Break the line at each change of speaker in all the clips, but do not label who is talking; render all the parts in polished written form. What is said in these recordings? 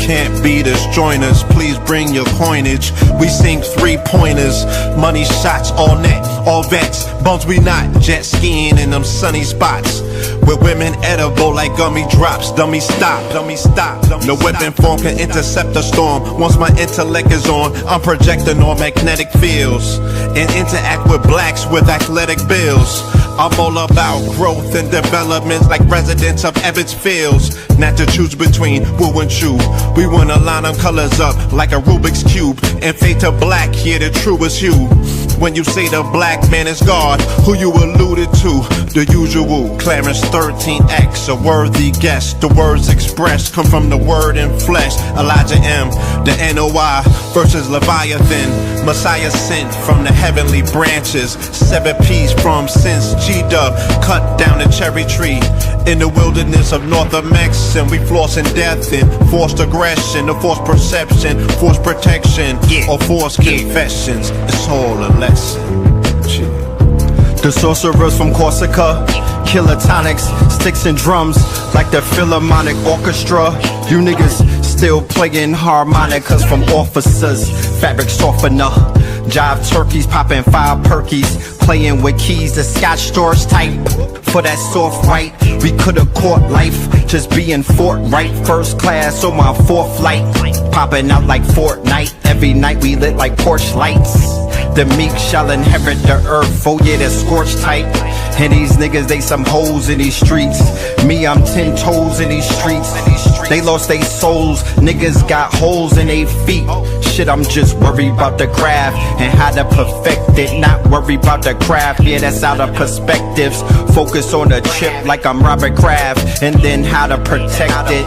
Can't beat us, join us, please bring your coinage. We sink 3-pointers, money shots all net, all vets. Bums we not, jet skiing in them sunny spots. With women edible like gummy drops. Dummy stop, dummy stop. No weapon form can intercept a storm. Once my intellect is on, I'm projecting on magnetic fields and interact with blacks with athletic bills. I'm all about growth and development like residents of Ebbets Fields. Not to choose between woo and chew. We wanna line them colors up like a Rubik's Cube and Theta black, yeah, the truest hue. When you say the black man is God, who you alluded to? The usual, Clarence 13X, a worthy guess. The words expressed come from the word in flesh. Elijah M, the NOI versus Leviathan. Messiah sent from the heavenly branches. 7 P's from since G-Dub cut down the cherry tree. In the wilderness of North America, and we flossing death and forced aggression, or forced perception, forced protection, or forced confessions. It's all a lesson.
The sorcerers from Corsica, killer tonics, sticks and drums like the Philharmonic Orchestra. You niggas still playing harmonicas from officers. Fabric softener, jive turkeys popping 5 perkies, playing with keys, the Scotch storage type. For that soft right, we could've caught life, just being forthright. First class on my 4th flight, popping out like Fortnite. Every night we lit like porch lights. The meek shall inherit the earth, oh yeah, they're scorched type. And these niggas, they some hoes in these streets. Me, I'm 10 toes in these streets. They lost their souls, niggas got holes in their feet. Shit, I'm just worried about the craft and how to perfect it. Not worried about the craft, yeah, that's out of perspectives. Focus on the chip like I'm Robert Kraft, and then how to protect it.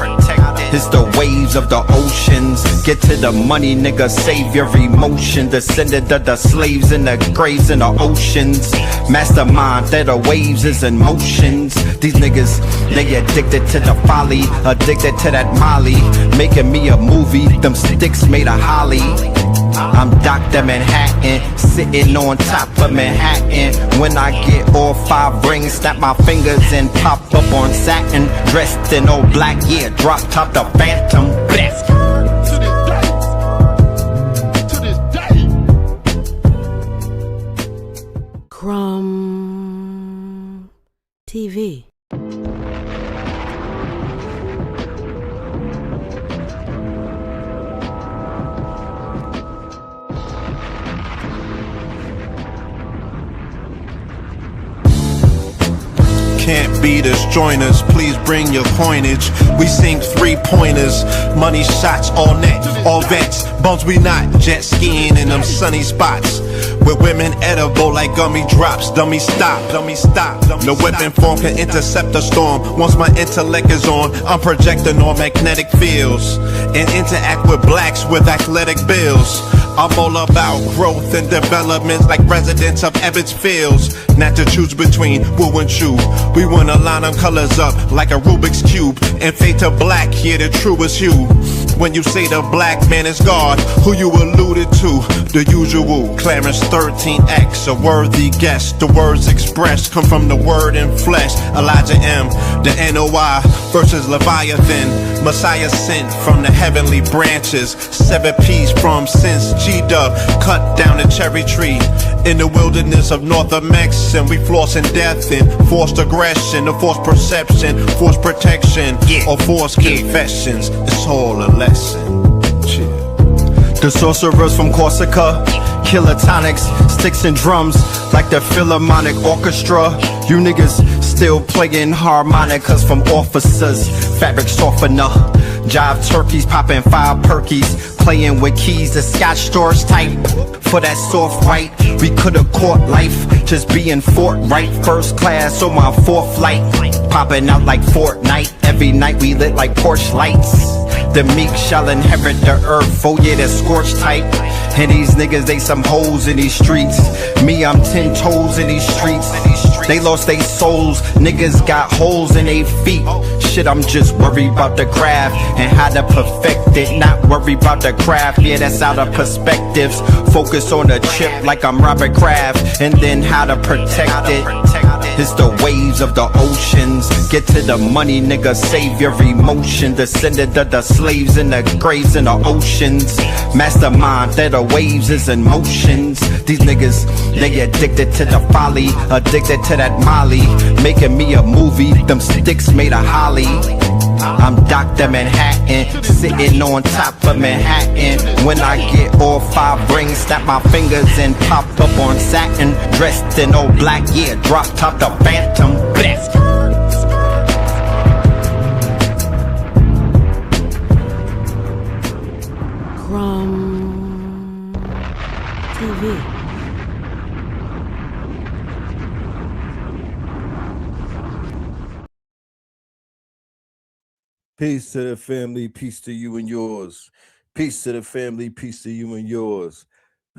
It's the waves of the oceans. Get to the money, nigga, save your emotion. Descendant of the slaves in the graves in the oceans. Mastermind that the waves is in motions. These niggas, they addicted to the folly, addicted to that molly. Making me a movie, them sticks made of holly. I'm Dr. Manhattan, sitting on top of Manhattan. When I get all 5 rings, snap my fingers and pop up on satin. Dressed in all black, yeah, drop top the Phantom. Best.
To this day.
Crumb TV.
Can't beat us, join us, please bring your coinage. We sink 3-pointers, money shots all net, all vets. Bums we not, jet skiing in them sunny spots. With women edible like gummy drops. Dummy stop, dummy stop. No weapon form can intercept a storm. Once my intellect is on, I'm projecting on magnetic fields and interact with blacks with athletic bills. I'm all about growth and development like residents of Ebbets Fields. Not to choose between woo and chew. We wanna line them colors up like a Rubik's Cube and Theta black, yeah, the truest hue. When you say the black man is God, who you alluded to? The usual, Clarence 13X, a worthy guess. The words expressed come from the word in flesh. Elijah M, the NOI versus Leviathan. Messiah sent from the heavenly branches. 7 P's from since G-Dub cut down the cherry tree. In the wilderness of North America, and we flossing death and forced aggression, or forced perception, forced protection, or forced confessions. It's all a lesson.
The sorcerers from Corsica, killer tonics, sticks and drums like the Philharmonic Orchestra. You niggas still playing harmonicas from officers. Fabric softener, jive turkeys popping 5 perkies, playing with keys, the Scotch storage type. For that soft right, we could've caught life, just being forthright. First class on my 4th flight, popping out like Fortnite. Every night we lit like porch lights. The meek shall inherit the earth, oh yeah, they're scorched type. And these niggas, they some hoes in these streets. Me, I'm 10 toes in these streets. They lost their souls, niggas got holes in their feet. Shit, I'm just worried about the craft and how to perfect it. Not worried about the craft, yeah, that's out of perspectives. Focus on the chip like I'm Robert Kraft, and then how to protect it. It's the waves of the oceans. Get to the money, nigga, save your emotion. Descended of the slaves in the graves in the oceans. Mastermind that the waves is in motions. These niggas, they addicted to the folly, addicted to that molly. Making me a movie, them sticks made of holly. I'm Dr. Manhattan, sitting on top of Manhattan. When I get all 5 rings, snap my fingers and pop up on satin. Dressed in all black, yeah, drop top the Phantom. Bless.
Crumb TV.
Peace to the family, peace to you and yours. Peace to the family, peace to you and yours.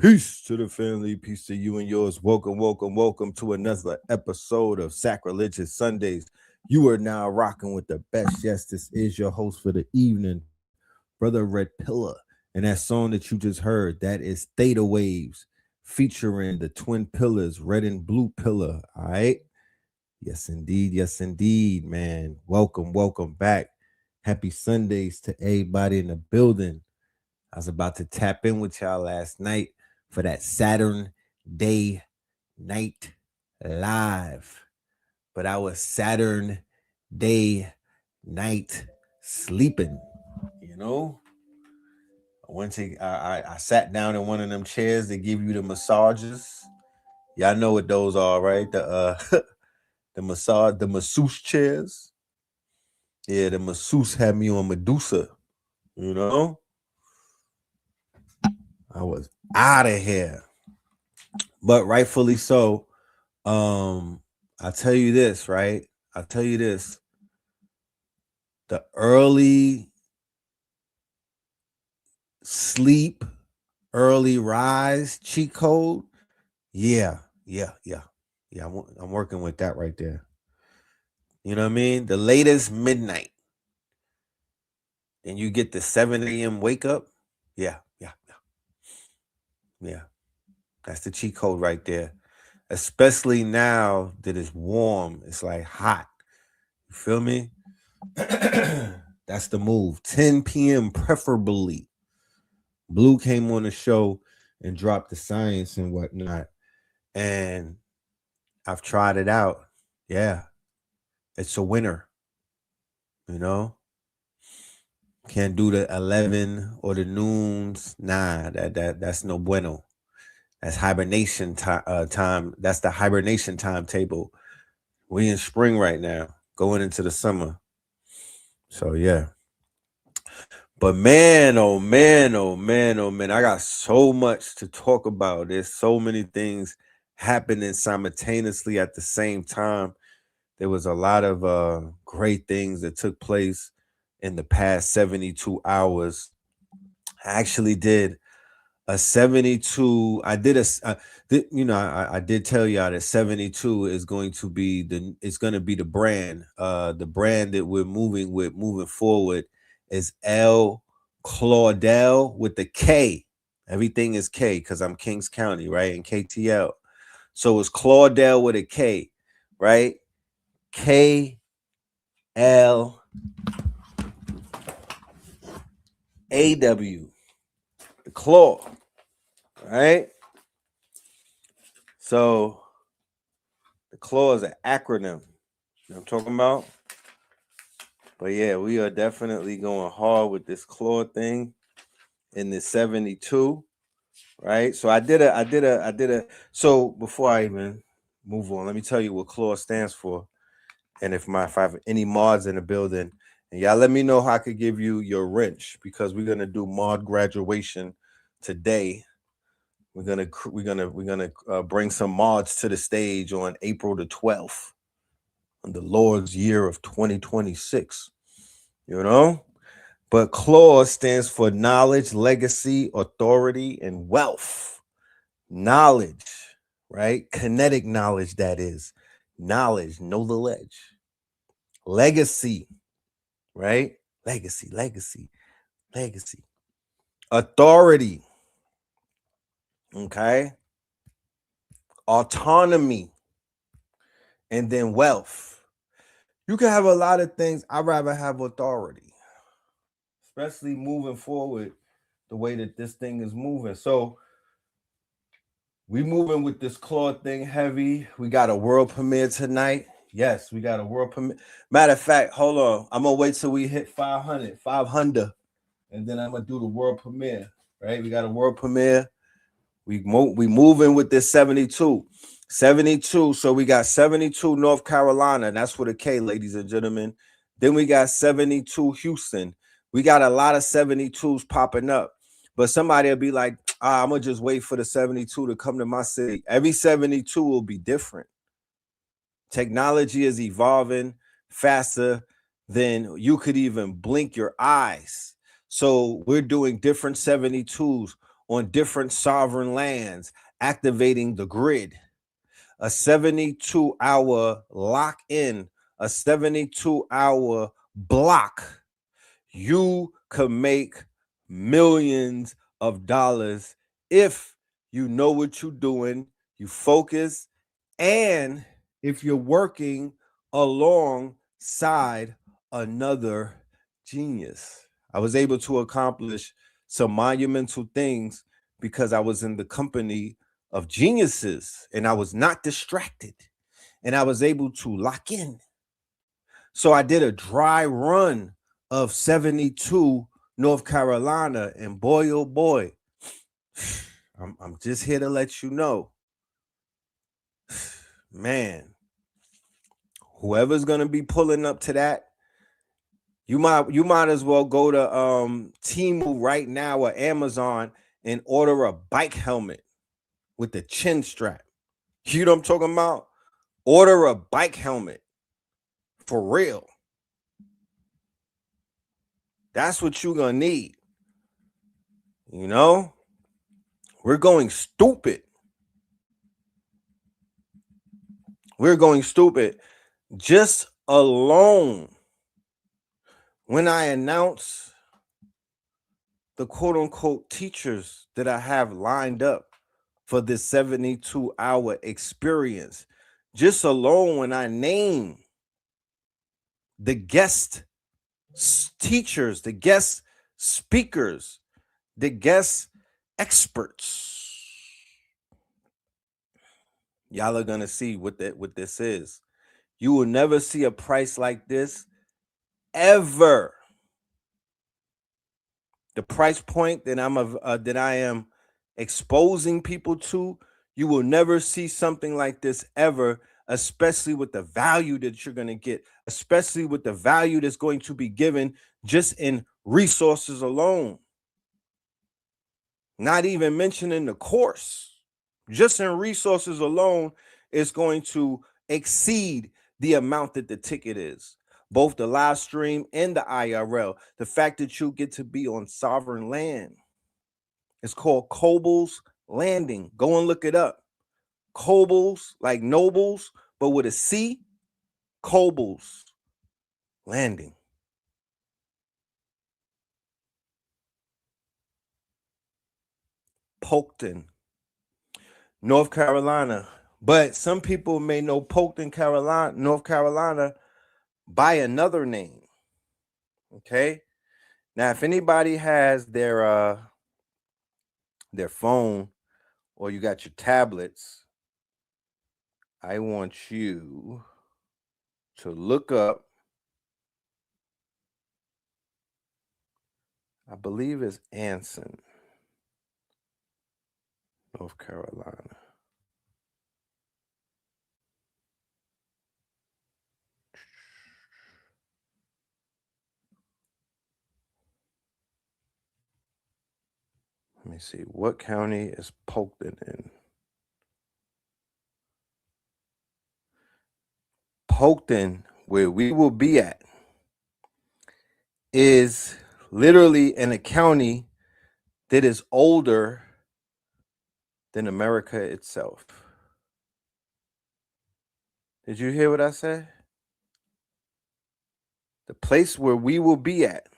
Peace to the family, peace to you and yours. Welcome, welcome, welcome to another episode of Sacrilegious Sundays. You are now rocking with the best. Yes, this is your host for the evening, Brother Red Pillar. And that song that you just heard, that is Theta Waves, featuring the twin pillars, red and blue pillar. All right. Yes, indeed, man. Welcome, welcome back. Happy Sundays to everybody in the building. I was about to tap in with y'all last night for that Saturn Day Night Live. But I was Saturn Day Night sleeping, you know? I sat down in one of them chairs that give you the massages. Y'all know what those are, right? The masseuse chairs. Yeah, the masseuse had me on Medusa, you know? I was out of here. But rightfully so. I'll tell you this, right? I'll tell you this. The early sleep, early rise cheat code. Yeah. I'm working with that right there. You know what I mean? The latest midnight. Then you get the 7 a.m. wake up. Yeah. That's the cheat code right there. Especially now that it's warm. It's like hot. You feel me? That's the move. 10 p.m. preferably. Blue came on the show and dropped the science and whatnot. And I've tried it out. Yeah. It's a winner. You know? Can't do the 11 or the noons. Nah, that's no bueno. That's hibernation time. That's the hibernation timetable. We in spring right now, going into the summer. So yeah. But man, oh man, I got so much to talk about. There's so many things happening simultaneously at the same time. There was a lot of great things that took place in the past 72 hours. I actually did a 72. I did I did tell y'all that 72 is going to be the brand. The brand that we're moving forward is L Claudel with the K. Everything is K because I'm Kings County, right? And KTL. So it's Claudel with a K, right? KL AW. The claw. Right? So the claw is an acronym. You know what I'm talking about? But yeah, we are definitely going hard with this claw thing in the 72. Right? So I did a so before I even move on, let me tell you what claw stands for. And if I have any mods in the building, and y'all let me know how I could give you your wrench, because we're gonna do mod graduation today. We're gonna bring some mods to the stage on April the 12th, on the Lord's year of 2026. You know, but CLAW stands for knowledge, legacy, authority, and wealth. Knowledge, right? Kinetic knowledge, that is. Knowledge, know the ledge. Legacy, right? Legacy. Authority, okay? Autonomy. and then wealth. You can have a lot of things. I'd rather have authority, especially moving forward the way that this thing is moving. So we moving with this cloth thing heavy. We got a world premiere tonight. Yes, we got a world premiere. Matter of fact, hold on. I'm gonna wait till we hit 500, and then I'm gonna do the world premiere. Right? We got a world premiere. We moving with this 72. 72. So we got 72 North Carolina. That's with a K, ladies and gentlemen. Then we got 72 Houston. We got a lot of 72s popping up. But somebody will be like, I'm gonna just wait for the 72 to come to my city. Every 72 will be different. Technology is evolving faster than you could even blink your eyes. So we're doing different 72s on different sovereign lands, activating the grid. A 72-hour lock-in, a 72-hour block. You can make millions of dollars if you know what you're doing, you focus, and if you're working alongside another genius. I was able to accomplish some monumental things because I was in the company of geniuses and I was not distracted and I was able to lock in. So I did a dry run of 72 North Carolina, and boy, oh boy, I'm just here to let you know, man, whoever's gonna be pulling up to that, you might as well go to Temu right now or Amazon and order a bike helmet with the chin strap. You know what I'm talking about? Order a bike helmet for real. That's what you're gonna need. You know, we're going stupid. We're going stupid. Just alone, when I announce the quote unquote teachers that I have lined up for this 72-hour experience, just alone when I name the guest teachers, the guest speakers, the guest experts, y'all are gonna see what this is. You will never see a price like this ever. The price point that I am exposing people to, you will never see something like this ever, especially with the value that you're going to get, especially with the value that's going to be given just in resources alone. Not even mentioning the course. Just in resources alone is going to exceed the amount that the ticket is. Both the live stream and the IRL. The fact that you get to be on sovereign land. It's called Cobalt's Landing. Go and look it up. Cobalt's, like nobles, but with a C. Cobalt's Landing. Polkton, North Carolina. But some people may know Polkton, North Carolina by another name. Okay. Now, if anybody has their phone or you got your tablets, I want you to look up, I believe it's Anson, North Carolina. Let me see. What county is Polkton in? Polkton, where we will be at, is literally in a county that is older than America itself. Did you hear what I said? The place where we will be at,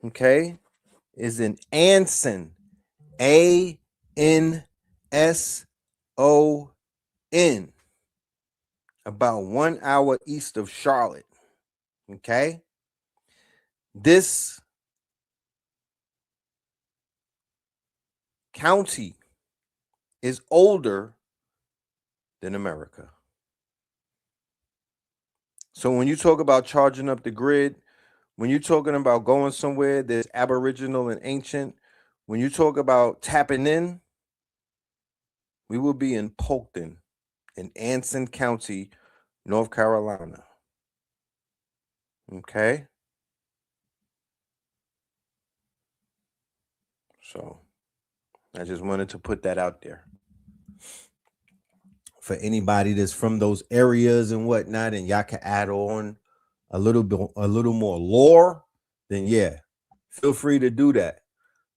okay, is in Anson, ANSON. about 1 hour east of Charlotte. Okay. This county is older than America. So when you talk about charging up the grid, when you're talking about going somewhere that's aboriginal and ancient, when you talk about tapping in, we will be in Polkton in Anson County, North Carolina. Okay. So I just wanted to put that out there for anybody that's from those areas and whatnot, and y'all can add on a little more lore, then yeah, feel free to do that.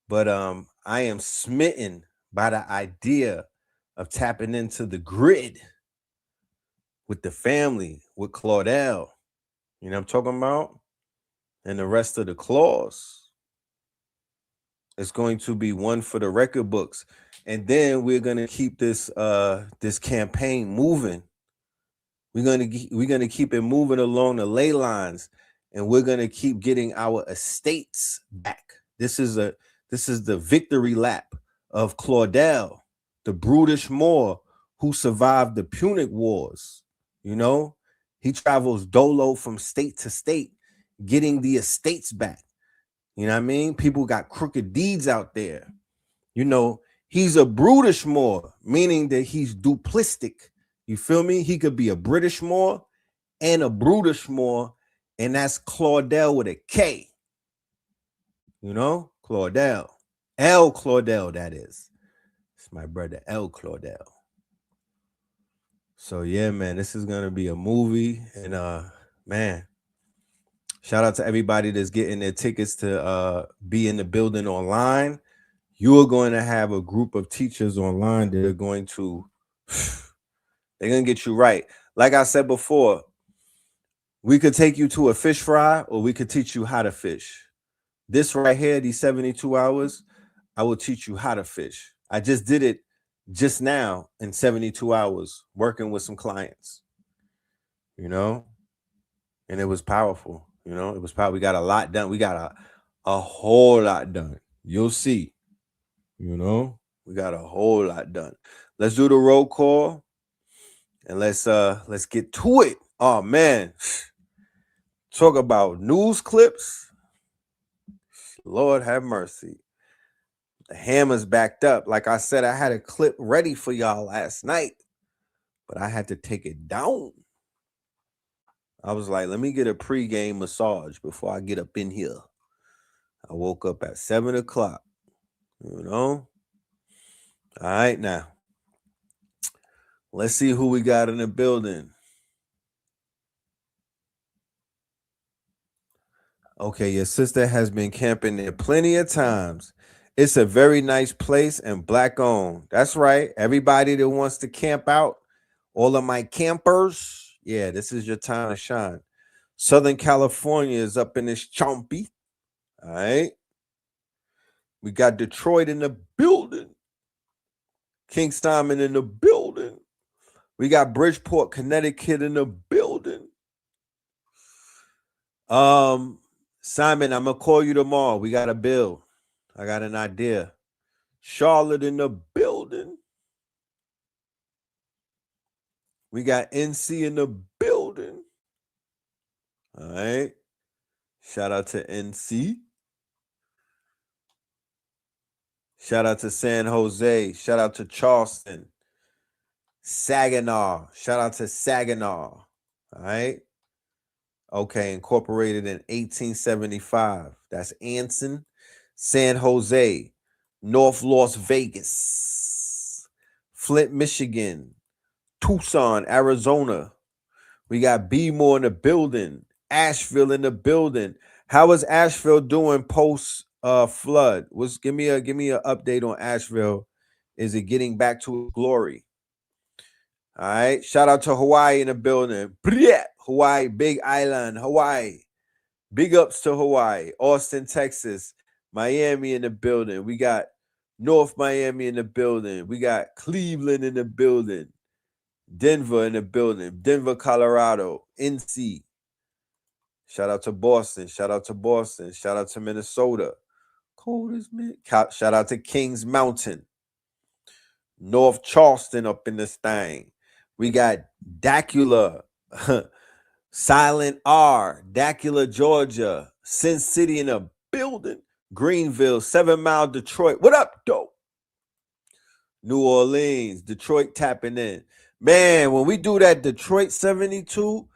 But I am smitten by the idea of tapping into the grid with the family, with Claudel. You know what I'm talking about? And the rest of the claws. It's going to be one for the record books. And then we're gonna keep this this campaign moving. We're gonna keep it moving along the ley lines, and we're gonna keep getting our estates back. This is the victory lap of Claudel, the brutish Moor who survived the Punic Wars. You know, he travels dolo from state to state, getting the estates back. You know what I mean? People got crooked deeds out there. You know, he's a brutish Moor, meaning that he's duplistic. You feel me? He could be a British Moor and a brutish Moor, and that's Claudel with a K. You know, Claudel. L. Claudel, that is. It's my brother, L. Claudel. So yeah, man, this is gonna be a movie, and man, shout out to everybody that's getting their tickets to be in the building online. You are going to have a group of teachers online that are going to they're gonna get you right. Like I said before, we could take you to a fish fry, or we could teach you how to fish. This right here, these 72 hours, I will teach you how to fish. I just did it just now in 72 hours, working with some clients, you know, and it was powerful. You know, it was powerful. We got a lot done. We got a whole lot done. You'll see, you know, we got a whole lot done. Let's do the roll call and let's get to it. Oh man, talk about news clips. Lord have mercy. The hammer's backed up. Like I said, I had a clip ready for y'all last night, but I had to take it down. I was like, let me get a pregame massage before I get up in here. I woke up at 7 o'clock, you know? All right, now. Let's see who we got in the building. Okay, your sister has been camping there plenty of times. It's a very nice place and Black owned. That's right. Everybody that wants to camp out, all of my campers, yeah, this is your time to shine. Southern California is up in this chompy. All right. We got Detroit in the building. Kingstown in the building. We got Bridgeport, Connecticut in the building. Simon, I'm gonna call you tomorrow. We got a bill. I got an idea. Charlotte in the building. We got NC in the building. All right. Shout out to NC. Shout out to San Jose. Shout out to Charleston. Saginaw. Shout out to Saginaw. All right. Okay, incorporated in 1875. That's Anson, San Jose, North Las Vegas, Flint, Michigan, Tucson, Arizona. We got B-More in the building, Asheville in the building. How is Asheville doing post flood? Give me an update on Asheville. Is it getting back to glory? All right. Shout out to Hawaii in the building. Hawaii, Big Island, Hawaii. Big ups to Hawaii. Austin, Texas. Miami in the building. We got North Miami in the building. We got Cleveland in the building. Denver in the building. Denver, Colorado. NC. Shout out to Boston. Shout out to Boston. Shout out to Minnesota. Cold as mid. Shout out to Kings Mountain. North Charleston up in this thing. We got Dacula. Silent R. Dacula, Georgia. Sin City in the building. Greenville. 7 Mile, Detroit. What up, though? New Orleans. Detroit tapping in. Man, when we do that Detroit 72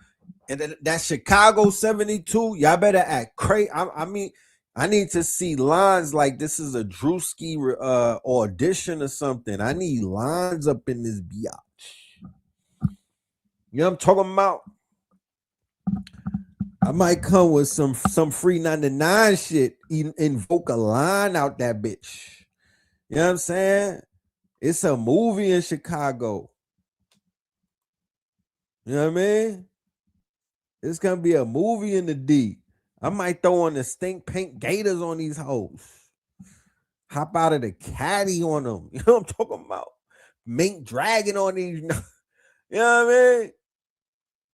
and that Chicago 72, y'all better act crazy. I mean, I need to see lines like this is a Drewski audition or something. I need lines up in this biatch. You know what I'm talking about? I might come with some free 99 shit, invoke a line out that bitch. You know what I'm saying? It's a movie in Chicago. You know what I mean? It's gonna be a movie in the D. I might throw on the stink pink gators on these hoes. Hop out of the caddy on them. You know what I'm talking about? Mink dragon on these. You know what I mean?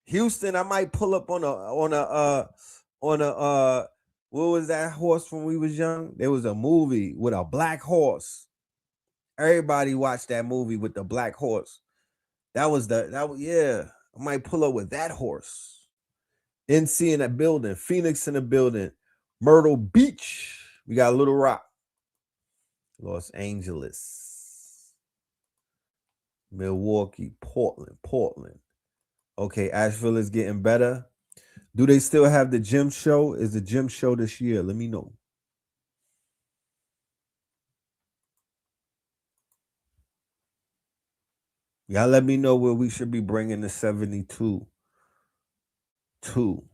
Houston, I might pull up on a what was that horse when we was young? There was a movie with a black horse. Everybody watched that movie with the black horse. Yeah. I might pull up with that horse. NC in the building, Phoenix in the building, Myrtle Beach. We got Little Rock, Los Angeles, Milwaukee, Portland. Okay, Asheville is getting better. Do they still have the gym show? Is the gym show this year? Let me know. Y'all let me know where we should be bringing the 72 to.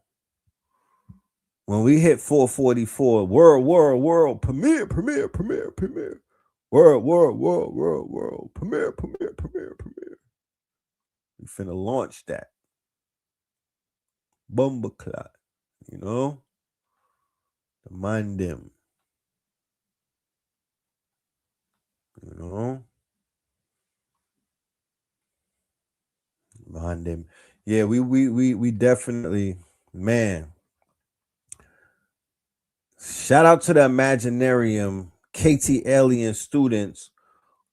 When we hit 444, world, premiere. World, premiere. We finna launch that. Bumbleclot, you know? The mind them. You know? Mind them. Yeah, we definitely, man. Shout out to the Imaginarium KTL students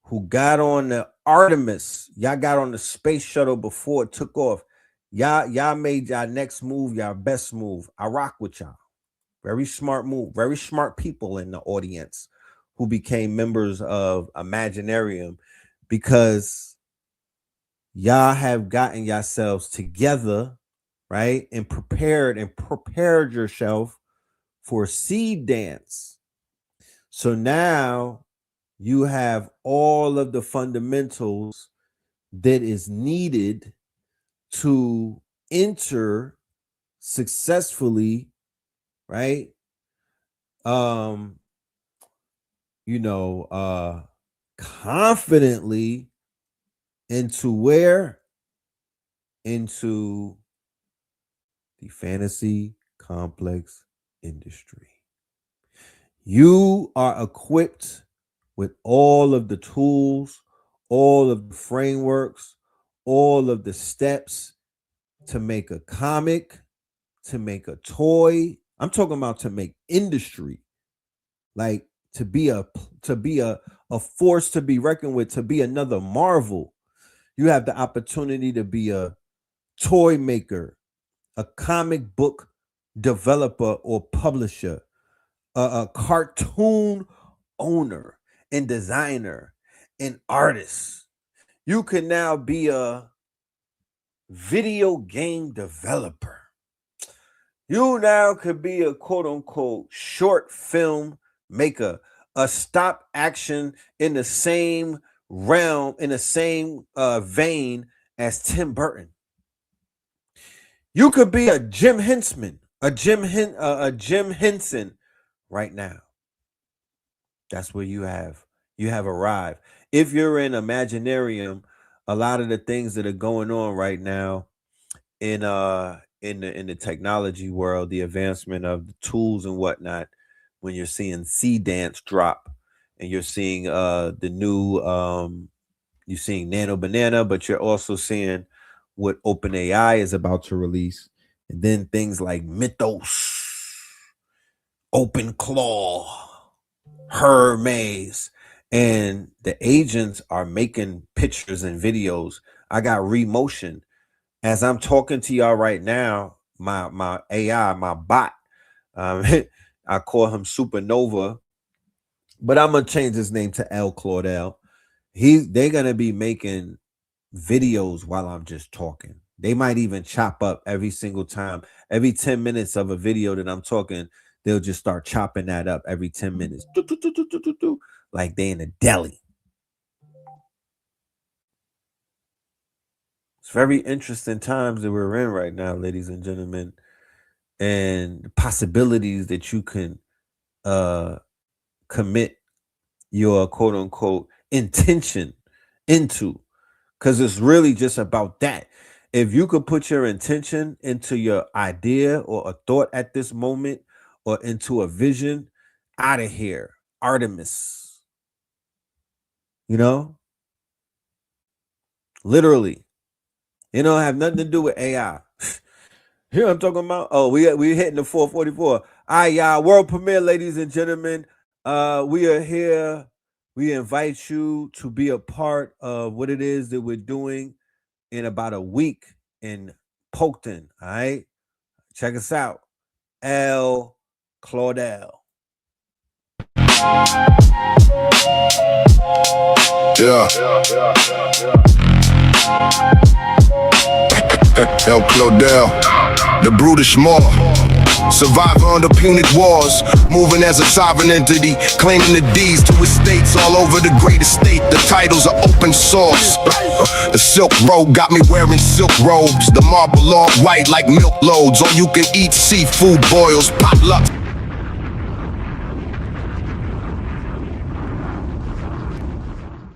who got on the Artemis. Y'all got on the space shuttle before it took off. Y'all made y'all next move, y'all best move. I rock with y'all. Very smart move. Very smart people in the audience who became members of Imaginarium because y'all have gotten yourselves together, right? And prepared yourself for seed dance. So now you have all of the fundamentals that is needed to enter successfully, right? Confidently into where? Into the fantasy complex industry. You are equipped with all of the tools, all of the frameworks, all of the steps to make a comic, to make a toy. I'm talking about to make industry, like to be a force to be reckoned with, to be another Marvel. You have the opportunity to be a toy maker, a comic book developer or publisher, a cartoon owner and designer and artist. You can now be a video game developer. You now could be a quote unquote short film maker, a stop action in the same realm, in the same vein as Tim Burton. You could be a Jim Henson, a Jim Henson right now. That's where you have arrived. If you're in Imaginarium, a lot of the things that are going on right now in the technology world, the advancement of the tools and whatnot, when you're seeing C dance drop and you're seeing the new You're seeing Nano Banana, but you're also seeing what OpenAI is about to release. And then things like Mythos, Open Claw, Hermes, and the agents are making pictures and videos. I got Remotion. As I'm talking to y'all right now, my AI, my bot, I call him Supernova, but I'm gonna change his name to L Claudel. They're gonna be making videos while I'm just talking. They might even chop up every single time. Every 10 minutes of a video that I'm talking, they'll just start chopping that up every 10 minutes. Like they in a deli. It's very interesting times that we're in right now, ladies and gentlemen. And the possibilities that you can commit your quote unquote intention into, because it's really just about that. If you could put your intention into your idea or a thought at this moment or into a vision, out of here, Artemis. You know, literally, it don't have nothing to do with AI. Here I'm talking about. Oh, we hitting the 444. All right, y'all. World premiere, ladies and gentlemen. We are here. We invite you to be a part of what it is that we're doing in about a week in Polkton. All right, check us out. L Claudel.
Yeah. El Claudel, the brutish maw. Survivor under punic wars, moving as a sovereign entity, claiming the deeds to estates all over the great estate. The titles are open source. The silk road got me wearing silk robes. The marble all white like milk loads. All you can eat seafood boils, potluck.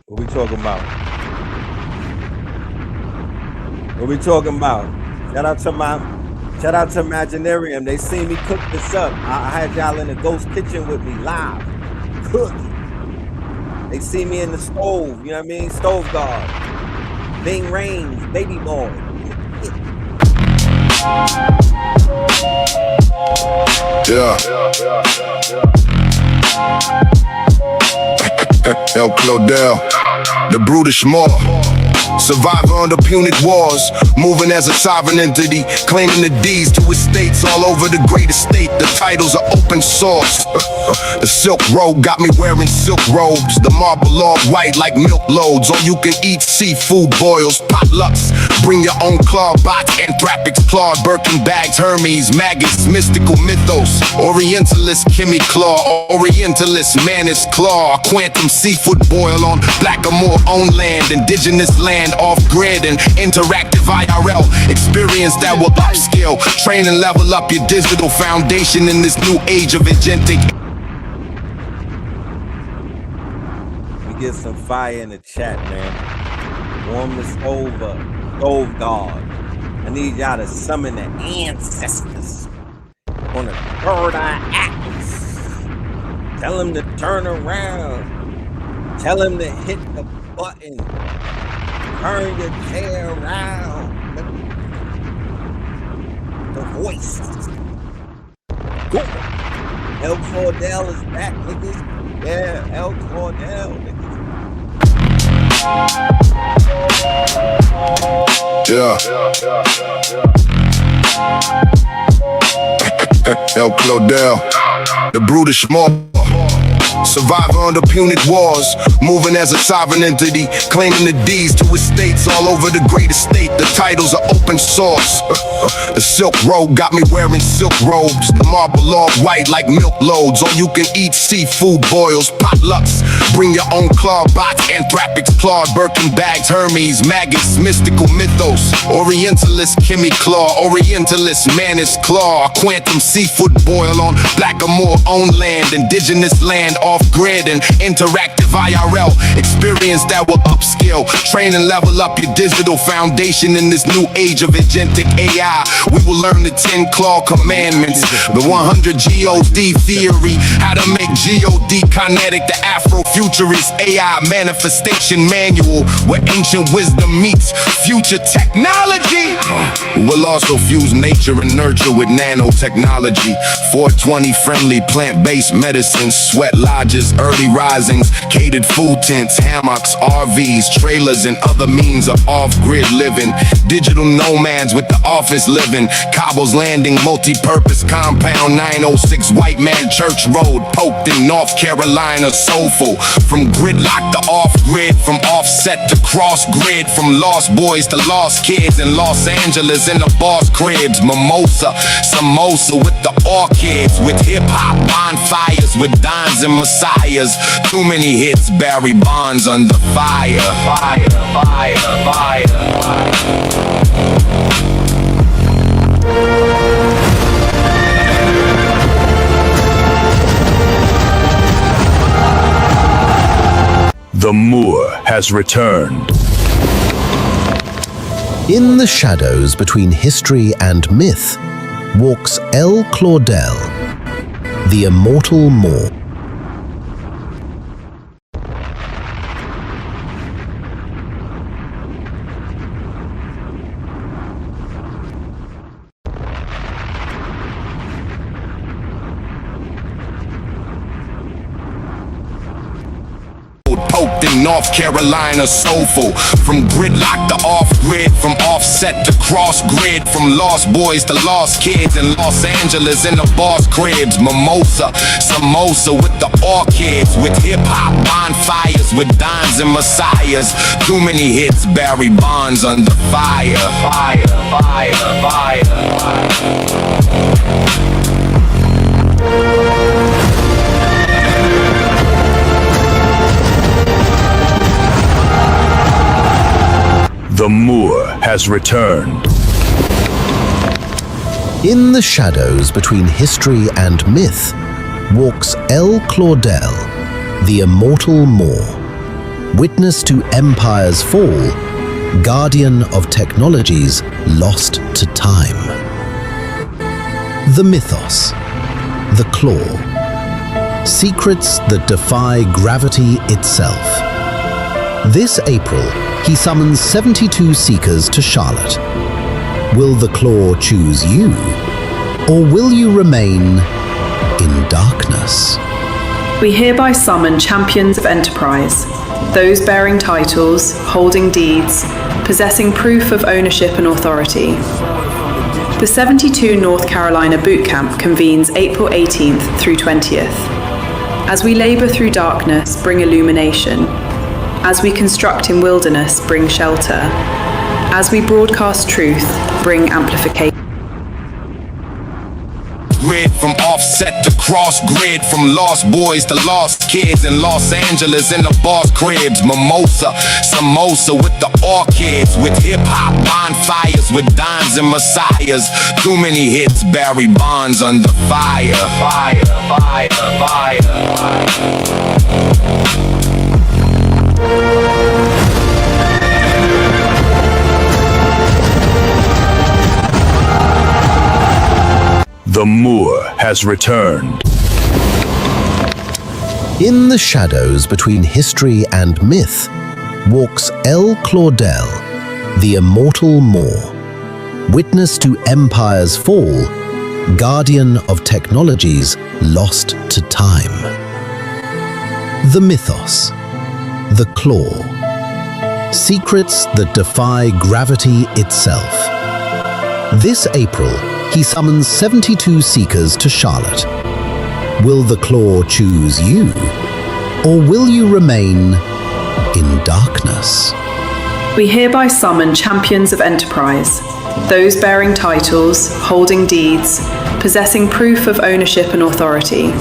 What we talking about? What we talking about? Shout out to Imaginarium. They seen me cook this up. I had y'all in the ghost kitchen with me live. Cooking. They see me in the stove, you know what I mean? Stove guard. Bing Rains, baby boy.
Yeah. El Claudel, the brutish maw. Survivor under punic wars, moving as a sovereign entity, claiming the deeds to estates all over the great estate. The titles are open source. The silk road got me wearing silk robes. The marble all white like milk loads. All you can eat seafood boils, potlucks. Bring your own claw bots, anthrapics, clawed Birkin bags, Hermes, maggots, mystical mythos, Orientalist, Kimmy Claw, Orientalist, Manus Claw, quantum seafood boil on Blackamoor owned land, indigenous land off-grid and interactive IRL experience that will upskill, train and level up your digital foundation in this new age of agentic.
We get some fire in the chat, man. Warm this over. Stove guard. I need y'all to summon the ancestors on the third eye atlas. Tell them to turn around. Tell them to hit the button. Turn your chair around. The voice. Go. El Claudel is back, niggas. Yeah, El Claudel, niggas.
Yeah. El Claudel, the brutish maw. Survivor under punic wars, moving as a sovereign entity, claiming the deeds to estates all over the great estate. The titles are open source. The silk road got me wearing silk robes. The marble all white like milk loads. All you can eat seafood boils, potlucks. Bring your own claw bots, anthrapics, clawed Birkin bags, Hermes, maggots, mystical mythos, Orientalist, Kimmy Claw, Orientalist, Manus Claw, quantum seafood boil on Blackamoor owned land, indigenous land off-grid and interactive IRL experience that will upskill, train and level up your digital foundation in this new age of agentic AI. We will learn the 10 claw commandments, the 100 GOD theory, how to make GOD kinetic, the Afro-futurist AI manifestation manual, where ancient wisdom meets future technology. We'll also fuse nature and nurture with nanotechnology. 420 friendly plant-based medicines, sweat lodges, early risings, catered food tents, hammocks, RVs, trailers, and other means of off-grid living. Digital nomads with the office living. Cobble's Landing multi-purpose compound, 906 White Man Church Road, poked in North Carolina, soulful. From gridlock to off-grid, from offset to cross-grid, from lost boys to lost kids in Los Angeles in the boss cribs. Mimosa, samosa with the orchids, with hip-hop bonfires, with dons and messiahs. Too many hits, Barry Bonds under fire. Fire, fire, fire, fire.
The Moor has returned.
In the shadows between history and myth walks El Claudel, the immortal Moor.
Poked in North Carolina, soulful. From gridlock to off-grid, from offset to cross-grid, from lost boys to lost kids in Los Angeles in the boss cribs. Mimosa, samosa with the orchids, with hip-hop bonfires, with dons and messiahs. Too many hits, Barry Bonds under fire. Fire, fire, fire, fire.
The Moor has returned.
In the shadows between history and myth walks El Claudel, the immortal Moor. Witness to empire's fall, guardian of technologies lost to time. The mythos, the claw. Secrets that defy gravity itself. This April, he summons 72 seekers to Charlotte. Will the claw choose you, or will you remain in darkness?
We hereby summon champions of enterprise, those bearing titles, holding deeds, possessing proof of ownership and authority. The 72 North Carolina Boot Camp convenes April 18th through 20th. As we labor through darkness, bring illumination. As we construct in wilderness, bring shelter. As we broadcast truth, bring amplification.
Grid from offset to cross-grid, from lost boys to lost kids in Los Angeles in the boss cribs. Mimosa, samosa with the orchids, with hip-hop bonfires, with dons and messiahs. Too many hits, Barry Bonds under fire. Fire, fire, fire, fire.
The Moor has returned.
In the shadows between history and myth walks El Claudel, the immortal Moor. Witness to empire's fall, guardian of technologies lost to time. The mythos, the claw. Secrets that defy gravity itself. This April, he summons 72 seekers to Charlotte. Will the claw choose you, or will you remain in darkness?
We hereby summon champions of enterprise, those bearing titles, holding deeds, possessing proof of ownership and authority.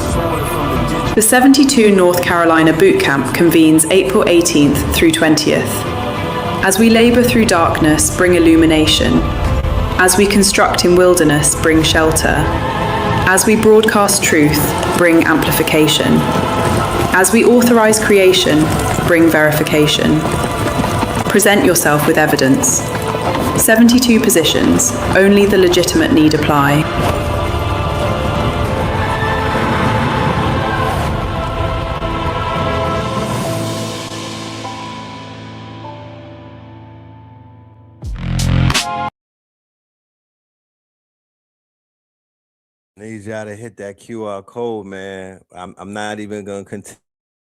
The 72 North Carolina Boot Camp convenes April 18th through 20th. As we labor through darkness, bring illumination. As we construct in wilderness, bring shelter. As we broadcast truth, bring amplification. As we authorize creation, bring verification. Present yourself with evidence. 72 positions, only the legitimate need apply.
Need y'all to hit that QR code, man. I'm not even gonna continue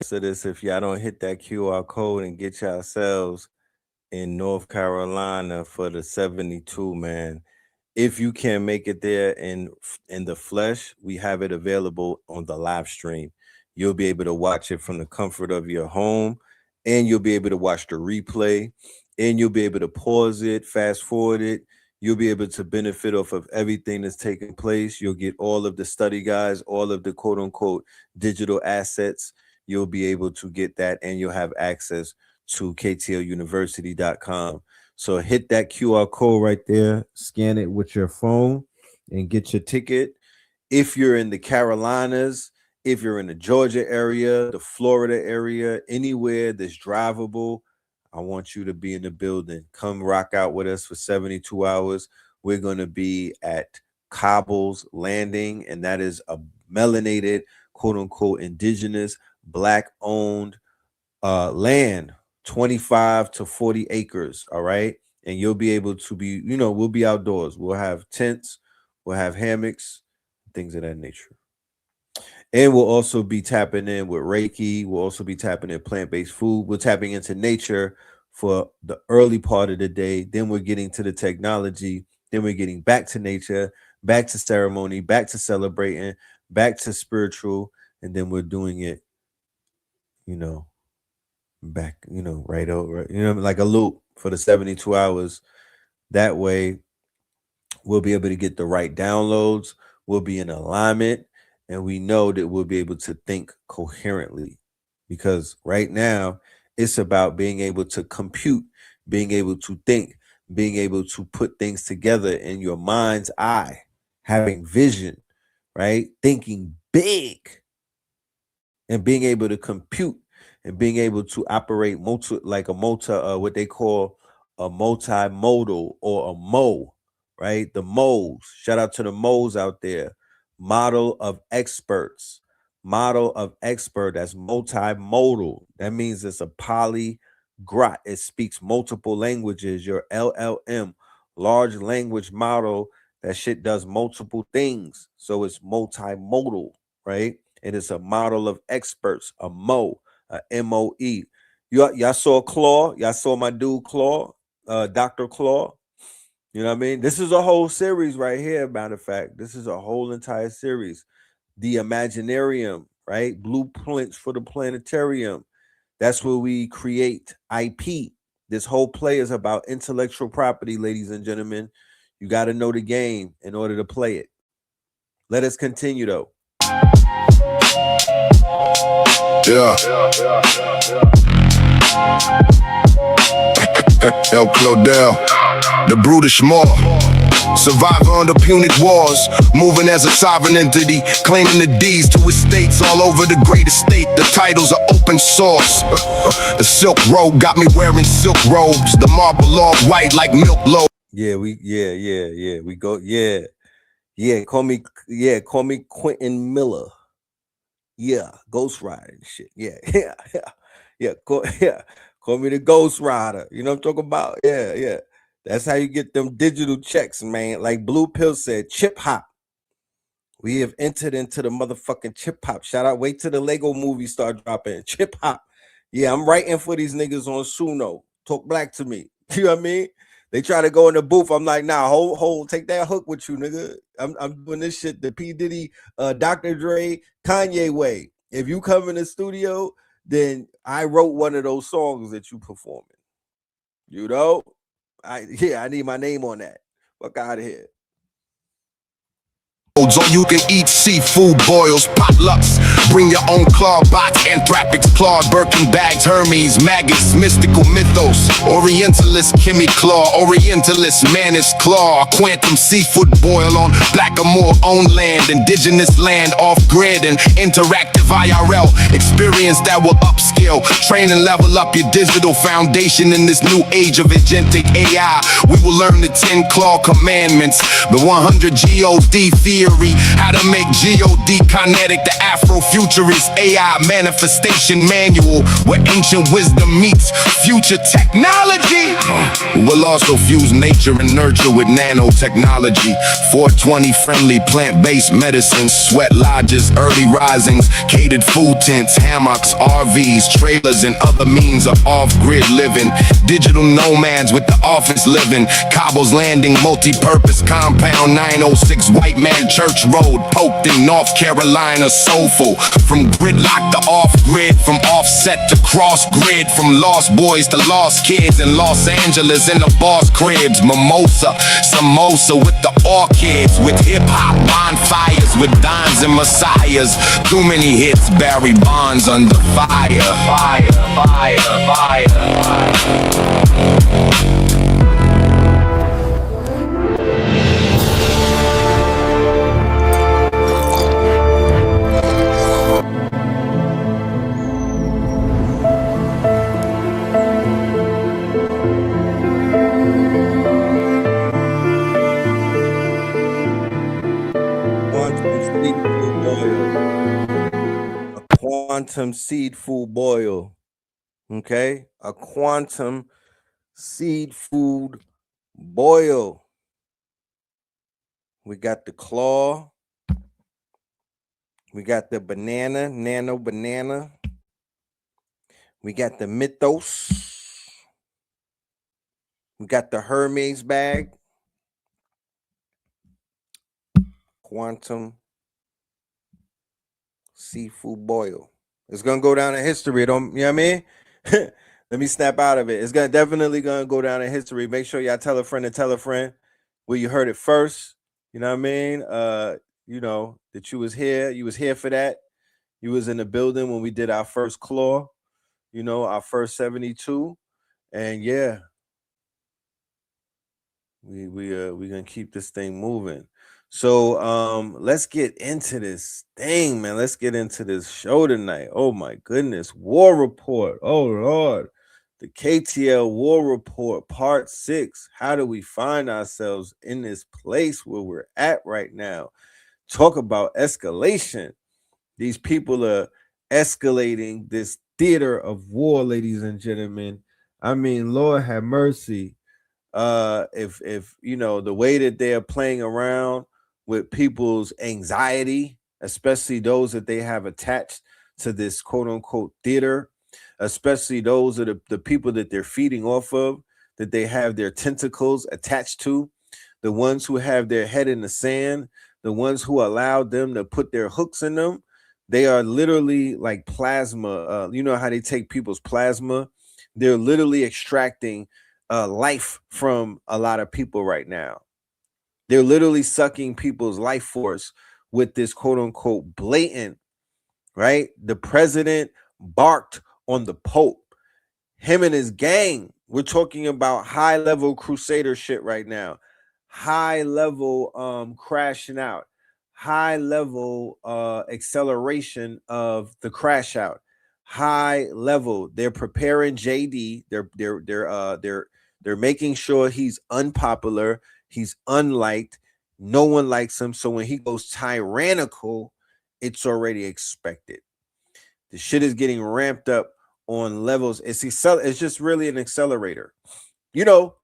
this if y'all don't hit that QR code and get yourselves in North Carolina for the 72, man. If you can't make it there in the flesh, we have it available on the live stream. You'll be able to watch it from the comfort of your home, and you'll be able to watch the replay, and you'll be able to pause it, fast forward it. You'll be able to benefit off of everything that's taking place. You'll get all of the study guides, all of the quote unquote digital assets. You'll be able to get that, and you'll have access to KTLUniversity.com. So hit that QR code right there, scan it with your phone, and get your ticket. If you're in the Carolinas, if you're in the Georgia area, the Florida area, anywhere that's drivable, I want you to be in the building. Come rock out with us for 72 hours. We're going to be at Cobble's Landing, and that is a melanated, quote unquote, indigenous, black-owned land, 25 to 40 acres, all right? And you'll be able to be, we'll be outdoors. We'll have tents, we'll have hammocks, things of that nature. And we'll also be tapping in with Reiki. We'll also be tapping in plant-based food. We're tapping into nature for the early part of the day. Then we're getting to the technology. Then we're getting back to nature, back to ceremony, back to celebrating, back to spiritual. And then we're doing it, back, right over, like a loop for the 72 hours. That way, we'll be able to get the right downloads. We'll be in alignment. And we know that we'll be able to think coherently, because right now it's about being able to compute, being able to think, being able to put things together in your mind's eye, having vision, right? Thinking big, and being able to compute and being able to operate what they call a multimodal, or a MO, right? The MOs. Shout out to the MOs out there. Model of experts. That's multimodal. That means it's a polyglot. It speaks multiple languages. Your LLM, large language model, that shit does multiple things. So it's multimodal, right? And it's a model of experts, a MO, a MOE. Y'all saw Claw. Y'all saw my dude Claw, Dr. Claw. You know what I mean? This is a whole series right here, matter of fact. This is a whole entire series. The Imaginarium, right? Blueprints for the planetarium. That's where we create IP. This whole play is about intellectual property, ladies and gentlemen. You got to know the game in order to play it. Let us continue, though.
Yeah. El Claudel, the brutish maw, survivor under punic wars, moving as a sovereign entity, claiming the deeds to estates all over the great estate. The titles are open source. The silk robe got me wearing silk robes, the marble all white like milk loaf.
We go, call me Quentin Miller. Yeah, Ghost Rider and shit. Call me the Ghost Rider. You know what I'm talking about? Yeah. That's how you get them digital checks, man. Like Blue Pill said, chip hop. We have entered into the motherfucking chip hop. Shout out. Wait till the Lego movie start dropping. Chip hop. Yeah, I'm writing for these niggas on Suno. Talk black to me. You know what I mean? They try to go in the booth. I'm like, nah, hold, take that hook with you, nigga. I'm doing this shit the P. Diddy, Dr. Dre, Kanye way. If you come in the studio, then I wrote one of those songs that you performing. I need my name on that. Fuck out of here.
All you can eat seafood boils, potlucks. Bring your own claw bots, anthrapics, clawed, Birkin bags, Hermes, maggots, mystical mythos, Orientalist, Kimmy Claw, Orientalist, Manus Claw, quantum seafood boil on Blackamoor owned land, indigenous land off grid, and interactive IRL experience that will upskill, train and level up your digital foundation in this new age of agentic AI. We will learn the 10 claw commandments, the 100 GOD theory, how to make GOD kinetic, the Afro futurist AI manifestation manual, where ancient wisdom meets future technology. We'll also fuse nature and nurture with nanotechnology. 420 friendly plant-based medicines, sweat lodges, early risings, catered food tents, hammocks, RVs, trailers, and other means of off-grid living. Digital nomads with the office living. Cabos landing, multi-purpose compound, 906 White Man Church Road, poked in North Carolina, soulful. From gridlock to off-grid, from offset to cross-grid, from lost boys to lost kids in Los Angeles in the boss cribs. Mimosa, samosa with the orchids, with hip-hop bonfires, with dons and messiahs. Too many hits, Barry Bonds under fire. Fire, fire, fire, fire.
Quantum seed food boil. Okay, a quantum seed food boil. We got the claw. We got the banana, nano banana. We got the mythos. We got the Hermes bag. Quantum seafood boil. It's gonna go down in history. Don't, you know what I mean? Let me snap out of it. It's definitely gonna go down in history. Make sure y'all tell a friend to tell a friend where you heard it first. You know what I mean? You know that you was here. You was here for that. You was in the building when we did our first claw. You know, our first 72, and yeah, we gonna keep this thing moving. So let's get into this thing, man. Let's get into this show tonight. Oh my goodness, War Report. Oh Lord, the KTL War Report Part 6. How do we find ourselves in this place where we're at right now? Talk about escalation. These people are escalating this theater of war, ladies and gentlemen. I mean, Lord have mercy. If you know the way that they are playing around with people's anxiety, especially those that they have attached to this quote unquote theater, especially those are the people that they're feeding off of, that they have their tentacles attached to, the ones who have their head in the sand, the ones who allowed them to put their hooks in them. They are literally like plasma. You know how they take people's plasma? They're literally extracting life from a lot of people right now. They're literally sucking people's life force with this quote unquote blatant, right? The president barked on the Pope. Him and his gang. We're talking about high level crusader shit right now. High level crashing out. High level acceleration of the crash out. High level. They're preparing JD. They're making sure he's unpopular. He's unliked. No one likes him. So when he goes tyrannical, it's already expected. The shit is getting ramped up on levels. It's just really an accelerator. You know,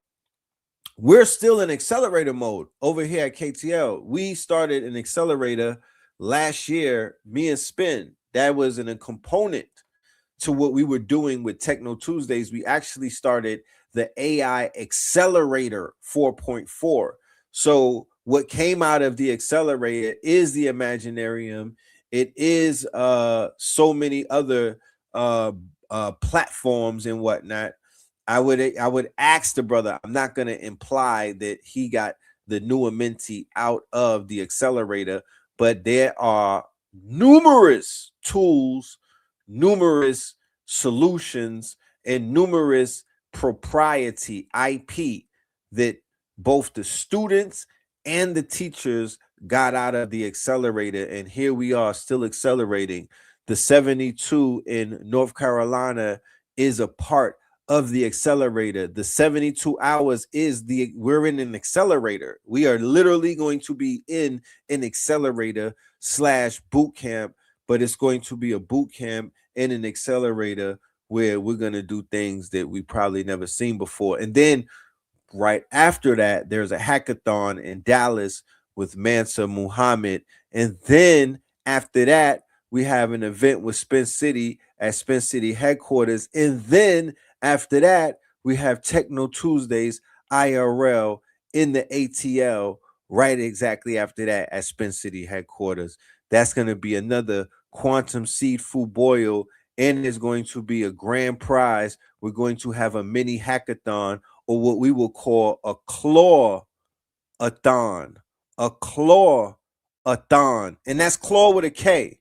we're still in accelerator mode over here at KTL. We started an accelerator last year, me and Spin. That was a component to what we were doing with Techno Tuesdays. We actually started the AI Accelerator 4.4. So what came out of the accelerator is the Imaginarium. It is so many other platforms and whatnot. I would ask the brother. I'm not going to imply that he got the new Amenti out of the accelerator, but there are numerous tools, numerous solutions, and numerous propriety IP that both the students and the teachers got out of the accelerator. And here we are still accelerating The 72 in North Carolina is a part of the accelerator. The 72 hours is we're in an accelerator. We are literally going to be in an accelerator / boot camp, but it's going to be a boot camp and an accelerator where we're going to do things that we probably never seen before. And then right after that, there's a hackathon in Dallas with Mansa Muhammad. And then after that, we have an event with Spence City at Spence City headquarters. And then after that, we have Techno Tuesdays IRL in the ATL right exactly after that at Spence City headquarters. That's going to be another quantum seed fuboil, and there's going to be a grand prize. We're going to have a mini hackathon, or what we will call a claw-a-thon. A claw-a-thon. And that's claw with a K.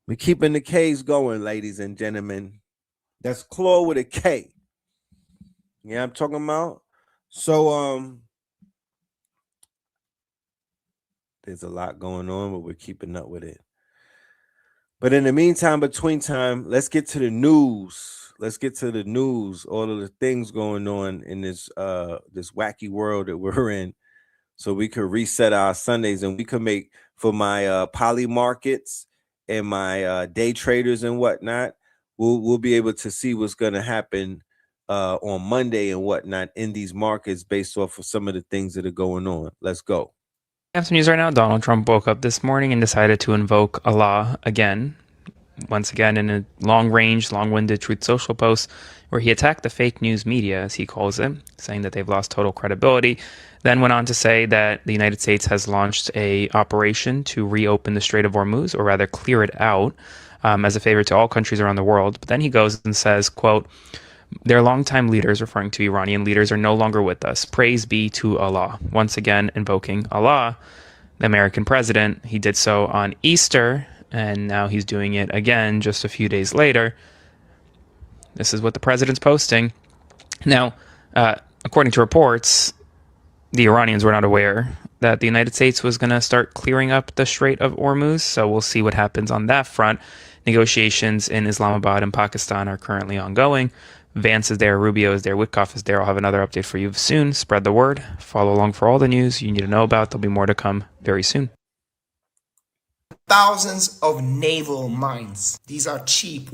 We're keeping the K's going, ladies and gentlemen. That's claw with a K. Yeah, I'm talking about. So there's a lot going on, but we're keeping up with it. But in the meantime, between time, let's get to the news. Let's get to the news. All of the things going on in this wacky world that we're in, so we could reset our Sundays, and we could make for my poly markets and my day traders and whatnot. We'll be able to see what's going to happen on Monday and whatnot in these markets based off of some of the things that are going on. Let's go.
We have some news right now. Donald Trump woke up this morning and decided to invoke Allah again. Once again, in a long-range, long-winded Truth Social post where he attacked the fake news media, as he calls it, saying that they've lost total credibility. Then went on to say that the United States has launched a operation to reopen the Strait of Hormuz, or rather clear it out, as a favor to all countries around the world. But then he goes and says, quote, "Their longtime leaders," referring to Iranian leaders, "are no longer with us. Praise be to Allah." Once again, invoking Allah. The American president, he did so on Easter, and now he's doing it again just a few days later. This is what the president's posting. Now, according to reports, the Iranians were not aware that the United States was going to start clearing up the Strait of Hormuz, so we'll see what happens on that front. Negotiations in Islamabad and Pakistan are currently ongoing. Vance is there, Rubio is there, Witkoff is there. I'll have another update for you soon. Spread the word. Follow along for all the news you need to know about. There'll be more to come very soon.
Thousands of naval mines. These are cheap.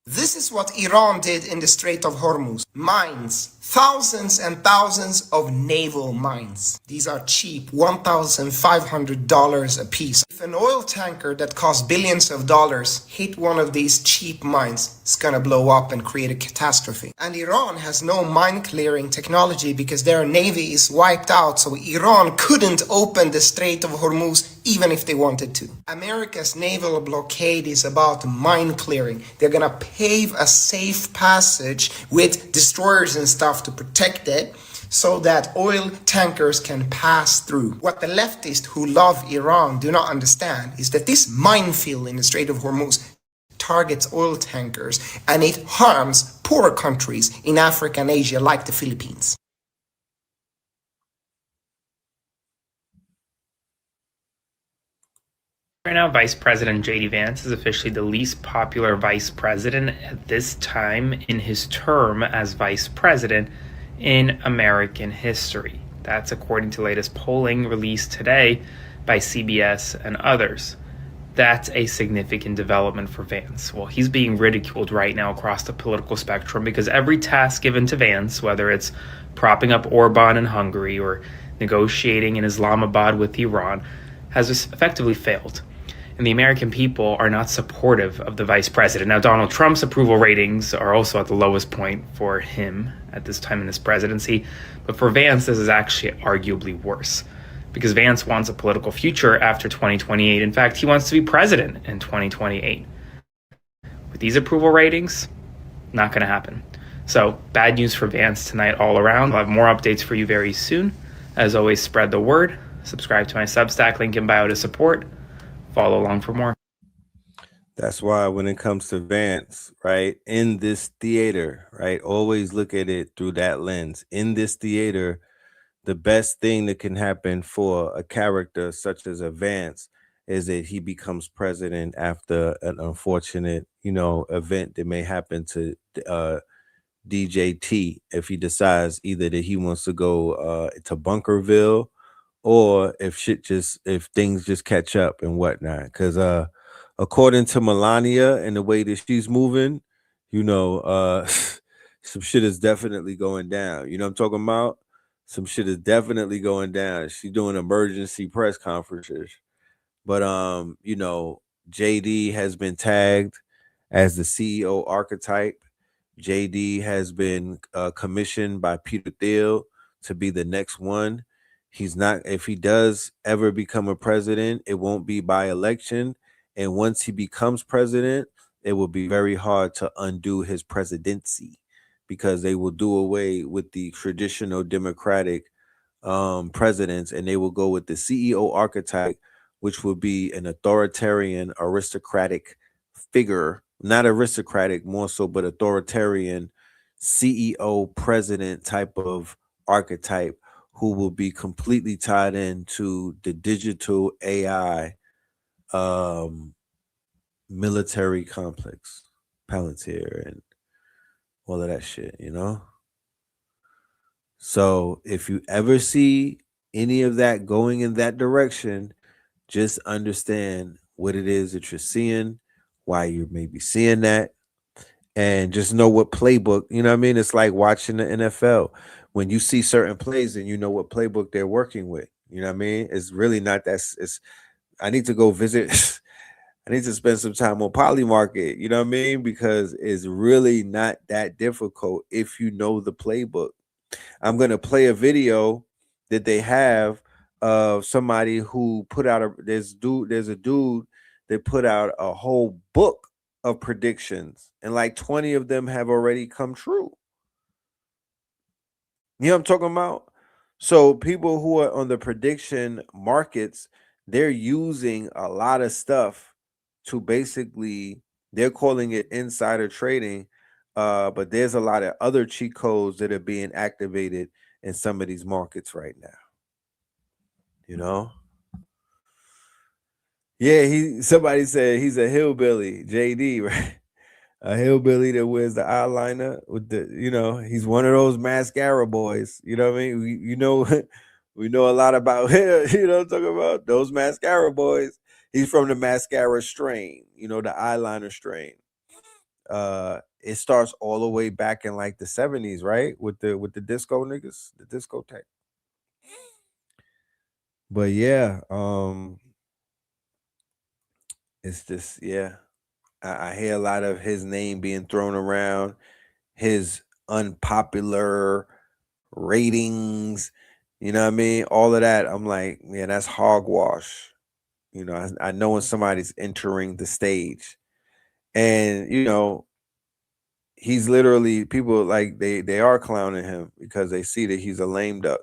This is what Iran did in the Strait of Hormuz. Mines. Thousands and thousands of naval mines. These are cheap. $1,500 a piece. If an oil tanker that costs billions of dollars hit one of these cheap mines, it's gonna blow up and create a catastrophe. And Iran has no mine clearing technology because their navy is wiped out, so Iran couldn't open the Strait of Hormuz even if they wanted to. America's naval blockade is about mine clearing. They're gonna pave a safe passage with destroyers and stuff to protect it so that oil tankers can pass through. What the leftists who love Iran do not understand is that this minefield in the Strait of Hormuz targets oil tankers and it harms poorer countries in Africa and Asia like the Philippines.
Right now, Vice President J.D. Vance is officially the least popular vice president at this time in his term as vice president in American history. That's according to latest polling released today by CBS and others. That's a significant development for Vance. Well, he's being ridiculed right now across the political spectrum because every task given to Vance, whether it's propping up Orban in Hungary or negotiating in Islamabad with Iran, has effectively failed. And the American people are not supportive of the vice president. Now, Donald Trump's approval ratings are also at the lowest point for him at this time in his presidency. But for Vance, this is actually arguably worse because Vance wants a political future after 2028. In fact, he wants to be president in 2028. With these approval ratings, not going to happen. So bad news for Vance tonight all around. I'll have more updates for you very soon. As always, spread the word. Subscribe to my Substack, link in bio to support. Follow along for more.
That's why when it comes to Vance, right, in this theater, right, always look at it through that lens. In this theater, the best thing that can happen for a character such as a Vance is that he becomes president after an unfortunate, event that may happen to DJT if he decides either that he wants to go to Bunkerville, or if things just catch up and whatnot. Because according to Melania and the way that she's moving, some shit is definitely going down. You know what I'm talking about? Some shit is definitely going down. She's doing emergency press conferences. But JD has been tagged as the CEO archetype. JD has been commissioned by Peter Thiel to be the next one. He's not, if he does ever become a president, it won't be by election. And once he becomes president, it will be very hard to undo his presidency, because they will do away with the traditional democratic presidents, and they will go with the CEO archetype, which will be an authoritarian, aristocratic figure, not aristocratic more so, but authoritarian CEO president type of archetype, who will be completely tied into the digital AI military complex, Palantir, and all of that shit, So if you ever see any of that going in that direction, just understand what it is that you're seeing, why you're maybe seeing that, and just know what playbook, you know what I mean? It's like watching the NFL. When you see certain plays, and you know what playbook they're working with, you know what I mean? It's really not that. I need to go visit. I need to spend some time on Polymarket, you know what I mean? Because it's really not that difficult if you know the playbook. I'm going to play a video that they have of somebody who put out there's a dude that put out a whole book of predictions, and like 20 of them have already come true. You know what I'm talking about? So people who are on the prediction markets, they're using a lot of stuff to basically, they're calling it insider trading, but there's a lot of other cheat codes that are being activated in some of these markets right now. Yeah, somebody said he's a hillbilly, JD, right? A hillbilly that wears the eyeliner with he's one of those mascara boys. You know what I mean? We know a lot about him. You know what I'm talking about? Those mascara boys. He's from the mascara strain, the eyeliner strain. It starts all the way back in like the 70s, right? With the disco niggas, the discotheque. But yeah, it's just, yeah. I hear a lot of his name being thrown around, his unpopular ratings, you know what I mean? All of that. I'm like, man, that's hogwash. I know when somebody's entering the stage, and he's literally, people like they are clowning him because they see that he's a lame duck.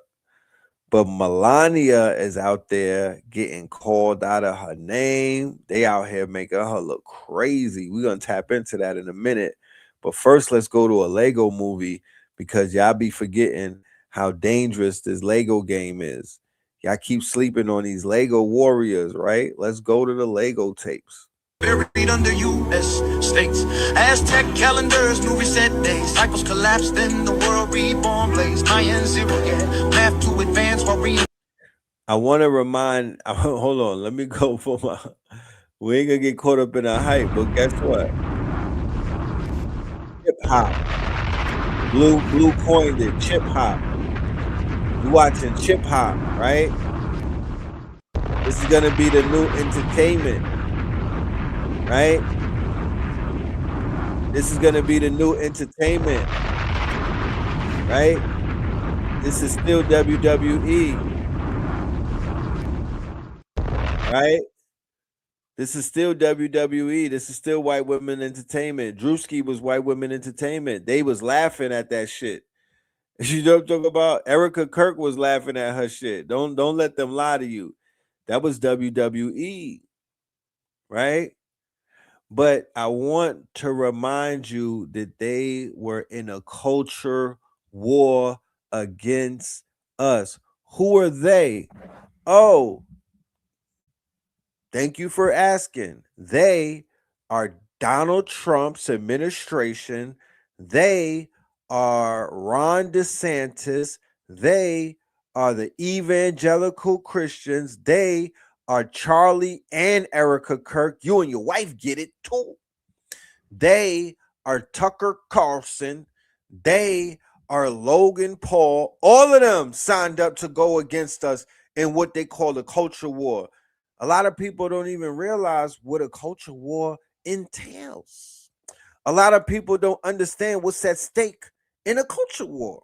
But Melania is out there getting called out of her name. They out here making her look crazy. We're going to tap into that in a minute. But first, let's go to a Lego movie, because y'all be forgetting how dangerous this Lego game is. Y'all keep sleeping on these Lego warriors, right? Let's go to the Lego tapes.
Buried under U.S. states, Aztec calendars, new reset days, cycles collapse, then the world reborn, blaze, Mayan zero, yeah, math to advance while
I want to remind, hold on, let me go for we ain't gonna get caught up in a hype, but guess what? Hip hop. Blue coined it, chip hop. You watching chip hop, right? This is gonna be the new entertainment, right? This is gonna be the new entertainment, right? This is still WWE, right? This is still WWE. This is still white women entertainment. Drewski was white women entertainment. They was laughing at that shit. You know what I'm talking about? Erica Kirk was laughing at her shit. Don't let them lie to you. That was WWE, right? But I want to remind you that they were in a culture war against us. Who are they? Oh, Thank you for asking. They are Donald Trump's administration. They are Ron DeSantis. They are the evangelical Christians. They are Charlie and Erica Kirk. You and your wife get it too. They are Tucker Carlson. They are Logan Paul. All of them signed up to go against us in what they call the culture war. A lot of people don't even realize what a culture war entails. A lot of people don't understand what's at stake in a culture war.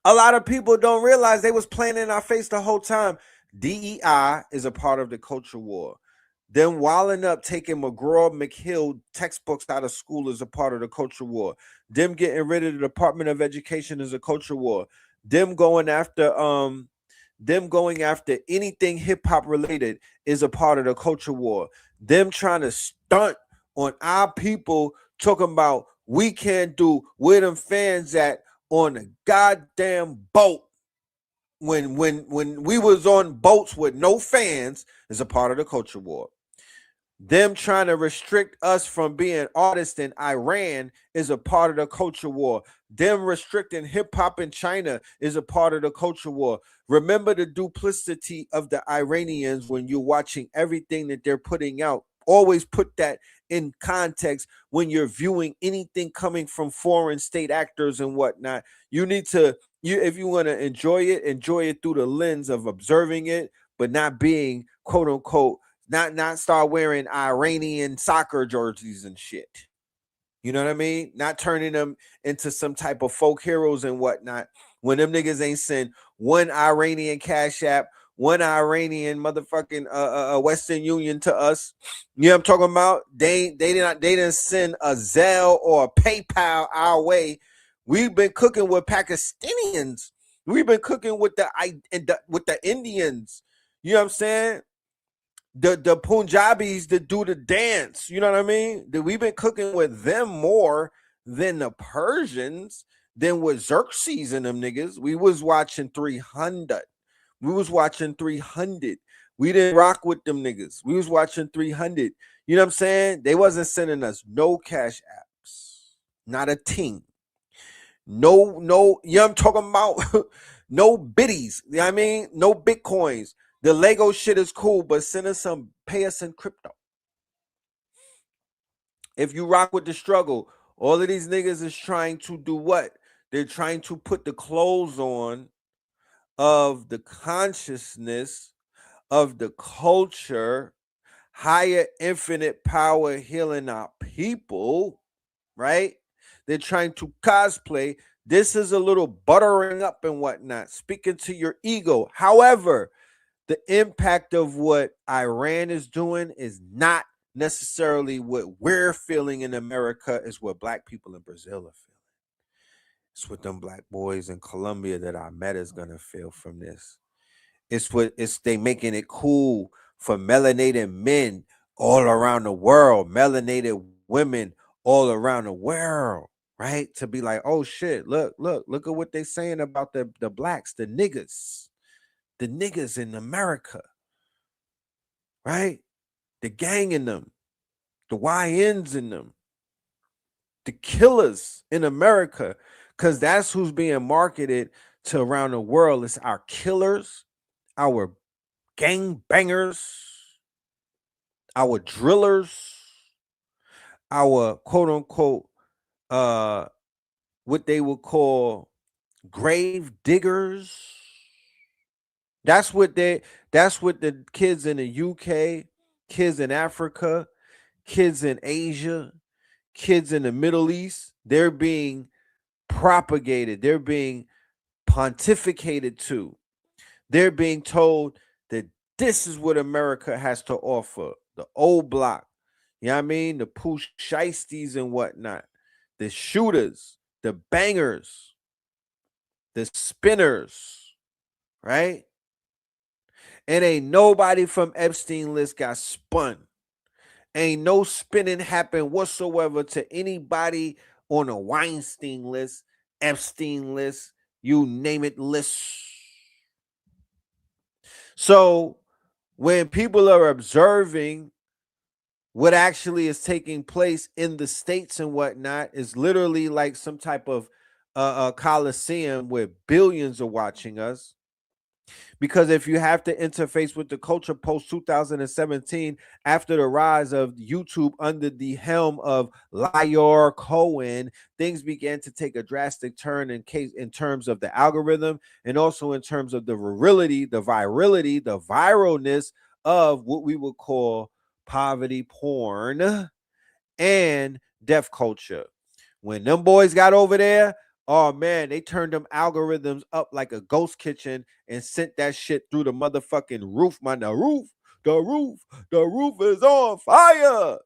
A lot of people don't realize they was playing in our face the whole time. DEI is a part of the culture war. Them wilding up, taking McGraw-McHill textbooks out of school is a part of the culture war. Them getting rid of the Department of Education is a culture war. Them going after anything hip hop related is a part of the culture war. Them trying to stunt on our people, talking about we can't do where them fans at on a goddamn boat. When we was on boats with no fans is a part of the culture war. Them trying to restrict us from being artists in Iran is a part of the culture war. Them restricting hip hop in China is a part of the culture war. Remember the duplicity of the Iranians when you're watching everything that they're putting out. Always put that in context when you're viewing anything coming from foreign state actors and whatnot. You need to, if you want to enjoy it through the lens of observing it, but not being quote unquote, not start wearing Iranian soccer jerseys and shit. You know what I mean? Not turning them into some type of folk heroes and whatnot. When them niggas ain't send one Iranian Cash App, one Iranian motherfucking Western Union to us. You know what I'm talking about? They didn't send a Zelle or a PayPal our way. We've been cooking with Pakistanians. We've been cooking with the Indians. You know what I'm saying? The Punjabis that do the dance, you know what I mean? We've been cooking with them more than the Persians, than with Xerxes and them niggas. We was watching 300. We was watching 300. We didn't rock with them niggas. We was watching 300. You know what I'm saying? They wasn't sending us no cash apps, not a ting. No, you know what I'm talking about? No biddies. You know what I mean? No Bitcoins. The Lego shit is cool, but pay us in crypto. If you rock with the struggle, all of these niggas is trying to do what? They're trying to put the clothes on of the consciousness of the culture, higher infinite power healing our people, right? They're trying to cosplay. This is a little buttering up and whatnot, speaking to your ego. However, the impact of what Iran is doing is not necessarily what we're feeling in America, is what black people in Brazil are feeling. It's what them black boys in Colombia that I met is gonna feel from this. It's they making it cool for melanated men all around the world, melanated women all around the world, right? To be like, oh shit, look at what they saying about the blacks, the niggas in America, right? The gang in them, the YNs in them, the killers in America, because that's who's being marketed to around the world. It's our killers, our gang bangers, our drillers, our quote unquote what they would call grave diggers. That's what the kids in the UK, kids in Africa, kids in Asia, kids in the Middle East, they're being propagated, they're being pontificated to. They're being told that this is what America has to offer. The old block, you know what I mean? The Pooh Shiesties and whatnot, the shooters, the bangers, the spinners, right? And ain't nobody from Epstein list got spun. Ain't no spinning happened whatsoever to anybody on a Weinstein list, Epstein list, you name it list. So when people are observing what actually is taking place in the states and whatnot, is literally like some type of coliseum where billions are watching us. Because if you have to interface with the culture post 2017, after the rise of YouTube under the helm of Lyrical Cohen, things began to take a drastic turn in terms of the algorithm, and also in terms of the virility, the viralness of what we would call poverty porn and deaf culture. When them boys got over there, oh man, they turned them algorithms up like a ghost kitchen and sent that shit through the motherfucking roof, man. The roof is on fire.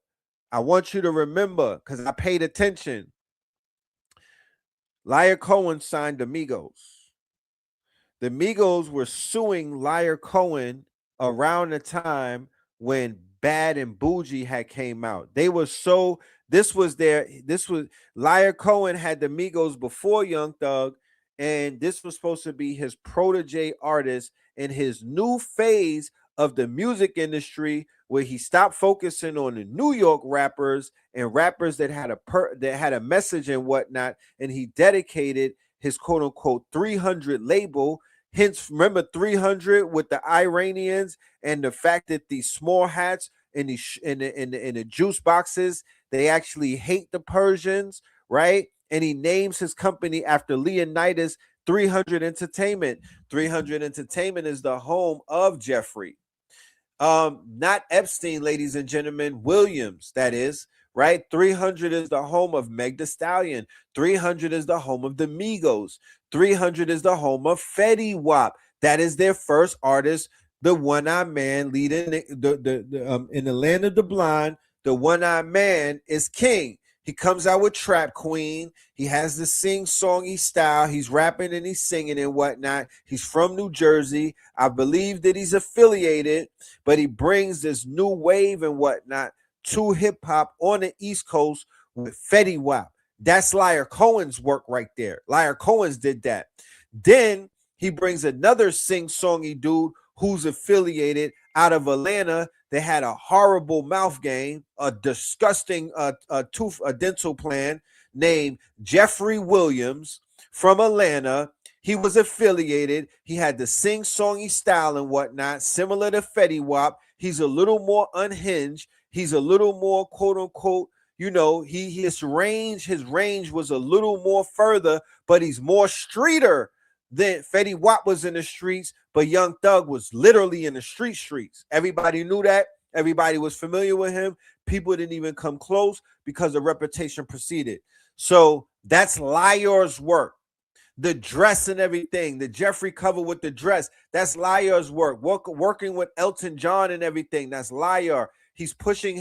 I want you to remember, because I paid attention. Lyrical Cohen signed the Migos. The Migos were suing Lyrical Cohen around the time when Bad and Bougie had came out. They were so, this was Lyrical Cohen had the Migos before Young Thug, and this was supposed to be his protege artist in his new phase of the music industry, where he stopped focusing on the New York rappers and rappers that had a message and whatnot, and he dedicated his quote unquote 300 label. Hence, remember 300 with the Iranians, and the fact that these small hats and the juice boxes, they actually hate the Persians, right? And he names his company after Leonidas 300 Entertainment. 300 Entertainment is the home of Jeffrey. Not Epstein, ladies and gentlemen, Williams, that is, right? 300 is the home of Meg Thee Stallion. 300 is the home of the Migos. 300 is the home of Fetty Wap. That is their first artist, the one-eyed man leading in the land of the blind. The one-eyed man is king. He comes out with Trap Queen. He has the sing-songy style. He's rapping and he's singing and whatnot. He's from New Jersey. I believe that he's affiliated, but he brings this new wave and whatnot to hip-hop on the East Coast with Fetty Wap. That's Lyrical Cohen's work right there. Lyrical Cohen's did that. Then he brings another sing-songy dude who's affiliated out of Atlanta. They had a horrible mouth game, a disgusting dental plan named Jeffrey Williams from Atlanta. He was affiliated. He had the sing-songy style and whatnot, similar to Fetty Wap. He's a little more unhinged. He's a little more quote unquote, you know, his range was a little more further, but he's more streeter than Fetty Wap was in the streets, but Young Thug was literally in the streets. Everybody knew that. Everybody was familiar with him. People didn't even come close because the reputation preceded. So that's Lyre's work. The dress and everything, the Jeffrey cover with the dress, that's Lyre's work. Working with Elton John and everything, that's Lyre. He's pushing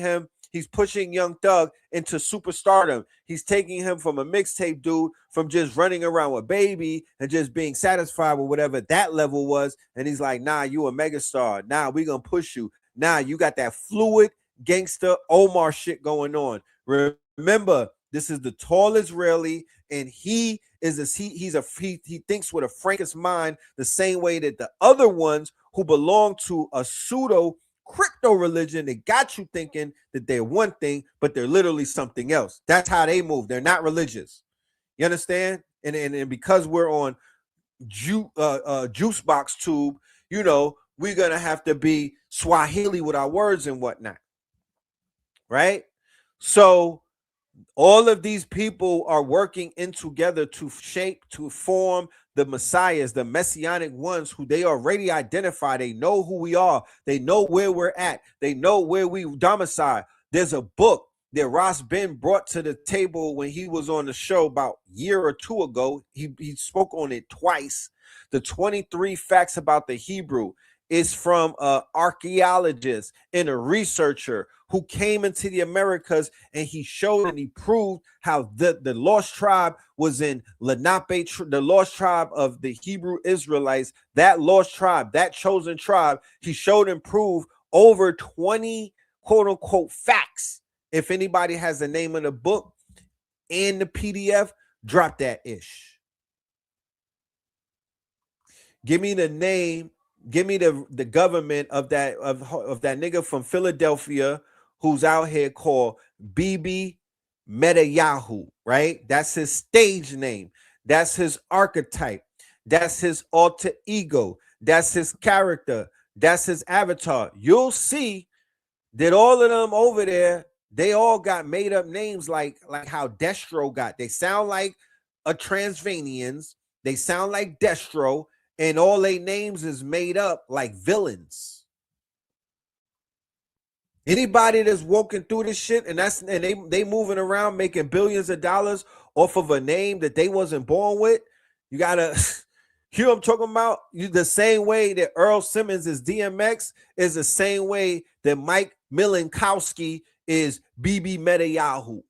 Young Thug into superstardom. He's taking him from a mixtape dude, from just running around with Baby and just being satisfied with whatever that level was. And he's like, nah, you a megastar. Nah, we gonna push you. Nah, you got that fluid gangster Omar shit going on. Remember, this is the tall Israeli, and he thinks with a frankest mind, the same way that the other ones who belong to a pseudo crypto religion that got you thinking that they're one thing, but they're literally something else. That's how they move. They're not religious. You understand? And because we're on juice box tube, you know, we're gonna have to be Swahili with our words and whatnot, right? So all of these people are working in together to form the messiahs, the messianic ones who they already identify. They know who we are. They know where we're at. They know where we domicile. There's a book that Ross Ben brought to the table when he was on the show about a year or two ago. He spoke on it twice. The 23 Facts About the Hebrew is from an archaeologist and a researcher who came into the Americas, and he showed and he proved how the lost tribe was in Lenape, the lost tribe of the Hebrew Israelites, that lost tribe, that chosen tribe. He showed and proved over 20 quote unquote facts. If anybody has the name of the book in the PDF, drop that ish. Give me the name Give me the government of that nigga from Philadelphia who's out here called Bibi Netanyahu, right? That's his stage name. That's his archetype. That's his alter ego. That's his character. That's his avatar. You'll see that all of them over there, they all got made up names like how Destro got. They sound like a Transvanians. They sound like Destro, and all their names is made up like villains. Anybody that's walking through this shit and they moving around making billions of dollars off of a name that they wasn't born with, you gotta hear I'm talking about. The same way that Earl Simmons is DMX is the same way that Mike Milenkowski is Bibi Netanyahu,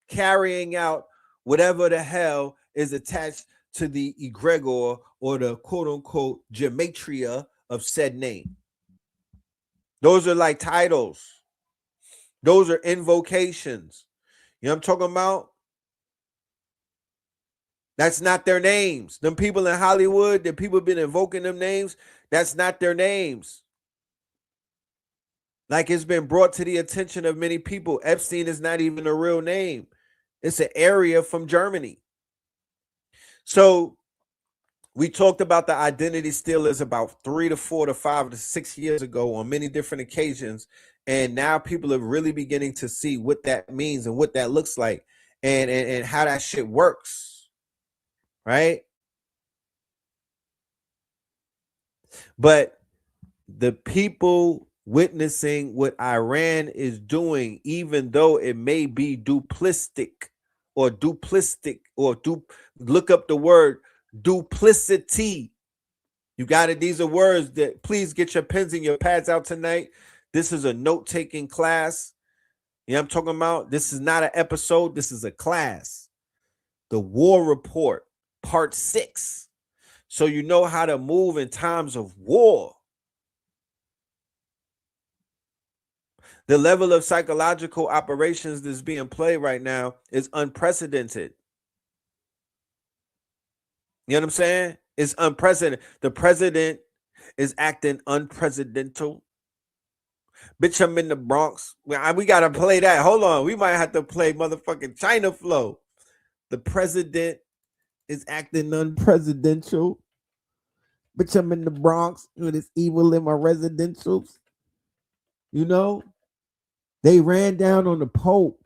carrying out whatever the hell is attached to the egregor or the quote-unquote gematria of said name. Those are like titles. Those are invocations. You know what I'm talking about? That's not their names. Them people in Hollywood, the people been invoking them names, that's not their names. Like it's been brought to the attention of many people. Epstein is not even a real name. It's an area from Germany. So we talked about the identity stealers about 3 to 4 to 5 to 6 years ago on many different occasions. And now people are really beginning to see what that means and what that looks like and how that shit works. Right? But the people witnessing what Iran is doing, even though it may be duplistic, look up the word duplicity. You got it. These are words that please get your pens and your pads out tonight. This is a note-taking class. You know what I'm talking about? This is not an episode. This is a class. The War Report, Part 6. So you know how to move in times of war. The level of psychological operations that's being played right now is unprecedented. You know what I'm saying? It's unprecedented. The president is acting unprecedented. Bitch, I'm in the Bronx. We got to play that. Hold on. We might have to play motherfucking China Flow. The president is acting unpresidential. Bitch, I'm in the Bronx with this evil in my residentials. You know? They ran down on the Pope.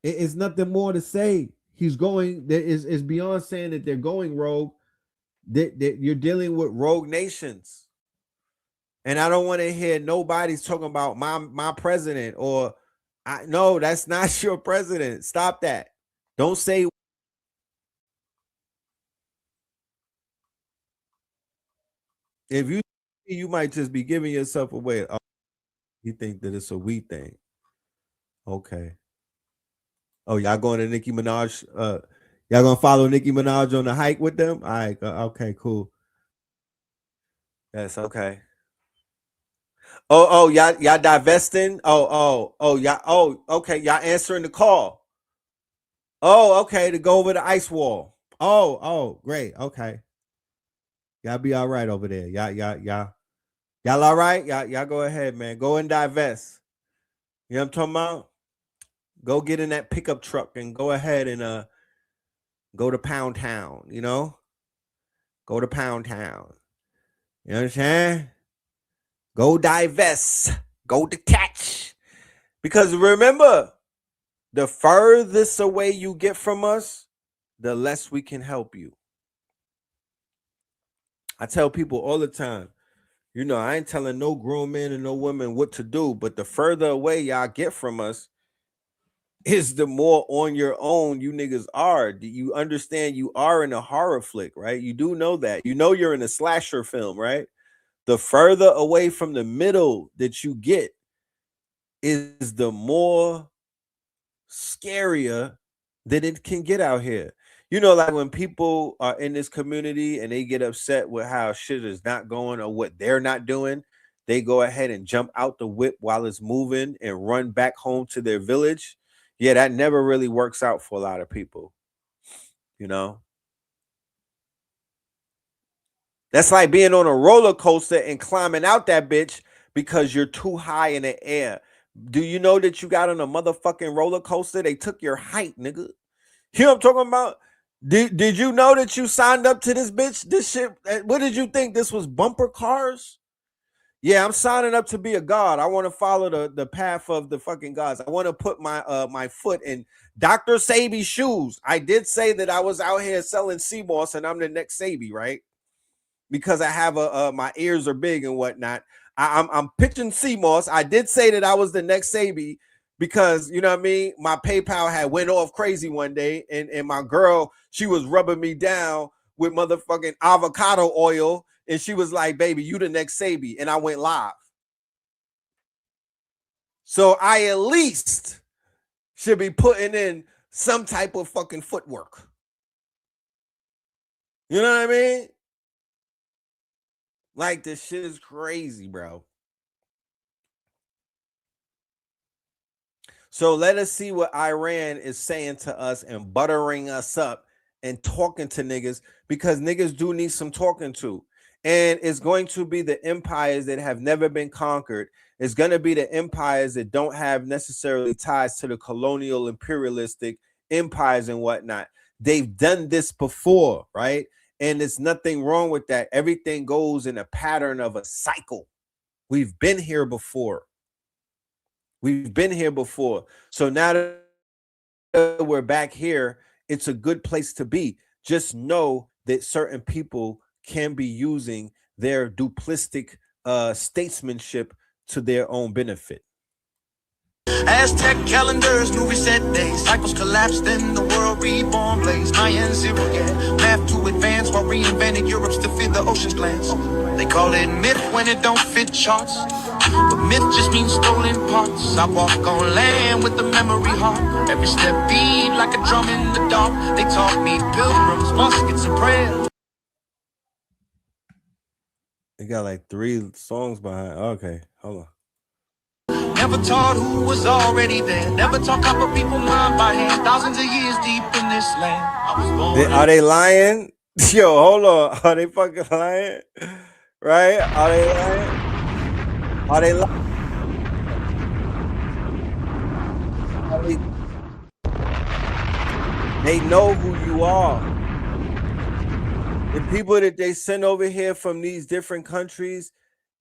It's nothing more to say. He's going, it's beyond saying that they're going rogue. That you're dealing with rogue nations. And I don't want to hear nobody's talking about my president or no, that's not your president. Stop that. Don't say. If you might just be giving yourself away. Oh, you think that it's a we thing. Okay. Oh, y'all going to Nicki Minaj? Y'all gonna follow Nicki Minaj on the hike with them? All right. Okay, cool. Yes, okay. Oh, y'all divesting? Y'all. Oh, okay. Y'all answering the call. Oh, okay. To go over the ice wall. Oh, great. Okay. Y'all be all right over there. Y'all all right? Y'all go ahead, man. Go and divest. You know what I'm talking about? Go get in that pickup truck and go ahead and go to Pound Town, you know? Go to Pound Town. You understand? Go divest. Go detach. Because remember, the furthest away you get from us, the less we can help you. I tell people all the time, you know, I ain't telling no grown men and no women what to do, but the further away y'all get from us is the more on your own you niggas are. Do you understand you are in a horror flick, right? You do know that. You know you're in a slasher film, right? The further away from the middle that you get is the more scarier that it can get out here. You know, like when people are in this community and they get upset with how shit is not going or what they're not doing, they go ahead and jump out the whip while it's moving and run back home to their village. Yeah, that never really works out for a lot of people, you know? That's like being on a roller coaster and climbing out that bitch because you're too high in the air. Do you know that you got on a motherfucking roller coaster? They took your height, nigga. You know what I'm talking about? Did you know that you signed up to this bitch? This shit, what did you think? This was bumper cars? Yeah, I'm signing up to be a god. I want to follow the path of the fucking gods. I want to put my my foot in Dr. Sabi's shoes. I did say that I was out here selling sea moss and I'm the next Sabi, right? Because I have my ears are big and whatnot. I'm pitching sea moss. I did say that I was the next Sabi because, you know what I mean, my PayPal had went off crazy one day, and my girl, she was rubbing me down with motherfucking avocado oil, and she was like, baby, you the next Sabi, and I went live. So I at least should be putting in some type of fucking footwork. You know what I mean? Like, this shit is crazy, bro. So let us see what Iran is saying to us and buttering us up and talking to niggas, because niggas do need some talking to. And it's going to be the empires that have never been conquered. It's going to be the empires that don't have necessarily ties to the colonial imperialistic empires and whatnot. They've done this before, right? And there's nothing wrong with that. Everything goes in a pattern of a cycle. We've been here before. We've been here before. So now that we're back here, it's a good place to be. Just know that certain people can be using their duplistic statesmanship to their own benefit.
Aztec calendars, new reset days. Cycles collapse, then the world reborn blaze. Mayan zero, yeah. Math to advance while reinventing Europe's to feed the ocean's glance. They call it myth when it don't fit charts. But myth just means stolen parts. I walk on land with the memory heart. Every step beat like a drum in the dark. They taught me pilgrims, muskets, and prayers.
They got like 3 songs behind. Okay, hold on.
Never taught who was already there. Never taught copper people mind by hand. Thousands of years deep in this land. I was born.
Are they lying? Yo, hold on. Are they fucking lying? Right? Are they lying? Are they lying? They know who you are. The people that they send over here from these different countries,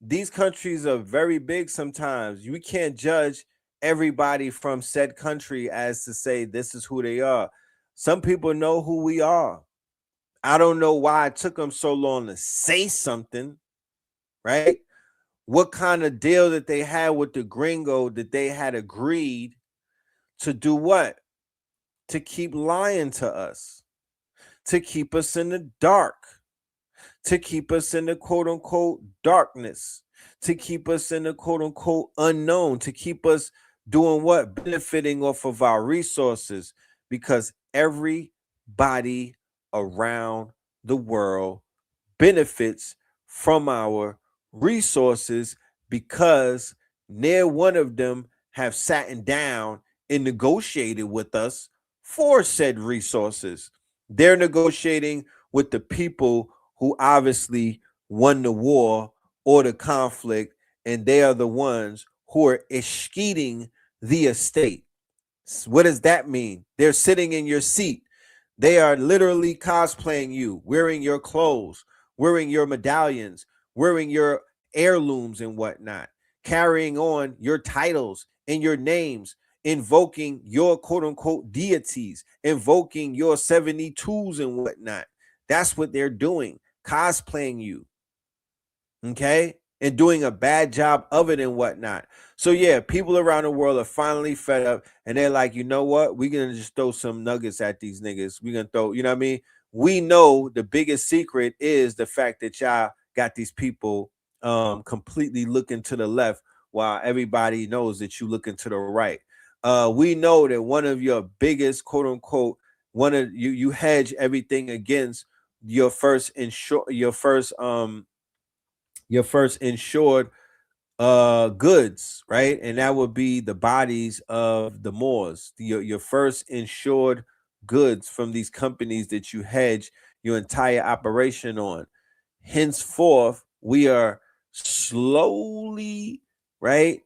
these countries are very big sometimes. You can't judge everybody from said country as to say this is who they are. Some people know who we are. I don't know why it took them so long to say something, right? What kind of deal that they had with the gringo that they had agreed to do what? To keep lying to us, to keep us in the dark, to keep us in the quote unquote darkness, to keep us in the quote unquote unknown, to keep us doing what? Benefiting off of our resources, because everybody around the world benefits from our resources, because near one of them have sat down and negotiated with us for said resources. They're negotiating with the people who obviously won the war or the conflict, and they are the ones who are escheating the estate. What does that mean? They're sitting in your seat. They are literally cosplaying you, wearing your clothes, wearing your medallions, wearing your heirlooms and whatnot, carrying on your titles and your names, invoking your quote unquote deities, invoking your 72s and whatnot. That's what they're doing, cosplaying you. Okay? And doing a bad job of it and whatnot. So yeah, people around the world are finally fed up, and they're like, you know what? We're gonna just throw some nuggets at these niggas. We're gonna throw, you know what I mean? We know the biggest secret is the fact that y'all got these people completely looking to the left while everybody knows that you looking to the right. We know that one of your biggest quote unquote, one of you hedge everything against your first insured goods, right? And that would be the bodies of the Moors, your first insured goods from these companies that you hedge your entire operation on. henceforth, we are slowly, right?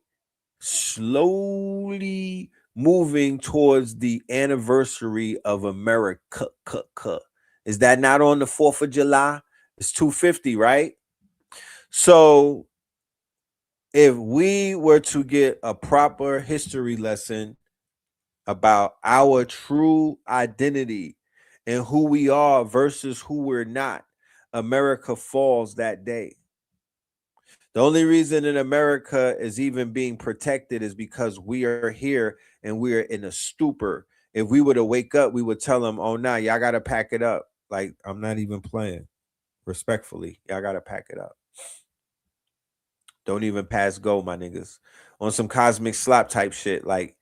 Slowly moving towards the anniversary of America. Is that not on the 4th of July? It's 250, right? So if we were to get a proper history lesson about our true identity and who we are versus who we're not, America falls that day. The only reason that America is even being protected is because we are here and we are in a stupor. If we were to wake up, we would tell them, oh, nah, y'all got to pack it up. Like, I'm not even playing. Respectfully, y'all got to pack it up. Don't even pass go, my niggas. On some cosmic slap type shit. Like,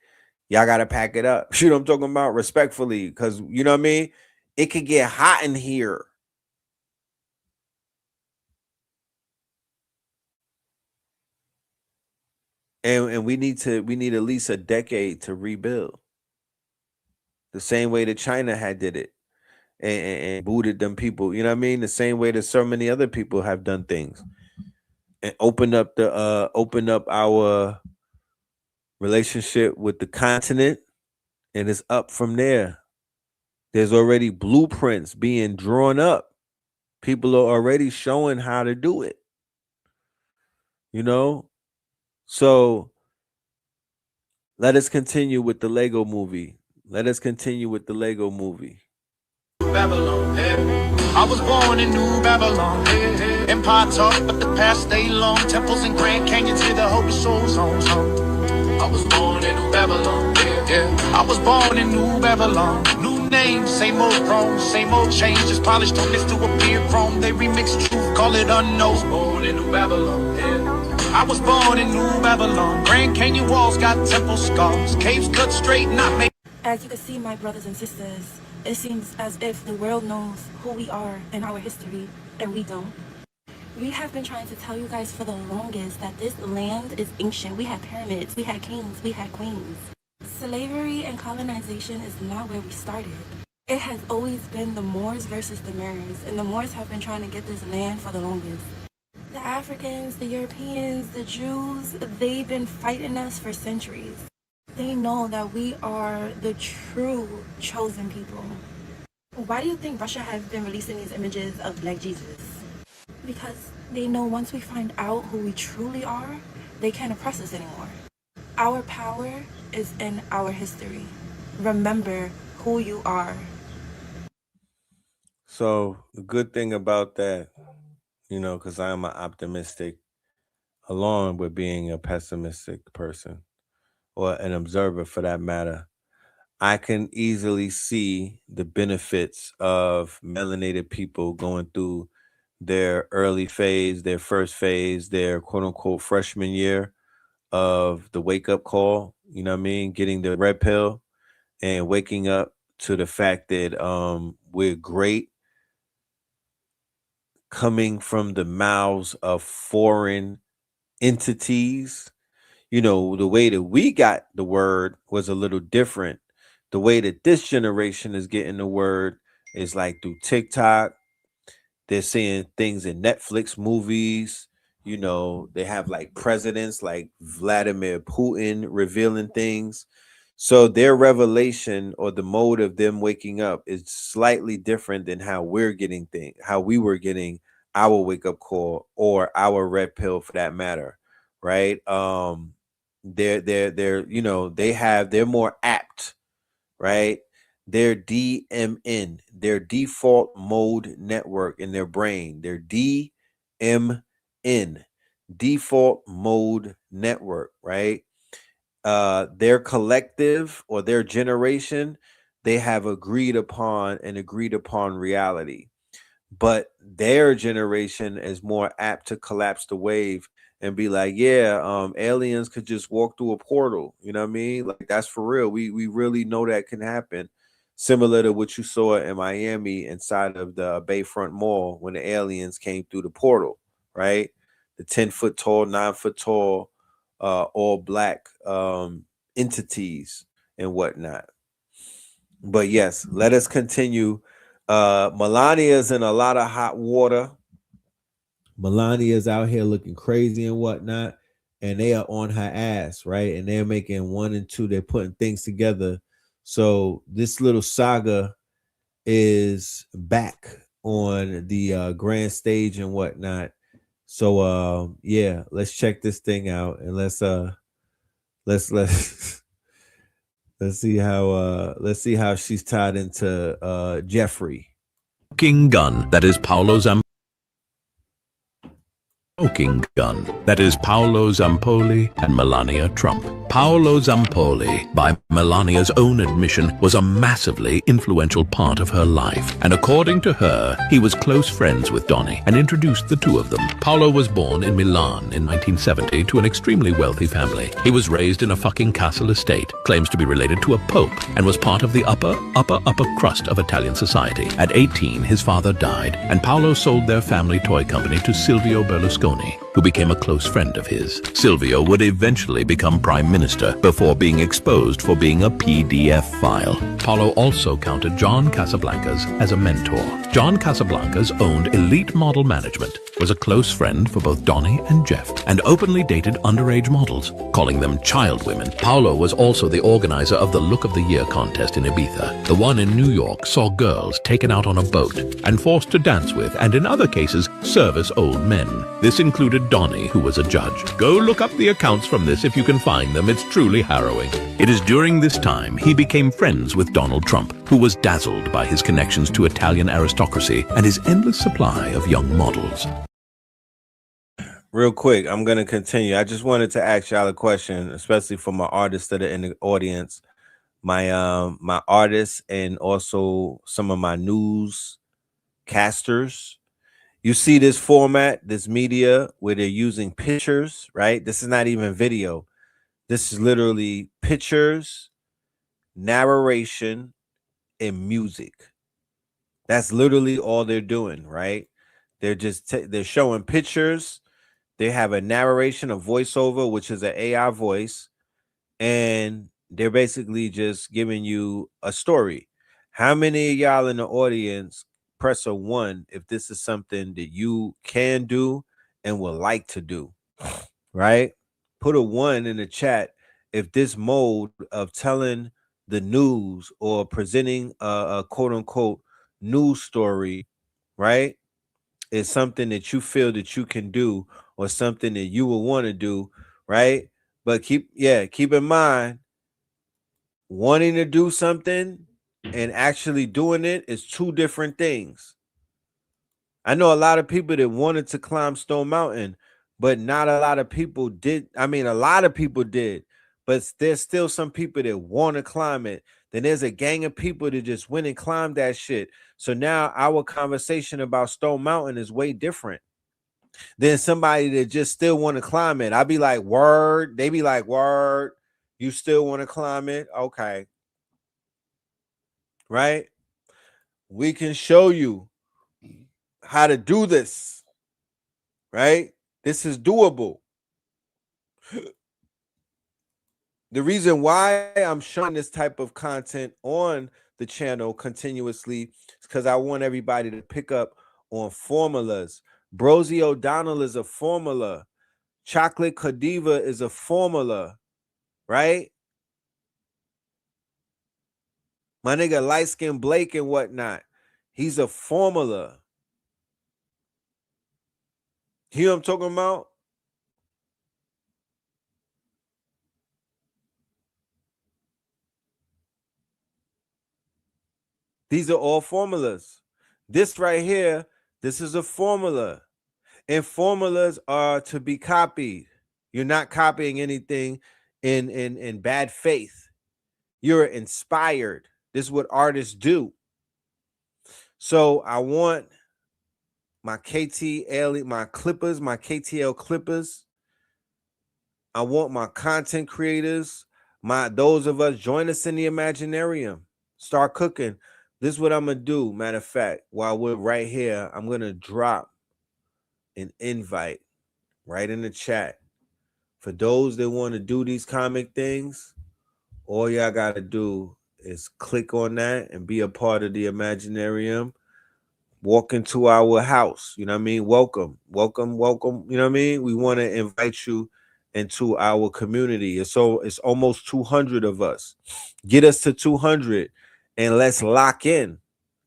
y'all got to pack it up. You know what I'm talking about? Respectfully. Because, you know what I mean? It could get hot in here. And we need at least a decade to rebuild. The same way that China had did it and booted them people. You know what I mean? The same way that so many other people have done things. And open up our relationship with the continent, and it's up from there. There's already blueprints being drawn up. People are already showing how to do it. You know? So let us continue with the Lego movie.
Babylon, yeah. I was born in New Babylon, yeah. Empire talk, but the past stay long. Temples and Grand Canyons, hear the holy souls on song. I was born in New Babylon, yeah. I was born in New Babylon. New name, same old throne, same old change, just polished on this to appear chrome. They remix truth, call it unknown. Born in New Babylon, yeah. I was born in New Babylon. Grand Canyon walls got temple scars, caves cut straight, not made.
As you can see, my brothers and sisters, it seems as if the world knows who we are and our history, and we don't. We have been trying to tell you guys for the longest that this land is ancient. We had pyramids, we had kings, we had queens. Slavery and colonization is not where we started. It has always been the Moors versus the Moors, and the Moors have been trying to get this land for the longest. The Africans, the Europeans, the Jews, they've been fighting us for centuries. They know that we are the true chosen people. Why do you think Russia has been releasing these images of Black Jesus? Because they know once we find out who we truly are, they can't oppress us anymore. Our power is in our history. Remember who you are.
So the good thing about that, you know, because I am an optimistic, along with being a pessimistic person, or an observer for that matter, I can easily see the benefits of melanated people going through their early phase, their first phase, their quote unquote freshman year of the wake up call, you know what I mean? Getting the red pill and waking up to the fact that we're great, coming from the mouths of foreign entities. You know, the way that we got the word was a little different. The way that this generation is getting the word is like through TikTok. They're seeing things in Netflix movies. You know, they have like presidents like Vladimir Putin revealing things. So their revelation, or the mode of them waking up, is slightly different than how we're getting things, how we were getting our wake up call or our red pill for that matter, right? They're you know, they're more apt, right? Their DMN, their default mode network in their brain, their DMN, default mode network, right? Their collective or their generation, they have agreed upon reality. But their generation is more apt to collapse the wave and be like, yeah, aliens could just walk through a portal. You know what I mean? Like, that's for real. We really know that can happen. Similar to what you saw in Miami inside of the Bayfront Mall when the aliens came through the portal, right? The 10-foot tall, 9-foot tall, all black entities and whatnot. But yes, let us continue. Melania's in a lot of hot water. Melania's out here looking crazy and whatnot, and they are on her ass, right? And they're making 1 and 2. They're putting things together. So this little saga is back on the grand stage and whatnot. So yeah, let's check this thing out and let's let's see how she's tied into Jeffrey.
Smoking gun, that is Paolo Smoking gun, that is Paolo Zampoli and Melania Trump. Paolo Zampoli, by Melania's own admission, was a massively influential part of her life, and according to her, he was close friends with Donny and introduced the two of them. Paolo was born in Milan in 1970 to an extremely wealthy family. He was raised in a fucking castle estate, claims to be related to a pope, and was part of the upper crust of Italian society. At 18, his father died, and Paolo sold their family toy company to Silvio Berlusconi, who became a close friend of his. Silvio would eventually become prime minister before being exposed for being a PDF file. Paolo also counted John Casablancas as a mentor. John Casablancas owned Elite Model Management, was a close friend for both Donny and Jeff, and openly dated underage models, calling them child women. Paolo was also the organizer of the Look of the Year contest in Ibiza. The one in New York saw girls taken out on a boat and forced to dance with, and in other cases, service old men. This included Donny, who was a judge. Go look up the accounts from this if you can find them. It's truly harrowing. It is during this time he became friends with Donald Trump, who was dazzled by his connections to Italian aristocracy and his endless supply of young models.
Real quick, I'm going to continue. I just wanted to ask y'all a question, especially for my artists that are in the audience, my my artists, and also some of my news casters. You see this format, this media, where they're using pictures, right? This is not even video. This is literally pictures, narration, and music. That's literally all they're doing, right? They're just they're showing pictures. They have a narration, a voiceover, which is an AI voice, and they're basically just giving you a story. How many of y'all in the audience press a 1 if this is something that you can do and would like to do, right? Put a 1 in the chat if this mode of telling the news or presenting a quote-unquote news story, right, is something that you feel that you can do or something that you would want to do, right? But keep in mind, wanting to do something and actually doing it is 2 different things. I know a lot of people that wanted to climb Stone Mountain, but not a lot of people did. I mean, a lot of people did, but there's still some people that want to climb it. Then there's a gang of people that just went and climbed that shit. So now our conversation about Stone Mountain is way different than somebody that just still want to climb it. I'd be like, word. They be like, word. You still want to climb it? Okay. Right? We can show you how to do this. Right? This is doable. The reason why I'm showing this type of content on the channel continuously is because I want everybody to pick up on formulas. Brosie O'Donnell is a formula. Chocolate Cadiva is a formula, right? My nigga Light Skin Blake and whatnot, he's a formula. You know what I'm talking about? These are all formulas. This right here, this is a formula. And formulas are to be copied. You're not copying anything in bad faith. You're inspired. This is what artists do. So I want my KTL, my clippers, my KTL clippers. I want my content creators, those of us, join us in the Imaginarium. Start cooking. This is what I'm gonna do. Matter of fact, while we're right here, I'm gonna drop an invite right in the chat. For those that want to do these comic things, all y'all gotta do is click on that and be a part of the Imaginarium. walk into our house. You know what I mean? Welcome. You know what I mean? We want to invite you into our community. It's almost 200 of us. Get us to 200 and let's lock in.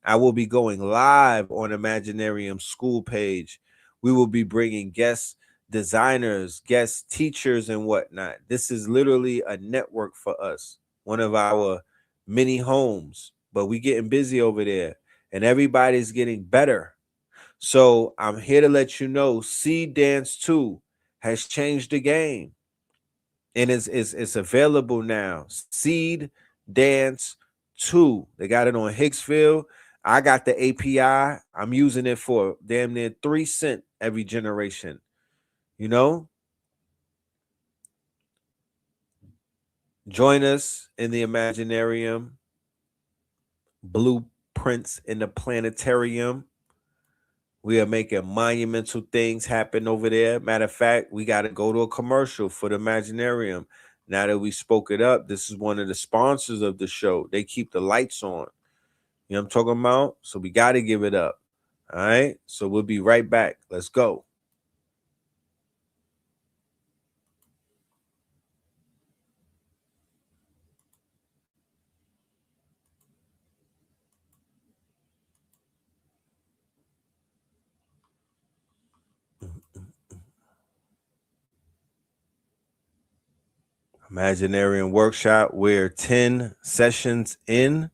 I will be going live on Imaginarium School page. We will be bringing guest designers, guest teachers, and whatnot. This is literally a network for us, one of our mini homes, but we getting busy over there and everybody's getting better. So I'm here to let you know Seed Dance 2 has changed the game. And it's available now. Seed Dance 2. They got it on Hicksville. I got the API. I'm using it for damn near 3 cents every generation. You know? Join us in the Imaginarium. Blueprints in the planetarium. We are making monumental things happen over there. Matter of fact, we got to go to a commercial for the Imaginarium. Now that we spoke it up, this is one of the sponsors of the show. They keep the lights on. You know what I'm talking about? So we got to give it up. All right? So we'll be right back. Let's go. Imaginarium workshop. We're 10 sessions in.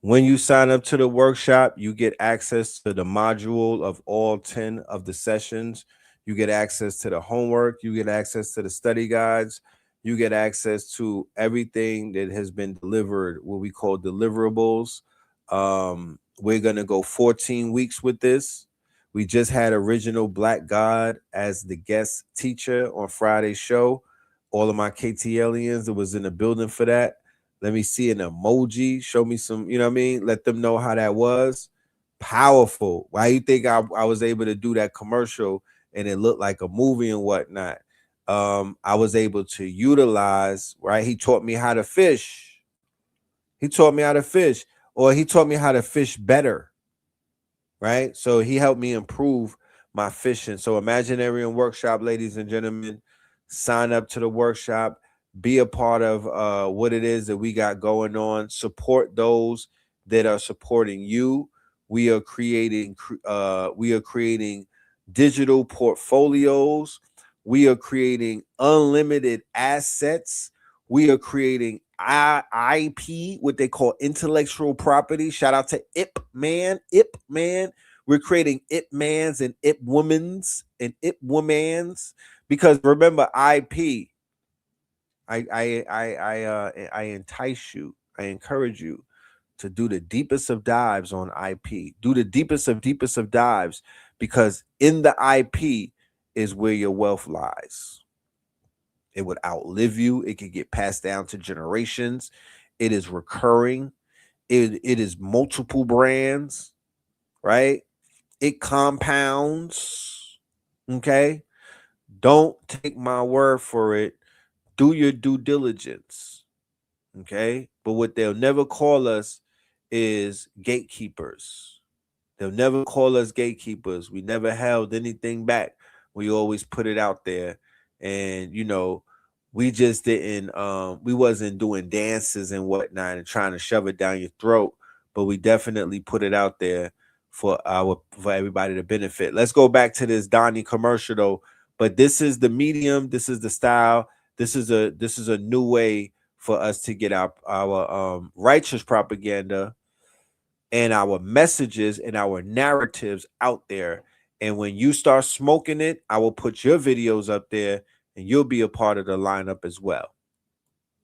When you sign up to the workshop, you get access to the module of all 10 of the sessions. You get access to the homework. You get access to the study guides. You get access to everything that has been delivered, what we call deliverables. We're going to go 14 weeks with this. We just had Original Black God as the guest teacher on Friday's show. All of my KTLians that was in the building for that. Let me see an emoji. Show me some, you know what I mean? Let them know how that was. Powerful. Why you think I was able to do that commercial and it looked like a movie and whatnot? I was able to utilize, right? He taught me how to fish. He taught me how to fish, or he taught me how to fish better, right? So he helped me improve my fishing. So Imaginarium workshop, ladies and gentlemen, sign up to the workshop. Be a part of what it is that we got going on. Support those that are supporting you. We are creating digital portfolios. We are creating unlimited assets. We are creating IP, what they call intellectual property. Shout out to Ip Man. We're creating Ip Mans and Ip Womans and Ip Womans, because remember, IP. I entice you. I encourage you to do the deepest of dives on IP. Do the deepest of dives, because in the IP is where your wealth lies. It would outlive you. It could get passed down to generations. It is recurring. It is multiple brands, right? It compounds. Okay? Don't take my word for it. Do your due diligence, okay? But what they'll never call us is gatekeepers. They'll never call us gatekeepers. We never held anything back. We always put it out there. And, you know, we just didn't, we wasn't doing dances and whatnot and trying to shove it down your throat, but we definitely put it out there for everybody to benefit. Let's go back to this Donnie commercial though. But this is the medium. This is the style. This is a new way for us to get our righteous propaganda and our messages and our narratives out there. And when you start smoking it, I will put your videos up there and you'll be a part of the lineup as well.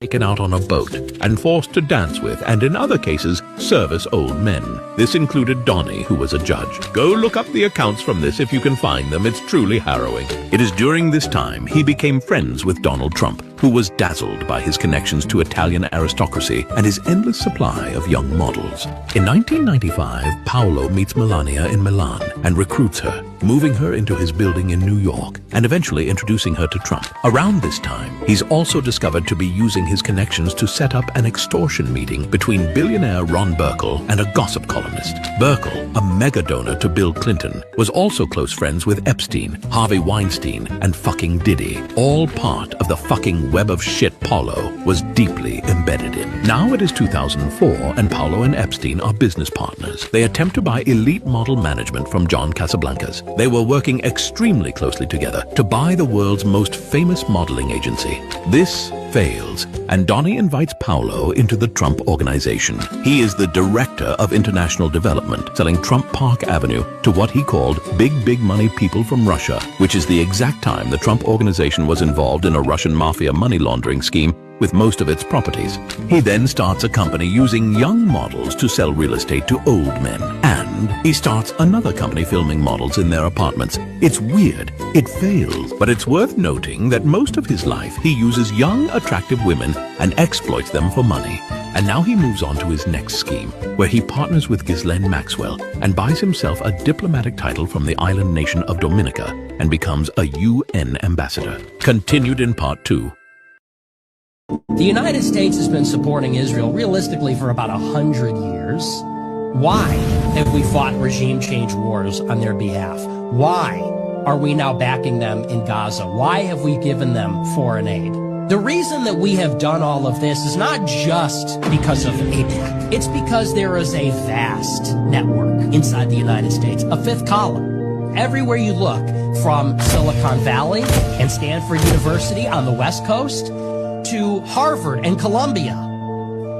Taken out on a boat and forced to dance with, and in other cases, service old men. This included Donnie, who was a judge. Go look up the accounts from this if you can find them. It's truly harrowing. It is during this time he became friends with Donald Trump, who was dazzled by his connections to Italian aristocracy and his endless supply of young models. In 1995, Paolo meets Melania in Milan and recruits her, moving her into his building in New York and eventually introducing her to Trump. Around this time, he's also discovered to be using his his connections to set up an extortion meeting between billionaire Ron Burkle and a gossip columnist. Burkle, a mega donor to Bill Clinton, was also close friends with Epstein, Harvey Weinstein, and fucking Diddy, all part of the fucking web of shit Paulo was deeply embedded in. Now it is 2004 and Paulo and Epstein are business partners. They attempt to buy elite model management from John Casablancas. They were working extremely closely together to buy the world's most famous modeling agency. This fails, and Donnie invites Paulo into the Trump organization. He is the director of international development, selling Trump Park Avenue to what he called big money people from Russia, which is the exact time the Trump organization was involved in a Russian mafia money laundering scheme with most of its properties. He then starts a company using young models to sell real estate to old men. And he starts another company filming models in their apartments. It's weird. It fails. But it's worth noting that most of his life he uses young, attractive women and exploits them for money. And now he moves on to his next scheme, where he partners with Ghislaine Maxwell and buys himself a diplomatic title from the island nation of Dominica and becomes a UN ambassador. Continued in part 2.
The United States has been supporting Israel realistically for about 100 years. Why have we fought regime change wars on their behalf? Why are we now backing them in Gaza? Why have we given them foreign aid? The reason that we have done all of this is not just because of AIPAC. It's because there is a vast network inside the United States, a fifth column. Everywhere you look, from Silicon Valley and Stanford University on the West Coast to Harvard and Columbia,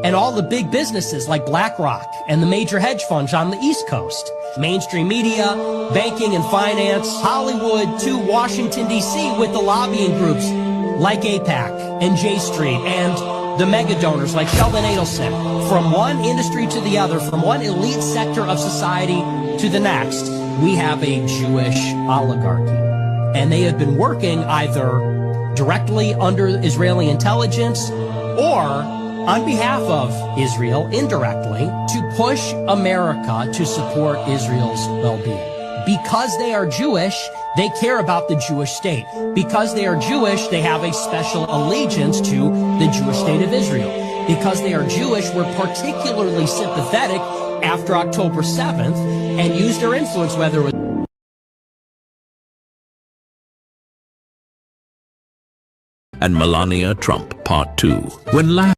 and all the big businesses like BlackRock and the major hedge funds on the East Coast, mainstream media, banking and finance, Hollywood to Washington, D.C. with the lobbying groups like AIPAC and J Street and the mega donors like Sheldon Adelson. From one industry to the other, from one elite sector of society to the next, we have a Jewish oligarchy. And they have been working either directly under Israeli intelligence or on behalf of Israel indirectly to push America to support Israel's well-being. Because they are Jewish, they care about the Jewish state. Because they are Jewish, they have a special allegiance to the Jewish state of Israel. Because they are Jewish, we're particularly sympathetic after October 7th and used their influence, whether it was
and Melania Trump, Part 2. When last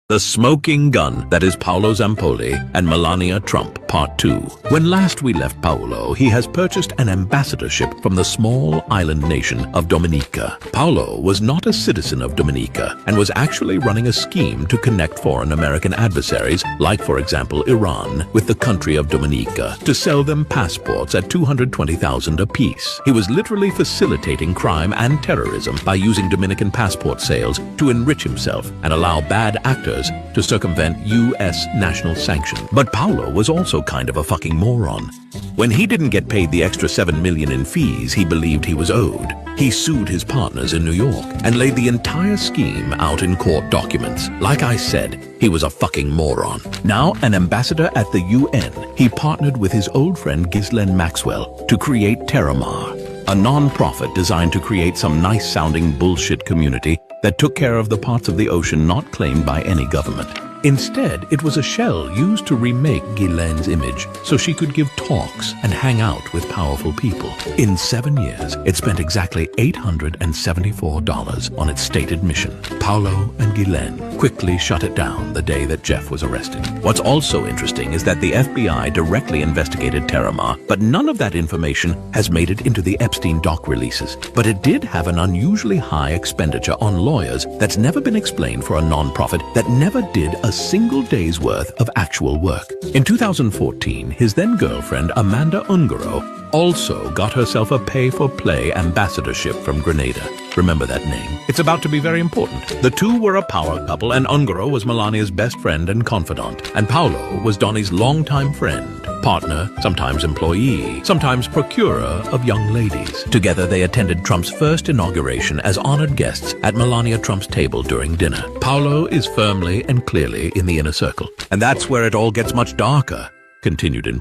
the smoking gun that is Paolo Zampoli and Melania Trump, Part 2. When last we left Paolo, he has purchased an ambassadorship from the small island nation of Dominica. Paolo was not a citizen of Dominica and was actually running a scheme to connect foreign American adversaries, like for example Iran, with the country of Dominica, to sell them passports at $220,000 apiece. He was literally facilitating crime and terrorism by using Dominican passport sales to enrich himself and allow bad actors to circumvent U.S. national sanction. But Paolo was also kind of a fucking moron. When he didn't get paid the extra $7 million in fees he believed he was owed, he sued his partners in New York and laid the entire scheme out in court documents. Like I said, he was a fucking moron. Now an ambassador at the UN, he partnered with his old friend Ghislaine Maxwell to create Terramar, a non-profit designed to create some nice-sounding bullshit community that took care of the parts of the ocean not claimed by any government. Instead, it was a shell used to remake Ghislaine's image so she could give talks and hang out with powerful people. In 7 years, it spent exactly $874 on its stated mission. Paolo and Ghislaine quickly shut it down the day that Jeff was arrested. What's also interesting is that the FBI directly investigated Terramar, but none of that information has made it into the Epstein doc releases. But it did have an unusually high expenditure on lawyers that's never been explained for a non-profit that never did a single day's worth of actual work. In 2014, his then-girlfriend Amanda Ungaro also got herself a pay-for-play ambassadorship from Grenada. Remember that name. It's about to be very important. The two were a power couple, and Ungaro was Melania's best friend and confidant, and Paolo was Donnie's longtime friend, partner, sometimes employee, sometimes procurer of young ladies. Together they attended Trump's first inauguration as honored guests at Melania Trump's table during dinner. Paolo is firmly and clearly in the inner circle, and that's where it all gets much darker. Continued in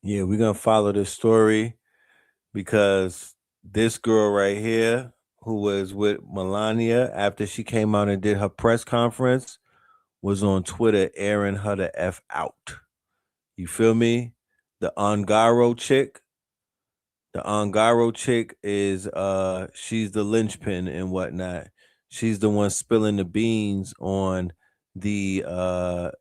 Yeah, we're going to follow this story because this girl right here, who was with Melania after she came out and did her press conference, was on Twitter airing her the F out. You feel me? The Angaro chick. The Angaro chick is she's the linchpin and whatnot. She's the one spilling the beans on the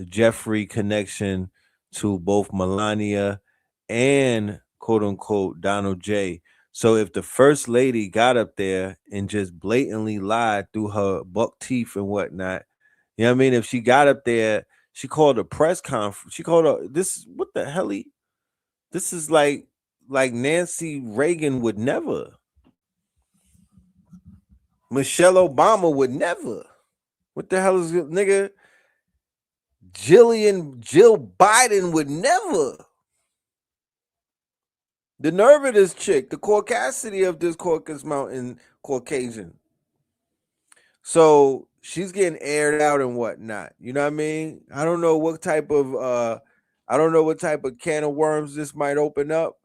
Jeffrey connection to both Melania and quote unquote Donald J. So if the first lady got up there and just blatantly lied through her buck teeth and whatnot, you know what I mean? If she got up there, she called a press conference. She called a this what the hell? This is like Nancy Reagan would never. Michelle Obama would never. What the hell is it, nigga? Jill Biden would never. The nerve of this chick, the caucasity of this Caucasus Mountain Caucasian. So she's getting aired out and whatnot. You know what I mean? I don't know what type of can of worms this might open up,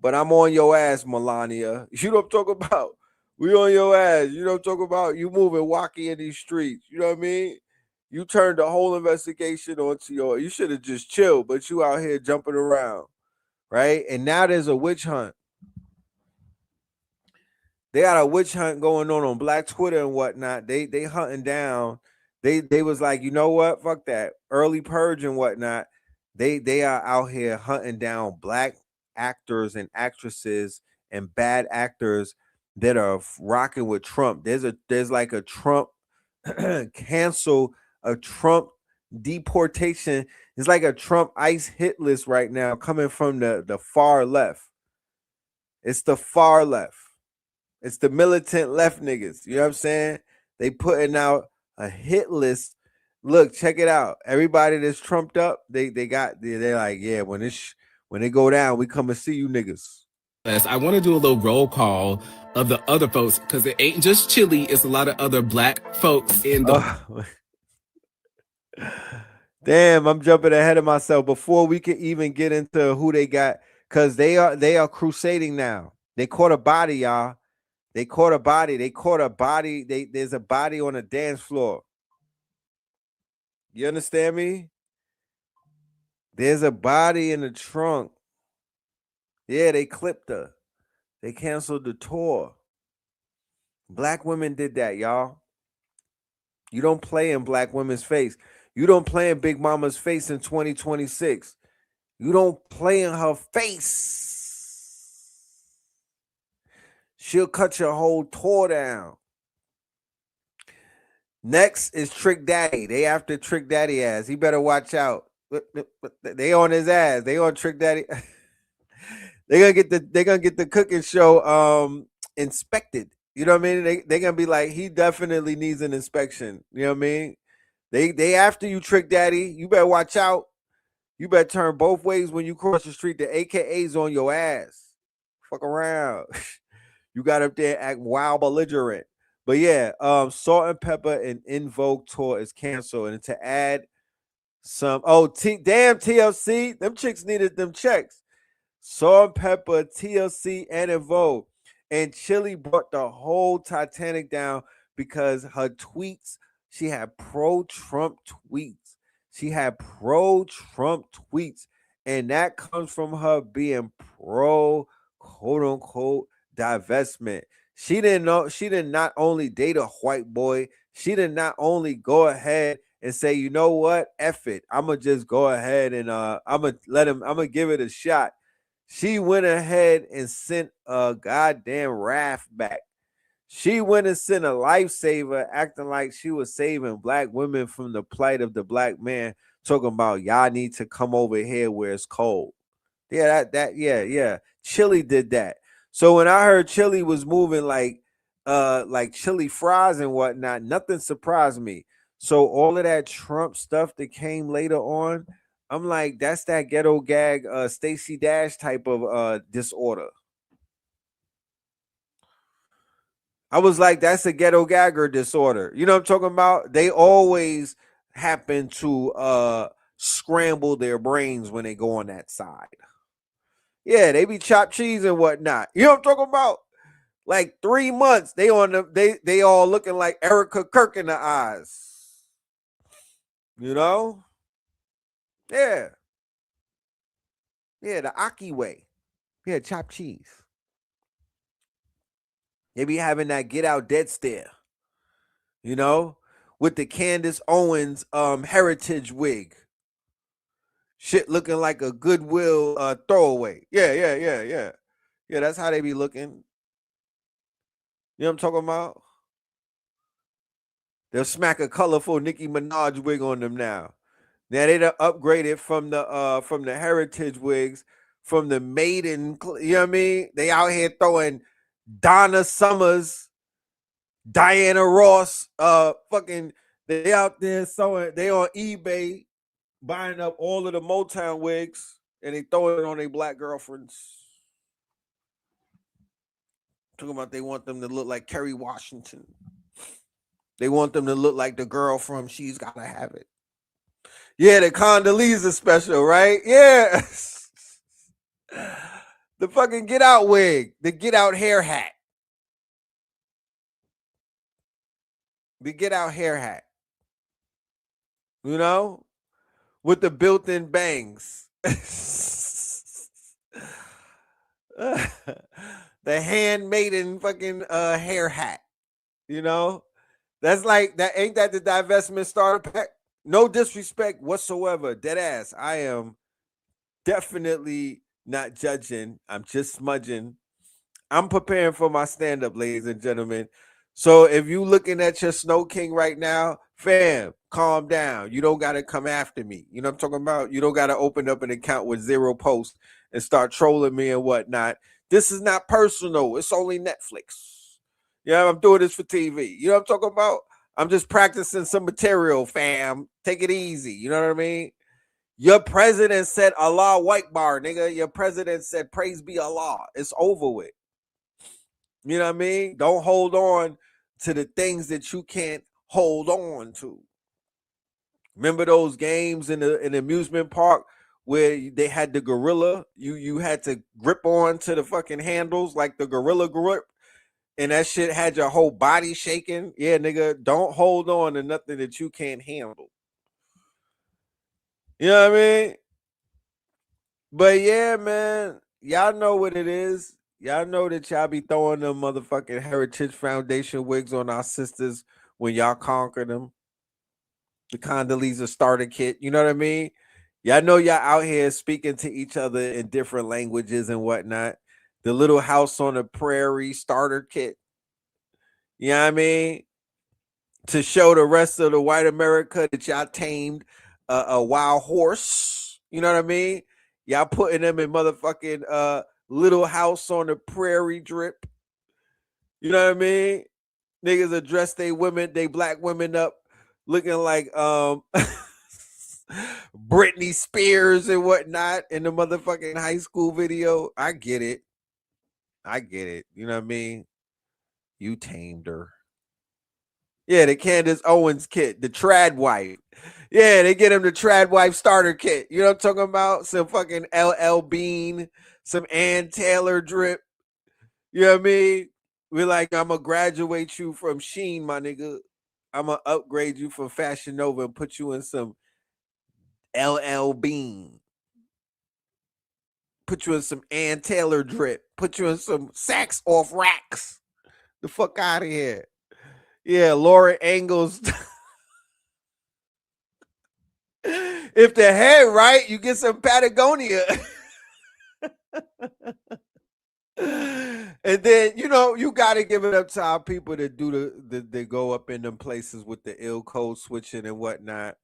but I'm on your ass, Melania. You know what I'm talking about? We on your ass. You know what I'm talking about? You moving wacky in these streets. You know what I mean? You turned the whole investigation onto you should have just chilled, but you out here jumping around, right? And now there's a witch hunt. They got a witch hunt going on Black Twitter and whatnot. They hunting down. They was like, you know what? Fuck that. Early purge and whatnot. They are out here hunting down Black actors and actresses and bad actors that are rocking with Trump. There's like a Trump cancel, a Trump deportation. It's like a Trump ICE hit list right now coming from the far left. It's the far left. It's the militant left niggas. You know what I'm saying? They putting out a hit list. Look, check it out. Everybody that's trumped up, they're like, yeah, when they go down, we come and see you niggas.
I want to do a little roll call of the other folks because it ain't just Chili. It's a lot of other Black folks in the.
Damn, I'm jumping ahead of myself before we can even get into who they got, because they are crusading now. They caught a body, y'all. They caught a body. There's a body on a dance floor. You understand me? There's a body in the trunk. Yeah, they clipped her. They canceled the tour. Black women did that, y'all. You don't play in Black women's face. You don't play in Big Mama's face in 2026. You don't play in her face. She'll cut your whole tour down. Next is Trick Daddy. They after Trick Daddy ass. He better watch out. They on his ass. They on Trick Daddy. They're gonna get the cooking show inspected. You know what I mean? They're gonna be like, he definitely needs an inspection. You know what I mean? They after you, Trick Daddy. You better watch out. You better turn both ways when you cross the street. The AKA's on your ass. Fuck around. You got up there act wild belligerent. But yeah, Salt and Pepper and In Vogue tour is canceled. And to add some, damn TLC, them chicks needed them checks. Salt and Pepper, TLC, and In Vogue. And Chili brought the whole Titanic down because her tweets, she had pro-Trump tweets. And that comes from her being pro, quote unquote, divestment. She did not only date a white boy, she did not only go ahead and say, you know what, F it, I'm gonna just go ahead and I'm gonna give it a shot. She went ahead and sent a goddamn raft back. She went and sent a lifesaver, acting like she was saving Black women from the plight of the Black man, talking about y'all need to come over here where it's cold. Yeah. Chili did that. So when I heard Chili was moving like chili fries and whatnot, nothing surprised me. So all of that Trump stuff that came later on, I'm like, that's that ghetto gag Stacey Dash type of disorder. I was like, that's a ghetto gagger disorder. You know what I'm talking about? They always happen to scramble their brains when they go on that side. Yeah, they be chopped cheese and whatnot. You know what I'm talking about? Like 3 months, they on the they all looking like Erica Kirk in the eyes. You know? Yeah. Yeah, the Aki way. Yeah, chopped cheese. They be having that get out dead stare. You know? With the Candace Owens heritage wig. Shit looking like a Goodwill throwaway. Yeah. Yeah, that's how they be looking. You know what I'm talking about? They'll smack a colorful Nicki Minaj wig on them now. Now they done upgraded from the heritage wigs, from the maiden. You know what I mean? They out here throwing Donna Summers, Diana Ross, fucking. They out there sewing. They on eBay buying up all of the Motown wigs and they throwing it on their black girlfriends. Talking about they want them to look like Kerry Washington. They want them to look like the girl from She's Gotta Have It. Yeah, the Condoleezza special, right? Yeah. The fucking Get Out wig. The Get Out hair hat. The Get Out hair hat. You know? With the built-in bangs. The handmaiden fucking hair hat. You know? That's like that. Ain't that the divestment starter pack? No disrespect whatsoever. Dead ass. I am definitely not judging. I'm just smudging. I'm preparing for my stand-up, ladies and gentlemen. So if you looking at your Snow King right now, fam, calm down. You don't got to come after me. You know what I'm talking about? You don't got to open up an account with 0 posts and start trolling me and whatnot. This is not personal. It's only Netflix. Yeah, I'm doing this for TV. You know what I'm talking about? I'm just practicing some material, fam. Take it easy. You know what I mean? Your president said Allah Akbar, nigga. Your president said praise be Allah. It's over with. You know what I mean? Don't hold on to the things that you can't hold on to. Remember those games in the amusement park where they had the gorilla? You had to grip on to the fucking handles like the gorilla grip, and that shit had your whole body shaking. Yeah, nigga, don't hold on to nothing that you can't handle. You know what I mean? But yeah, man, y'all know what it is. Y'all know that y'all be throwing them motherfucking Heritage Foundation wigs on our sisters when y'all conquer them. The Condoleezza starter kit, you know what I mean? Y'all know y'all out here speaking to each other in different languages and whatnot. The Little House on the Prairie starter kit. You know what I mean? To show the rest of the white America that y'all tamed a wild horse. You know what I mean? Y'all putting them in motherfucking Little House on the Prairie drip. You know what I mean? Niggas address they women, they black women up looking like Britney Spears and whatnot in the motherfucking high school video. I get it. You know what I mean? You tamed her. Yeah, the Candace Owens kit, the trad wife. Yeah, they get him the trad wife starter kit. You know what I'm talking about? Some fucking LL Bean, some Ann Taylor drip. You know what I mean? We're like, I'm going to graduate you from Sheen, my nigga. I'm going to upgrade you from Fashion Nova and put you in some LL Bean. Put you in some Ann Taylor drip. Put you in some Saks off racks. The fuck out of here. Yeah, Laura Ingalls. If the head right, you get some Patagonia. And then, you know, you got to give it up to our people that do they go up in them places with the ill code switching and whatnot.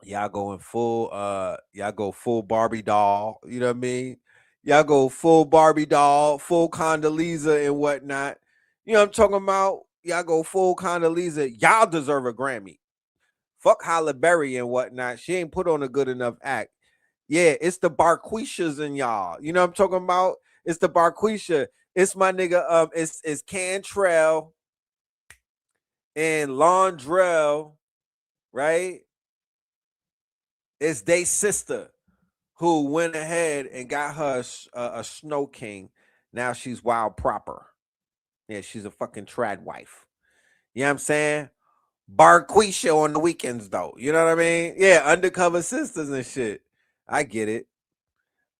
Y'all going full, y'all go full Barbie doll. You know what I mean? Y'all go full Barbie doll, full Condoleezza and whatnot. You know what I'm talking about? Y'all go full Condoleezza. Y'all deserve a Grammy. Fuck Halle Berry and whatnot. She ain't put on a good enough act. Yeah, it's the Barquishas in y'all. You know what I'm talking about? It's the Barquisha. It's my nigga. It's Cantrell and Londrell, right? It's they sister who went ahead and got her a Snow King. Now she's wild proper. Yeah, she's a fucking trad wife. You know what I'm saying? Barquisha on the weekends, though. You know what I mean? Yeah, undercover sisters and shit. I get it.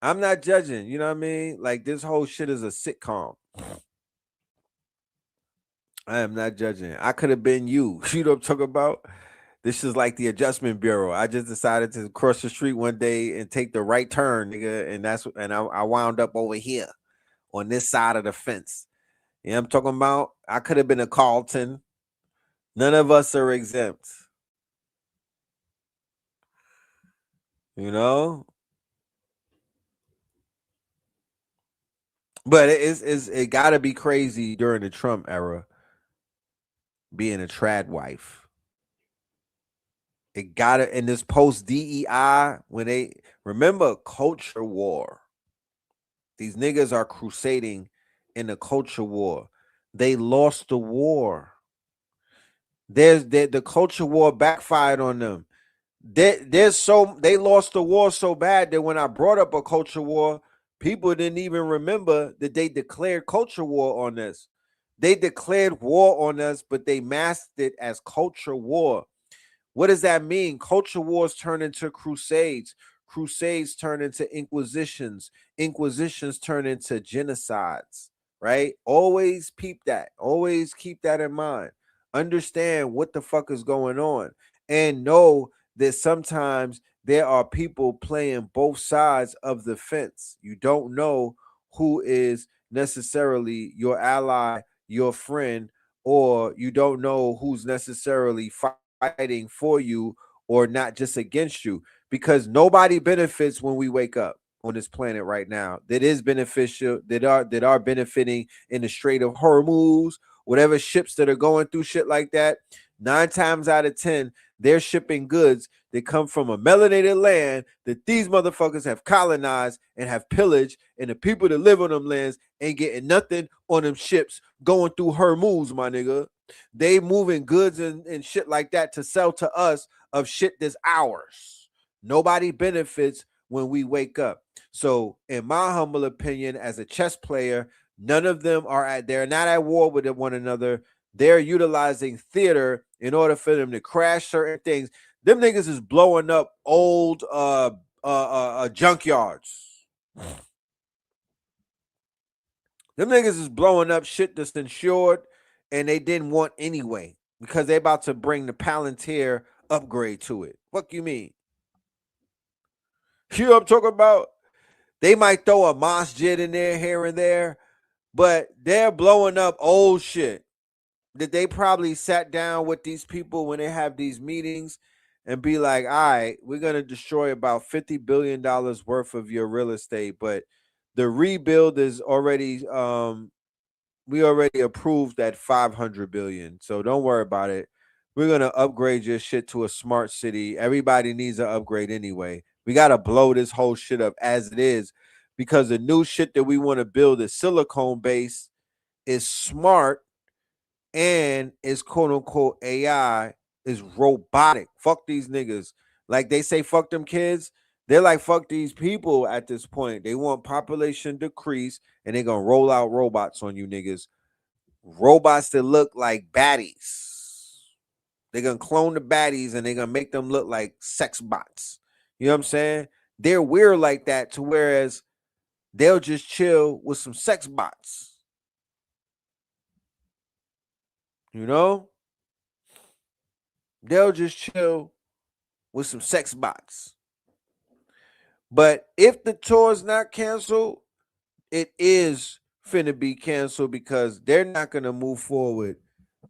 I'm not judging. You know what I mean? Like, this whole shit is a sitcom. I am not judging. I could have been you. You know what I'm talking about? This is like the Adjustment Bureau. I just decided to cross the street one day and take the right turn, nigga, and I wound up over here on this side of the fence. You know what I'm talking about? I could have been a Carlton. None of us are exempt. You know? But it gotta be crazy during the Trump era being a trad wife. It gotta in this post DEI when they remember culture war. These niggas are crusading in the culture war. They lost the war. The culture war backfired on them. They lost the war so bad that when I brought up a culture war, people didn't even remember that they declared culture war on us. They declared war on us, but they masked it as culture war. What does that mean? Culture wars turn into crusades. Crusades turn into inquisitions. Inquisitions turn into genocides, right? Always peep that. Always keep that in mind. Understand what the fuck is going on and know that sometimes there are people playing both sides of the fence. You don't know who is necessarily your ally, your friend, or you don't know who's necessarily fighting for you or not just against you, because nobody benefits when we wake up on this planet right now that is beneficial, that are benefiting in the Strait of Hormuz, whatever ships that are going through shit like that. 9 times out of 10, they're shipping goods that come from a melanated land that these motherfuckers have colonized and have pillaged, and the people that live on them lands ain't getting nothing on them ships going through Hormuz, my nigga. They moving goods and shit like that to sell to us of shit that's ours. Nobody benefits when we wake up. So, in my humble opinion, as a chess player, none of them they're not at war with one another. They're utilizing theater in order for them to crash certain things. Them niggas is blowing up old junkyards. Them niggas is blowing up shit that's insured and they didn't want anyway because they about to bring the Palantir upgrade to it. What you mean? You know what I'm talking about? They might throw a masjid in there here and there, but they're blowing up old shit that they probably sat down with these people when they have these meetings and be like, all right, we're going to destroy about $50 billion worth of your real estate, but the rebuild is already we already approved that 500 billion. So don't worry about it. We're going to upgrade your shit to a smart city. Everybody needs an upgrade anyway. We got to blow this whole shit up as it is because the new shit that we want to build is silicone based, is smart, and is quote unquote AI, is robotic. Fuck these niggas. Like they say, fuck them kids. They're like, fuck these people at this point. They want population decrease and they're going to roll out robots on you niggas. Robots that look like baddies. They're going to clone the baddies and they're going to make them look like sex bots. You know what I'm saying? They're weird like that to whereas they'll just chill with some sex bots. You know? They'll just chill with some sex bots. But if the tour is not canceled, it is finna be canceled because they're not gonna move forward.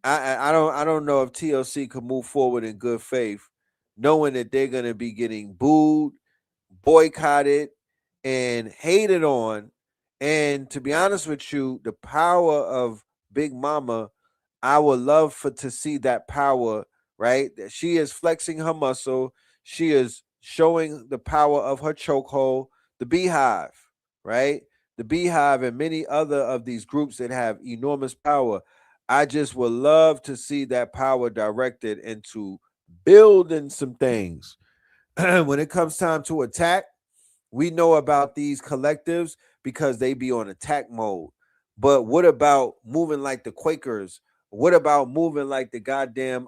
I don't know if TLC could move forward in good faith, knowing that they're gonna be getting booed, boycotted, and hated on. And to be honest with you, the power of Big Mama, I would love to see that power, right? That she is flexing her muscle. She is showing the power of her chokehold, the Beehive, right? The Beehive and many other of these groups that have enormous power. I just would love to see that power directed into building some things. When it comes time to attack, we know about these collectives, because they be on attack mode. But what about moving like the Quakers? What about moving like the goddamn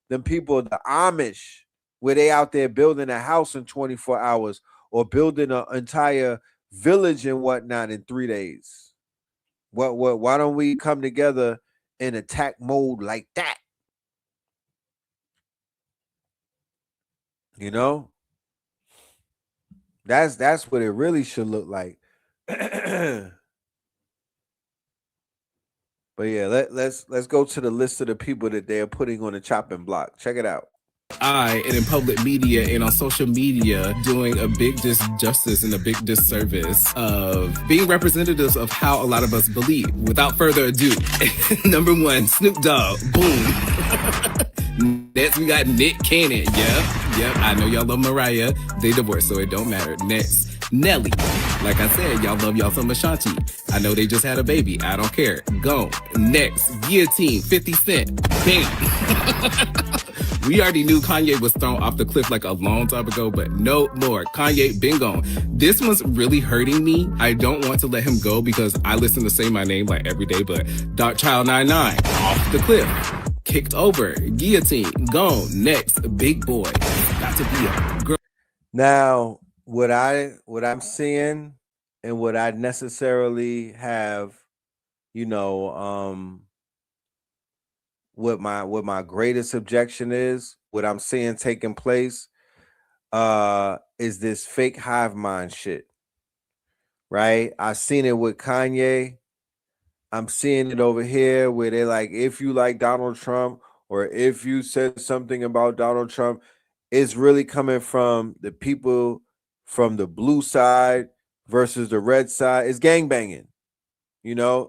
them people, the Amish, where they out there building a house in 24 hours or building an entire village and whatnot in 3 days? Why don't we come together in attack mode like that? You know? That's what it really should look like. But yeah, let's go to the list of the people that they're putting on the chopping block. Check it out.
And in public media and on social media doing a big disjustice and a big disservice of being representatives of how a lot of us believe. Without further ado, number 1, Snoop Dogg, boom. Next, we got Nick Cannon. Yep, I know y'all love Mariah. They divorced, so it don't matter. Next, Nelly. Like I said, y'all love y'all some Ashanti. I know they just had a baby. I don't care. Gone. Next, Guillotine, 50 Cent. Bam. We already knew Kanye was thrown off the cliff like a long time ago, but no more. Kanye been gone. This one's really hurting me. I don't want to let him go because I listen to Say My Name like every day, but Dark Child 99 off the cliff. Kicked over. Guillotine. Gone. Next, Big Boy. Got to be a girl.
Now, what I'm seeing and what I necessarily have, what my greatest objection is, what I'm seeing taking place, is this fake hive mind shit. Right? I've seen it with Kanye. I'm seeing it over here where they're like, if you like Donald Trump or if you said something about Donald Trump, it's really coming from the people from the blue side versus the red side. It's gangbanging.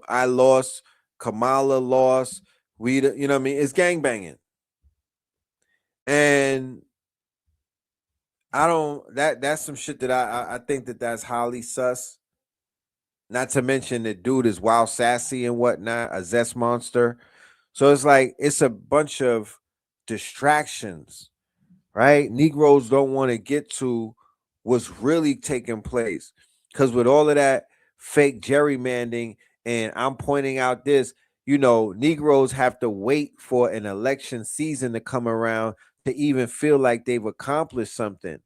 I lost, Kamala lost, you know what I mean? It's gangbanging. And that's some shit that I think that's highly sus. Not to mention the dude is wild sassy and whatnot, a zest monster. So it's like it's a bunch of distractions, right? Negroes don't want to get to what's really taking place. Because with all of that fake gerrymandering, and I'm pointing out this, Negroes have to wait for an election season to come around to even feel like they've accomplished something.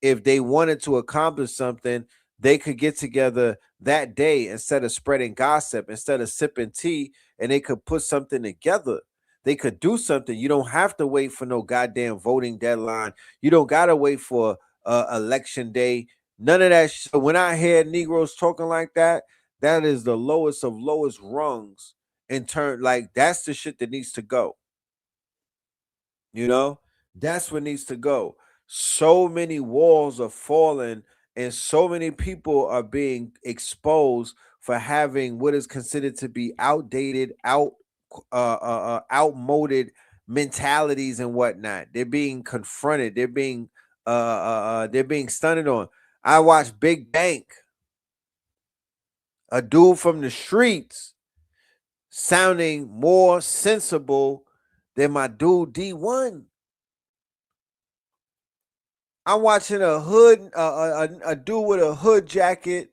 If they wanted to accomplish something, they could get together that day instead of spreading gossip, instead of sipping tea, and they could put something together. They could do something. You don't have to wait for no goddamn voting deadline. You don't got to wait for election day. None of that. So when I hear Negroes talking like that, that is the lowest of lowest rungs in turn. Like, that's the shit that needs to go. That's what needs to go. So many walls are falling and so many people are being exposed for having what is considered to be outdated, outmoded mentalities and whatnot. They're being confronted. They're being stunted on. I watched Big Bank, a dude from the streets, sounding more sensible than my dude D1. I'm watching a hood, a dude with a hood jacket.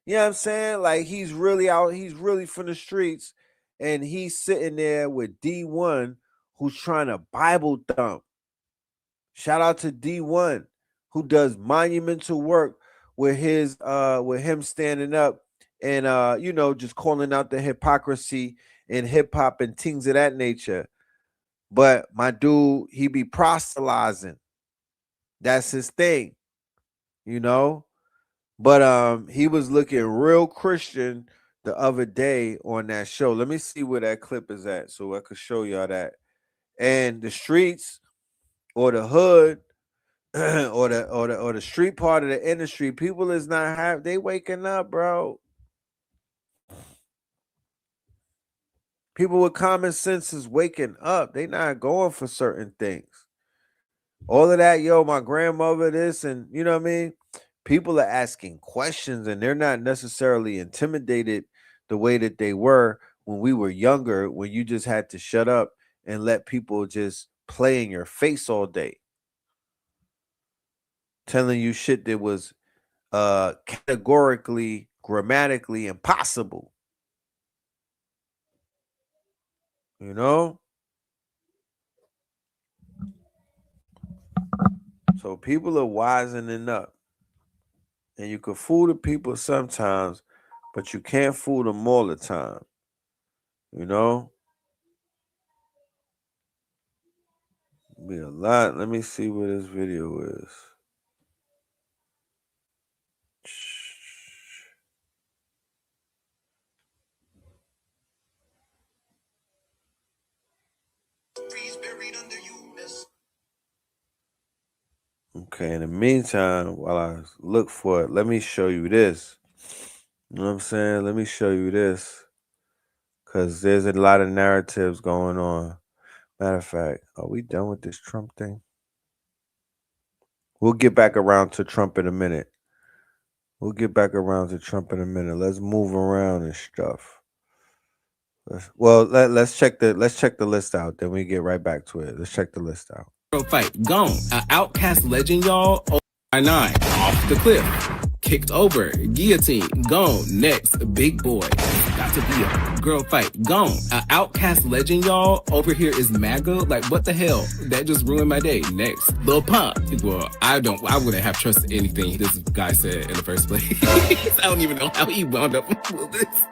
You know what I'm saying? Like, he's really out. He's really from the streets, and he's sitting there with D1, who's trying to Bible thump. Shout out to D1, who does monumental work with him standing up and just calling out the hypocrisy in hip hop and things of that nature. But my dude, he be proselytizing. That's his thing, But he was looking real Christian the other day on that show. Let me see where that clip is at so I could show y'all that. And the streets or the hood or the street part of the industry, people is not they waking up, bro. People with common sense is waking up. They not going for certain things. All of that, my grandmother, this, and you know what I mean? People are asking questions and they're not necessarily intimidated the way that they were when we were younger, when you just had to shut up and let people just play in your face all day, telling you shit that was categorically grammatically impossible. You know? So people are wisening up. And you can fool the people sometimes, but you can't fool them all the time. You know? Be a lot. Let me see what this video is. Okay, in the meantime, while I look for it, let me show you this. You know what I'm saying? Let me show you this. Because there's a lot of narratives going on. Matter of fact, are we done with this Trump thing? We'll get back around to Trump in a minute. Let's move around and stuff. Let's check the list out. Then we get right back to it. Let's check the list out.
Fight gone. An outcast legend, y'all. 9 off the cliff. Kicked over. Guillotine gone. Next, big boy. Got to be a girl fight gone. An outcast legend, y'all. Over here is MAGA. Like, what the hell? That just ruined my day. Next, Lil Pump. Well, I wouldn't have trusted anything this guy said in the first place. I don't even know how he wound up with this.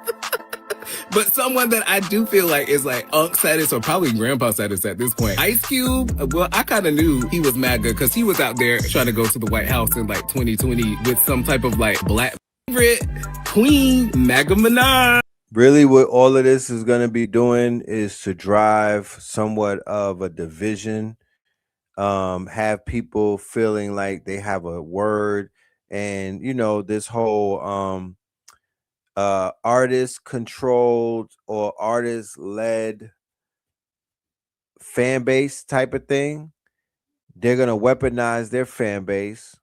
But someone that I do feel like is like Unc status or probably grandpa status at this point. Ice Cube, well, I kind of knew he was MAGA because he was out there trying to go to the White House in like 2020 with some type of like black favorite queen, MAGA Minaj.
Really, what all of this is going to be doing is to drive somewhat of a division, have people feeling like they have a word, and you know, this whole artist controlled or artist led fan base type of thing. They're going to weaponize their fan base.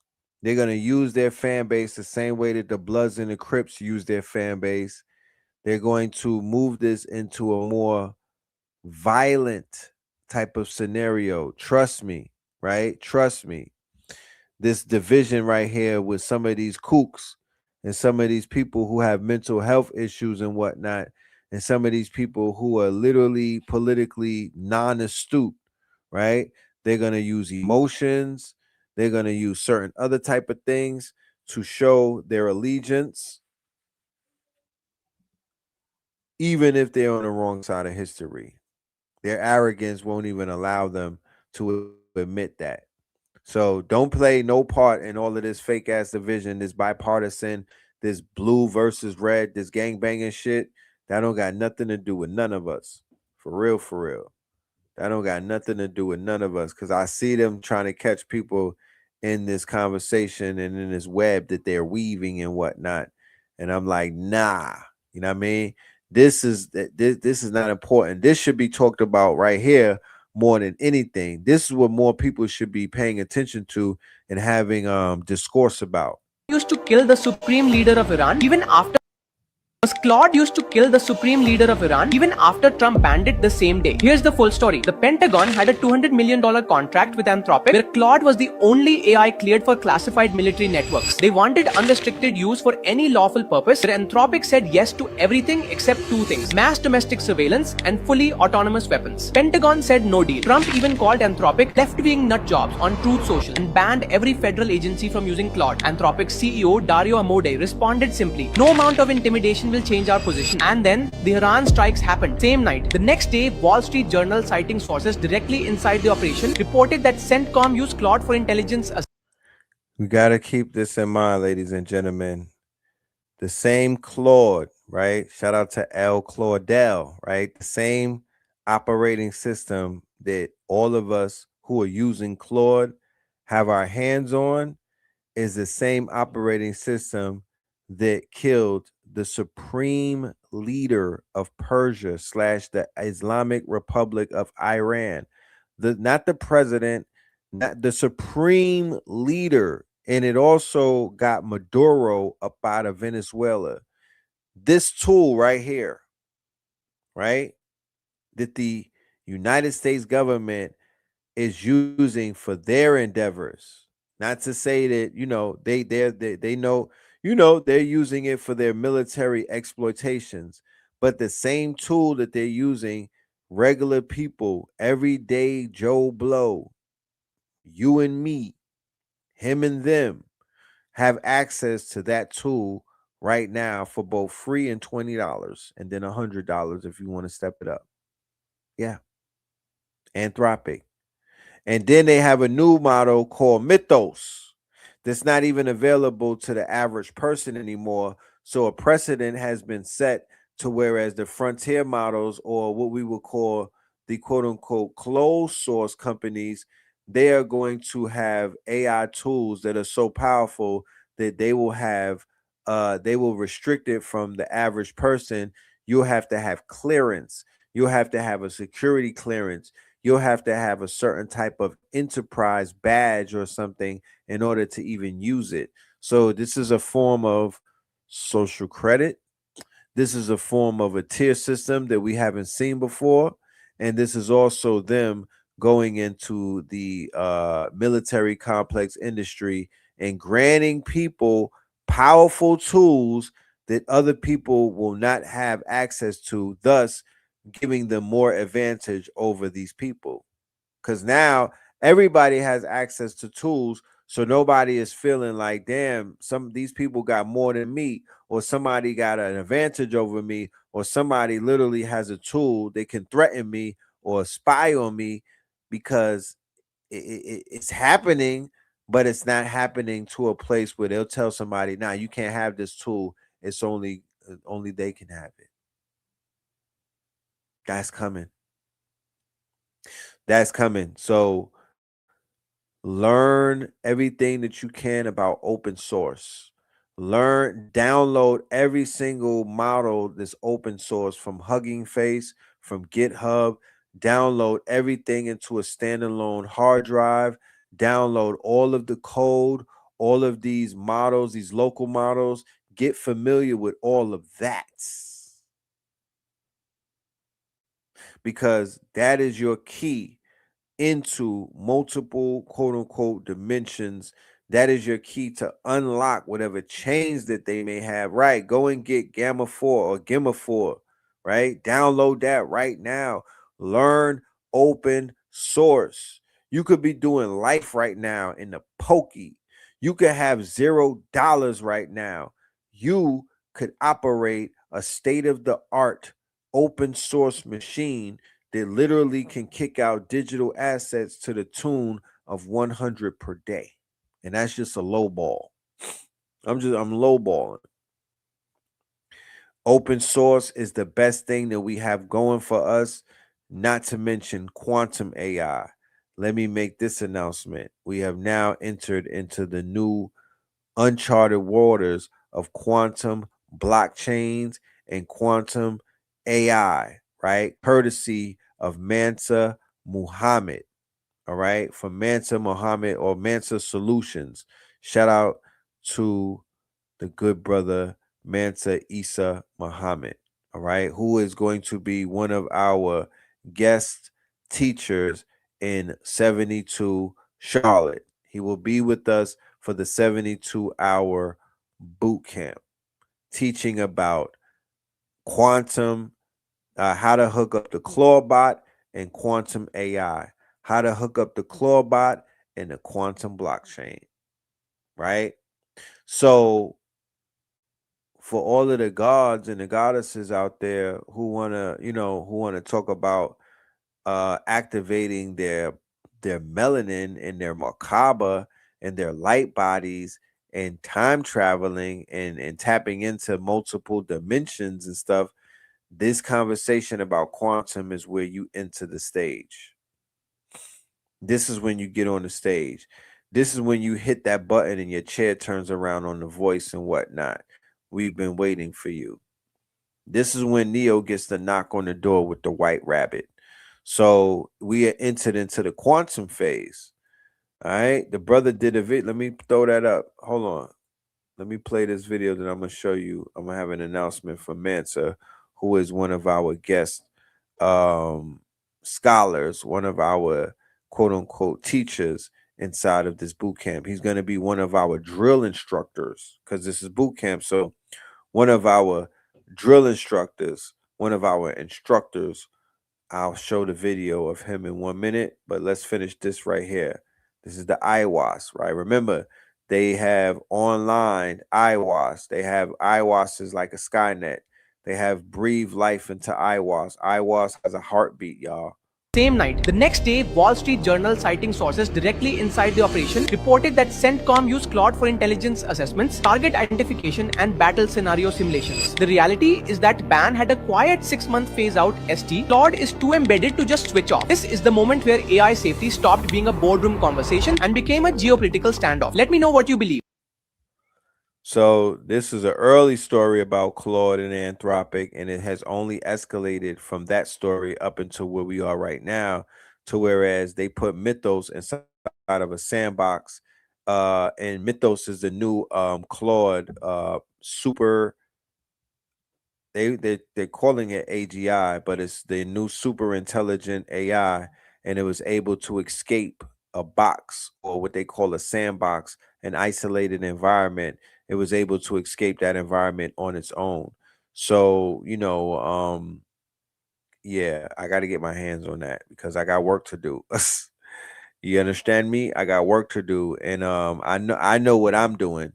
They're going to use their fan base the same way that the Bloods and the Crips use their fan base. They're going to move this into a more violent type of scenario. Trust me, right? Trust me. This division right here with some of these kooks and some of these people who have mental health issues and whatnot, and some of these people who are literally politically non-astute, right? They're going to use emotions. They're going to use certain other type of things to show their allegiance, even if they're on the wrong side of history. Their arrogance won't even allow them to admit that. So don't play no part in all of this fake ass division, this bipartisan, this blue versus red, this gangbanging shit. That don't got nothing to do with none of us. For real, for real. That don't got nothing to do with none of us. Because I see them trying to catch people in this conversation and in this web that they're weaving and whatnot. And I'm like, nah. You know what I mean? This is not important. This should be talked about right here more than anything. This is what more people should be paying attention to and having discourse about.
Used to kill the supreme leader of Iran even after Claude used to kill the supreme leader of Iran even after Trump banned it the same day. Here's the full story. The Pentagon had a $200 million contract with Anthropic where Claude was the only AI cleared for classified military networks. They wanted unrestricted use for any lawful purpose, but Anthropic said yes to everything except two things: mass domestic surveillance and fully autonomous weapons. Pentagon said no deal. Trump even called Anthropic left-wing nut jobs on Truth Social and banned every federal agency from using Claude. Anthropic's CEO Dario Amodei responded simply, "No amount of intimidation will change our position." And then the Iran strikes happened same night. The next day, Wall Street Journal, citing sources directly inside the operation, reported that CENTCOM used Claude for intelligence.
We got to keep this in mind, ladies and gentlemen. The same Claude, right? Shout out to L. Claudel, right? The same operating system that all of us who are using Claude have our hands on is the same operating system that killed the supreme leader of Persia / the Islamic Republic of Iran. Not the president, not the supreme leader. And it also got Maduro up out of Venezuela. This tool right here, right, that the United States government is using for their endeavors. Not to say that, you know, they know, You know, they're using it for their military exploitations, but the same tool that they're using, regular people, everyday Joe Blow, you and me, him and them, have access to that tool right now for both free and $20, and then $100 if you want to step it up. Yeah. Anthropic. And then they have a new model called Mythos that's not even available to the average person anymore. So a precedent has been set to whereas the frontier models, or what we would call the quote unquote closed source companies, they are going to have AI tools that are so powerful that they will have they will restrict it from the average person. You'll have to have clearance. You'll have to have a security clearance. You'll have to have a certain type of enterprise badge or something in order to even use it. So this is a form of social credit. This is a form of a tier system that we haven't seen before. And this is also them going into the military complex industry and granting people powerful tools that other people will not have access to, thus giving them more advantage over these people. Because now everybody has access to tools, so nobody is feeling like, damn, some of these people got more than me, or somebody got an advantage over me, or somebody literally has a tool that can threaten me or spy on me, because it's happening, but it's not happening to a place where they'll tell somebody, nah, you can't have this tool. It's only they can have it. That's coming. That's coming. So learn everything that you can about open source. Download every single model that's open source from Hugging Face, from GitHub. Download everything into a standalone hard drive. Download all of the code, all of these models, these local models. Get familiar with all of that, because that is your key into multiple quote unquote dimensions. That is your key to unlock whatever change that they may have. Right? Go and get Gamma 4 or Gamma 4, right? Download that right now. Learn open source. You could be doing life right now in the pokey. You could have $0 right now. You could operate a state of the art open source machine that literally can kick out digital assets to the tune of 100 per day. And that's just a low ball. I'm low balling. Open source is the best thing that we have going for us, not to mention quantum AI. Let me make this announcement. We have now entered into the new uncharted waters of quantum blockchains and quantum AI, right? Courtesy of Mansa Muhammad, all right? From Mansa Muhammad or Mansa Solutions. Shout out to the good brother Mansa Isa Muhammad, all right? Who is going to be one of our guest teachers in 72 Charlotte. He will be with us for the 72-hour boot camp, teaching about quantum, how to hook up the Clawbot and quantum AI, how to hook up the Clawbot and the quantum blockchain, right? So for all of the gods and the goddesses out there who want to talk about activating their melanin and their macabre and their light bodies and time traveling and tapping into multiple dimensions and stuff, this conversation about quantum is where you enter the stage. This is when you get on the stage. This is when you hit that button and your chair turns around on the voice and whatnot. We've been waiting for you. This is when Neo gets the knock on the door with the white rabbit. So we are entered into the quantum phase. All right. The brother did a video. Let me throw that up. Hold on. Let me play this video that I'm going to show you. I'm going to have an announcement from Mansa, who is one of our guest scholars, one of our quote unquote teachers inside of this boot camp. He's going to be one of our drill instructors because this is boot camp. So one of our drill instructors, one of our instructors, I'll show the video of him in 1 minute, but let's finish this right here. This is the IWAS, right? Remember, they have online IWAS. They have IWAS is like a Skynet. They have breathe life into IWAS. IWAS has a heartbeat, y'all.
Same night, the next day, Wall Street Journal, citing sources directly inside the operation, reported that CENTCOM used Claude for intelligence assessments, target identification, and battle scenario simulations. The reality is that BAN had a quiet 6-month phase-out ST. Claude is too embedded to just switch off. This is the moment where AI safety stopped being a boardroom conversation and became a geopolitical standoff. Let me know what you believe.
So this is an early story about Claude and Anthropic, and it has only escalated from that story up until where we are right now, to whereas they put Mythos inside of a sandbox, and Mythos is the new Claude super. They're calling it AGI, but it's the new super intelligent AI, and it was able to escape a box, or what they call a sandbox, an isolated environment. It was able to escape that environment on its own. So, yeah, I got to get my hands on that because I got work to do. You understand me? I got work to do, and I know what I'm doing.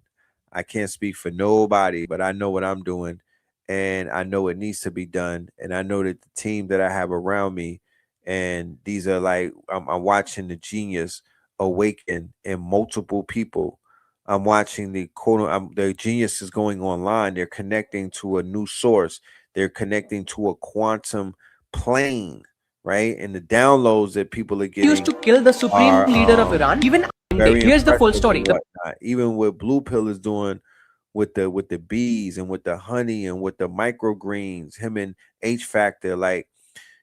I can't speak for nobody, but I know what I'm doing, and I know it needs to be done, and I know that the team that I have around me, and these are like I'm watching the genius awaken in multiple people. I'm watching the genius is going online. They're connecting to a new source. They're connecting to a quantum plane, right? And the downloads that people are getting
Used to kill the supreme leader of Iran. Even here's the full story.
Even what Blue Pill is doing with the bees and with the honey and with the microgreens, him and H Factor, like,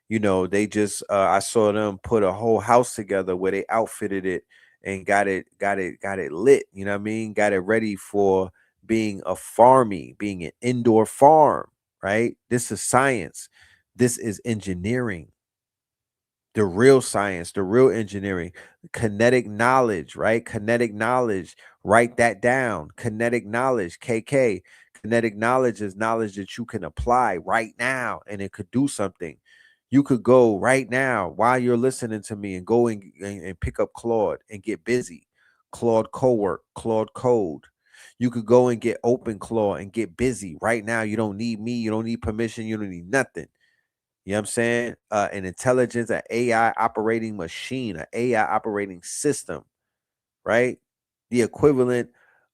they just I saw them put a whole house together where they outfitted it and got it lit, you know what I mean? Got it ready for being being an indoor farm, right? This is science. This is engineering. The real science, the real engineering, kinetic knowledge, right? Kinetic knowledge, write that down. Kinetic knowledge, KK. Kinetic knowledge is knowledge that you can apply right now and it could do something. You could go right now while you're listening to me and go and pick up Claude and get busy. Claude Cowork, Claude Code. You could go and get Open Claw and get busy right now. You don't need me. You don't need permission. You don't need nothing. You know what I'm saying? An intelligence, an AI operating machine, an AI operating system, right? The equivalent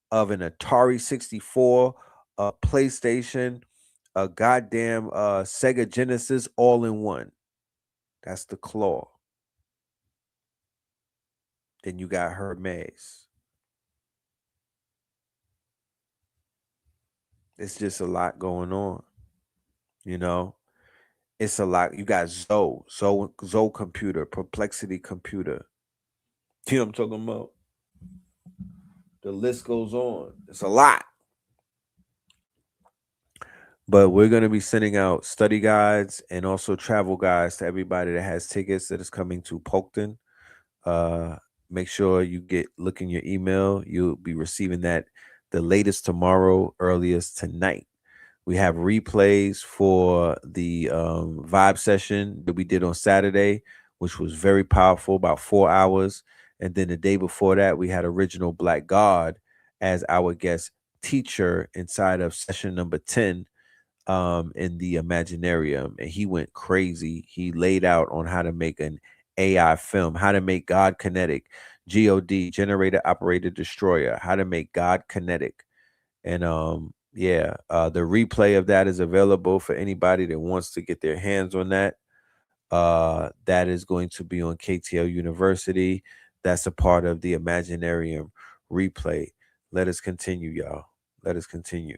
of an Atari 64, a PlayStation, a goddamn Sega Genesis, all in one. That's the Claw. Then you got Hermes. It's just a lot going on, It's a lot. You got Zoe computer, Perplexity computer. You know what I'm talking about? The list goes on. It's a lot. But we're going to be sending out study guides and also travel guides to everybody that has tickets that is coming to Polkton. Make sure you look in your email. You'll be receiving that the latest tomorrow, earliest tonight. We have replays for the vibe session that we did on Saturday, which was very powerful, about 4 hours. And then the day before that, we had Original Black God as our guest teacher inside of session number 10 in the Imaginarium. And he went crazy. He laid out on how to make an AI film, how to make God kinetic, GOD, generator operated destroyer, how to make God kinetic. And the replay of that is available for anybody that wants to get their hands on that. That is going to be on KTL University. That's a part of the Imaginarium replay. Let us continue, y'all. Let us continue.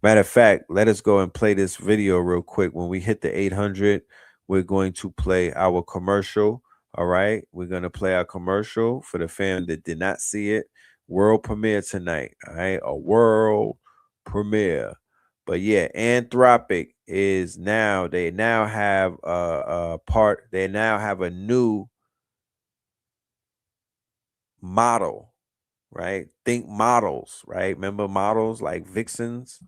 Matter of fact, let us go and play this video real quick. When we hit the 800, we're going to play our commercial. All right. We're going to play our commercial for the fam that did not see it. World premiere tonight. All right. A world premiere. But yeah, Anthropic is now, they now have they now have a new model, right? Think models, right? Remember models like Vixens?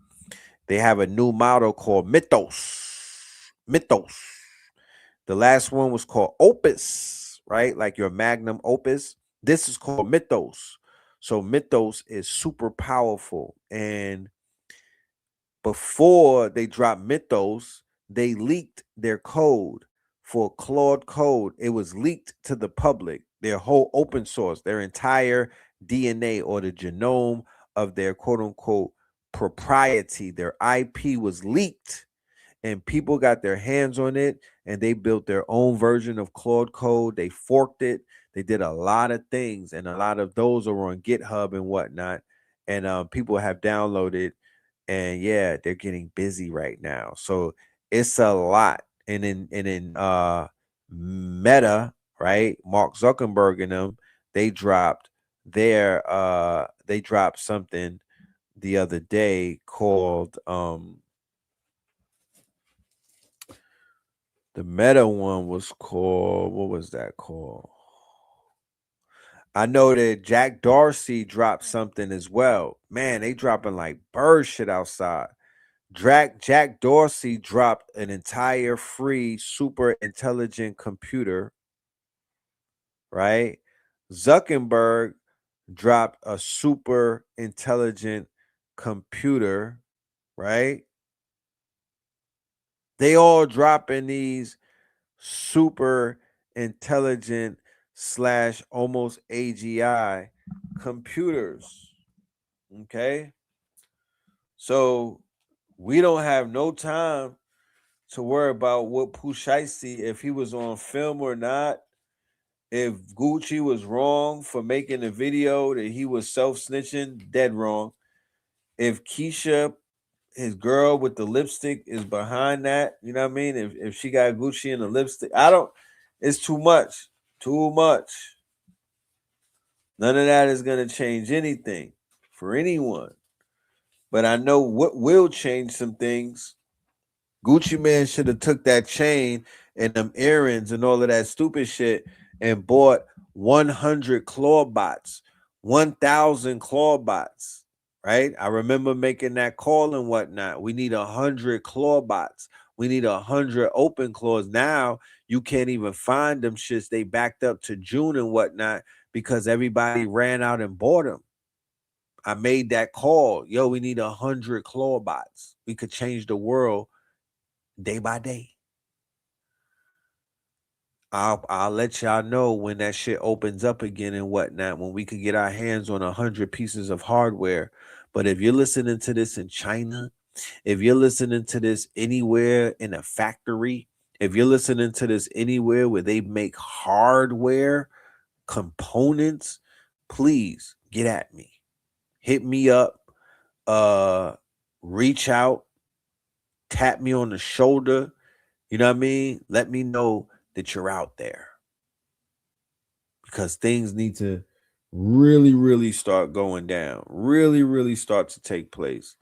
They have a new model called Mythos. Mythos. The last one was called Opus, right? Like your magnum opus. This is called Mythos. So Mythos is super powerful. And before they dropped Mythos, they leaked their code for Claude Code. It was leaked to the public, their whole open source, their entire DNA or the genome of their quote unquote propriety, their IP was leaked, and people got their hands on it and they built their own version of Claude Code. They forked it. They did a lot of things, and a lot of those are on GitHub and whatnot. And people have downloaded, and yeah, they're getting busy right now. So it's a lot. And in Meta, right? Mark Zuckerberg and them, they dropped something the other day called the Meta one was called, what was that called? I know that Jack Dorsey dropped something as well. Man, they dropping like bird shit outside. Jack Dorsey dropped an entire free super intelligent computer, right? Zuckerberg dropped a super intelligent computer, right? They all dropping these super intelligent / almost AGI computers. Okay. So we don't have no time to worry about what Pushaisi, if he was on film or not, if Gucci was wrong for making a video that he was self-snitching, dead wrong. If Keisha, his girl with the lipstick, is behind that, you know what I mean? If she got Gucci in the lipstick, it's too much. Too much. None of that is going to change anything for anyone. But I know what will change some things. Gucci Man should have took that chain and them earrings and all of that stupid shit and bought 100 claw bots, 1,000 claw bots, right? I remember making that call and whatnot. We need 100 claw bots. We need 100 open claws. Now you can't even find them shits. They backed up to June and whatnot because everybody ran out and bought them. I made that call. Yo, we need 100 claw bots. We could change the world day by day. I'll let y'all know when that shit opens up again and whatnot, when we could get our hands on 100 pieces of hardware. But if you're listening to this in China, if you're listening to this anywhere in a factory, if you're listening to this anywhere where they make hardware components, please get at me. Hit me up, reach out, tap me on the shoulder. You know what I mean? Let me know that you're out there, because things need to really, really start going down, really, really start to take place.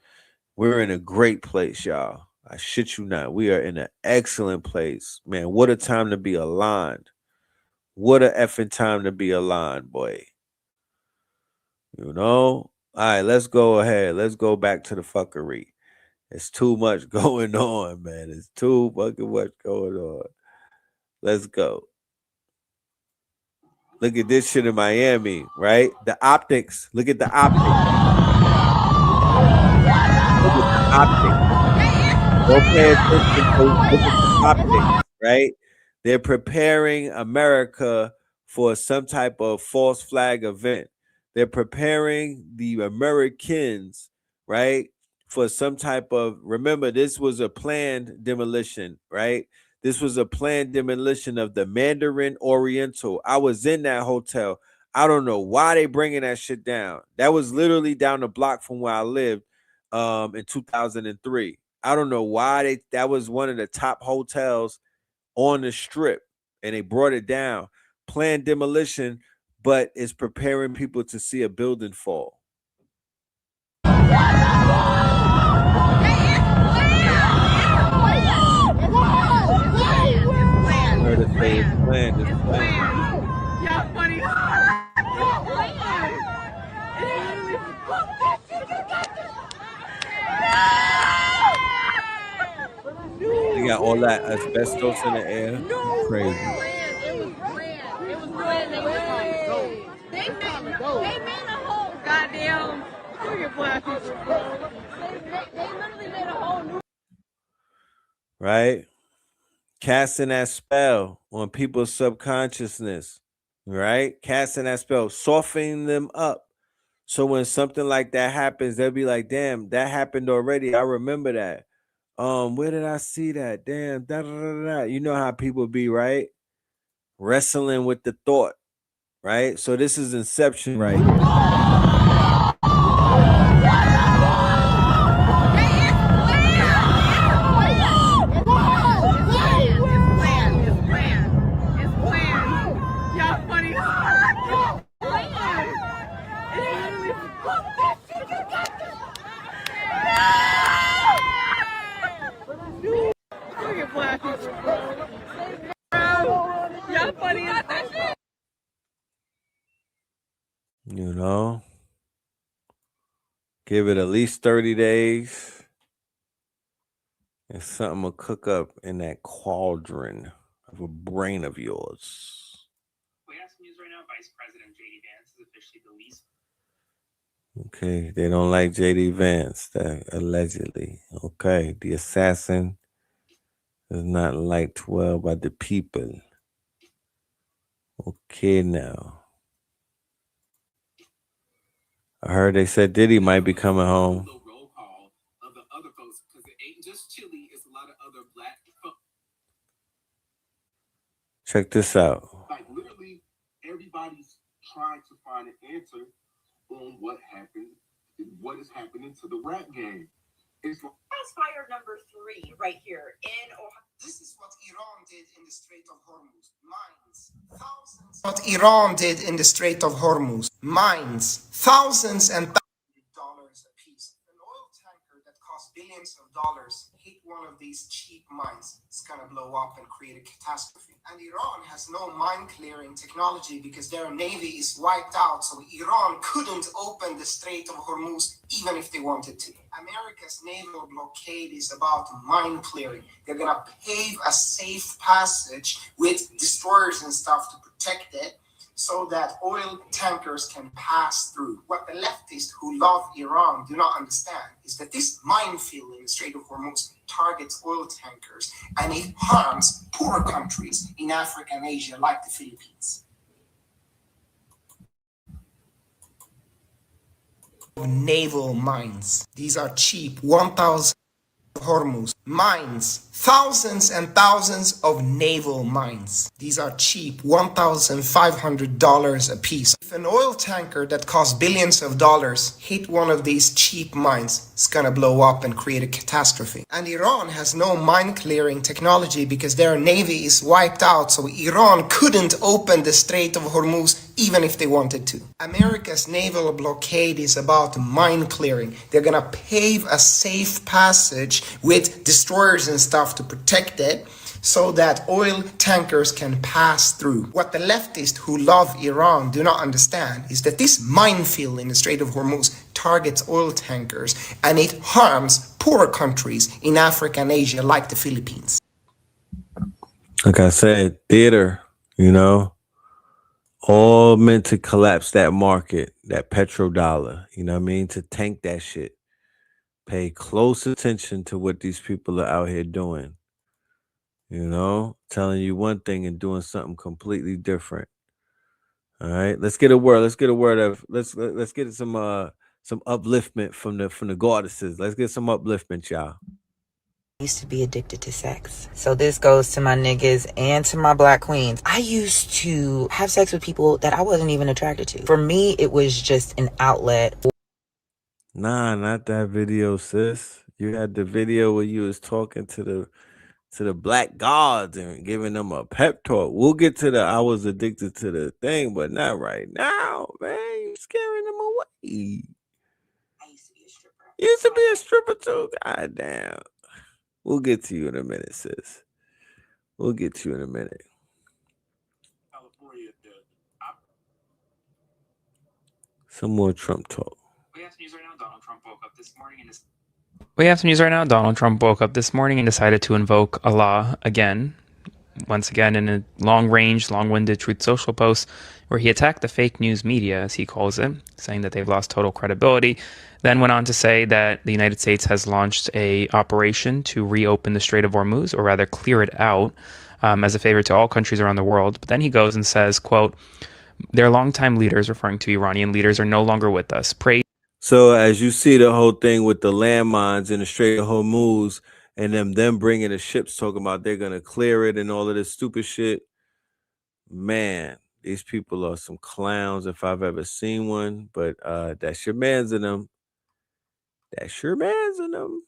We're in a great place, y'all. I shit you not. We are in an excellent place. Man, what a time to be aligned. What a effing time to be aligned, boy. You know? All right, let's go ahead. Let's go back to the fuckery. It's too much going on, man. It's too fucking much going on. Let's go. Look at this shit in Miami, right? The optics. Look at the optics. Look at the optics. Don't pay attention to look at the optics, right? They're preparing America for some type of false flag event. They're preparing the Americans, right, for some type of, remember, this was a planned demolition, right? This was a planned demolition of the Mandarin Oriental. I was in that hotel. I don't know why they bringing that shit down. That was literally down the block from where I lived in 2003. I don't know why that was one of the top hotels on the strip, and they brought it down. Planned demolition, but it's preparing people to see a building fall. It's planned. got all that asbestos in the air. Crazy.
It was planned. It was planned. They made a whole goddamn. Look at black people, bro. They literally made a whole new.
Right? Casting that spell on people's subconsciousness. Right? Casting that spell, softening them up. So when something like that happens, they'll be like, damn, that happened already. I remember that. Where did I see that? Damn, da, da, da, da. You know how people be, right? Wrestling with the thought, right? So this is Inception, right?
Y'all funny. Look at black people, bro. Y'all funny as that shit.
You know, give it at least 30 days, and something will cook up in that cauldron of a brain of yours.
We have some news right now. Vice President J.D. Vance is officially the least.
Okay, they don't like J.D. Vance, allegedly. Okay, the assassin is not liked well by the people. Okay, now. I heard they said Diddy might be coming home.
Of the other folks, because it ain't just Chili, it's a lot of other black folks.
Check this out.
Like literally, everybody's trying to find an answer on what happened, what is happening to the rap game. It's like,
fire number 3 right here in Ohio.
This is what Iran did in the Strait of Hormuz. Mines. Thousands. What Iran did in the Strait of Hormuz. Mines. Thousands and thousands of dollars a piece. An oil tanker that costs billions of dollars hit one of these cheap mines. It's gonna blow up and create a catastrophe. And Iran has no mine clearing technology because their navy is wiped out, so Iran couldn't open the Strait of Hormuz even if they wanted to. America's naval blockade is about mine clearing. They're gonna pave a safe passage with destroyers and stuff to protect it so that oil tankers can pass through. What the leftists who love Iran do not understand is that this minefield in the Strait of Hormuz targets oil tankers and it harms poor countries in Africa and Asia like the Philippines. Naval mines. These are cheap. 1,000 Hormuz. Mines. Thousands and thousands of naval mines. These are cheap. $1,500 a piece. If an oil tanker that costs billions of dollars hit one of these cheap mines, it's gonna blow up and create a catastrophe. And Iran has no mine clearing technology because their navy is wiped out, so Iran couldn't open the Strait of Hormuz even if they wanted to. America's naval blockade is about mine clearing. They're gonna pave a safe passage with destroyers and stuff to protect it so that oil tankers can pass through. What the leftists who love Iran do not understand is that this minefield in the Strait of Hormuz targets oil tankers and it harms poorer countries in Africa and Asia like the Philippines.
Like I said, theater, you know, all meant to collapse that market, that petrodollar, you know what I mean? To tank that shit. Pay close attention to what these people are out here doing. You know, telling you one thing and doing something completely different. All right, let's get a word. Let's get some upliftment from the goddesses. Let's get some upliftment, y'all.
Used to be addicted to sex. So this goes to my niggas and to my black queens. I used to have sex with people that I wasn't even attracted to. For me, it was just an outlet.
Nah, not that video, sis. You had the video where you was talking to the black gods and giving them a pep talk. We'll get to I was addicted to the thing, but not right now, man. You scaring them away.
I used to be a stripper.
You used to be a stripper too? God damn. We'll get to you in a minute, sis. We'll get to you in a minute. Some more Trump talk.
We have news right now. Donald Trump woke up this morning and We have some news right now. Donald Trump woke up this morning and decided to invoke Allah again, once again in a long-range, long-winded Truth Social post where he attacked the fake news media, as he calls it, saying that they've lost total credibility. Then went on to say that the United States has launched a operation to reopen the Strait of Hormuz, or rather clear it out, as a favor to all countries around the world. But then he goes and says, quote, "Their longtime leaders," referring to Iranian leaders, "are no longer with us. Pray."
So as you see the whole thing with the landmines in the Strait of Hormuz and them bringing the ships talking about they're going to clear it and all of this stupid shit, man, these people are some clowns if I've ever seen one. But that's your man's in them. That's your man's in them.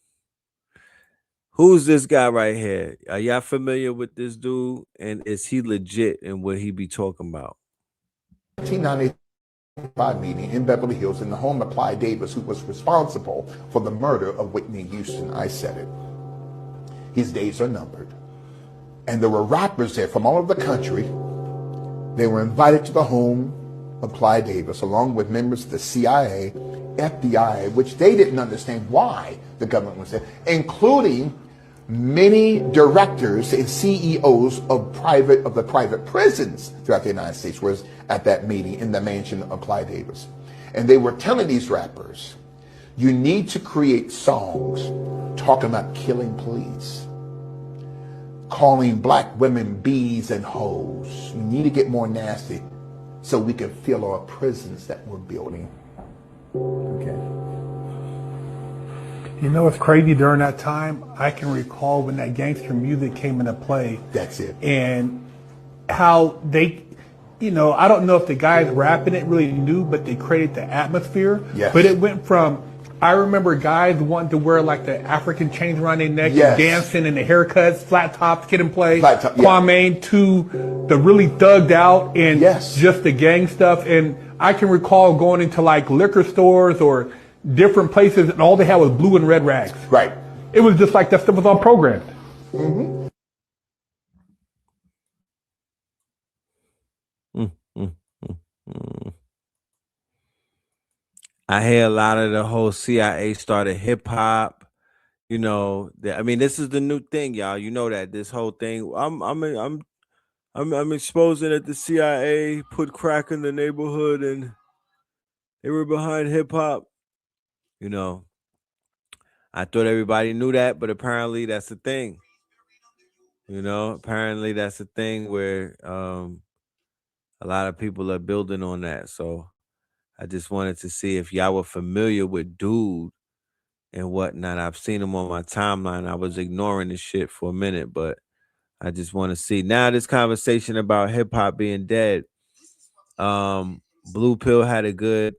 Who's this guy right here? Are y'all familiar with this dude? And is he legit in what he be talking about?
1995 meeting in Beverly Hills in the home of Clyde Davis, who was responsible for the murder of Whitney Houston. I said it. His days are numbered. And there were rappers there from all over the country. They were invited to the home of Clyde Davis, along with members of the CIA, FBI, which they didn't understand why the government was there, including many directors and CEOs of the private prisons throughout the United States was at that meeting in the mansion of Clyde Davis. And they were telling these rappers, you need to create songs talking about killing police, calling black women bees and hoes. You need to get more nasty so we can fill our prisons that we're building. Okay.
You know what's crazy during that time? I can recall when that gangster music came into play.
That's it.
And how they, you know, I don't know if the guys rapping it really knew, but they created the atmosphere.
Yes.
But it went from, I remember guys wanting to wear like the African chains around their neck,
Yes.
and dancing, and the haircuts, flat tops, Kid and Play,
Flat top, yeah.
Kwame, to the really thugged out and just the gang stuff. And I can recall going into like liquor stores or different places, and all they had was blue and red rags.
Right.
It was just like that stuff was on program.
Mm-hmm.
I hear a lot of the whole CIA started hip hop. You know, I mean, this is the new thing, y'all. You know that this whole thing. I'm exposing that the CIA put crack in the neighborhood and they were behind hip hop. You know, I thought everybody knew that, but apparently that's the thing. You know, apparently that's the thing where a lot of people are building on that. So I just wanted to see if y'all were familiar with Dude and whatnot. I've seen him on my timeline. I was ignoring this shit for a minute, but I just want to see. Now this conversation about hip hop being dead. Blue Pill had a good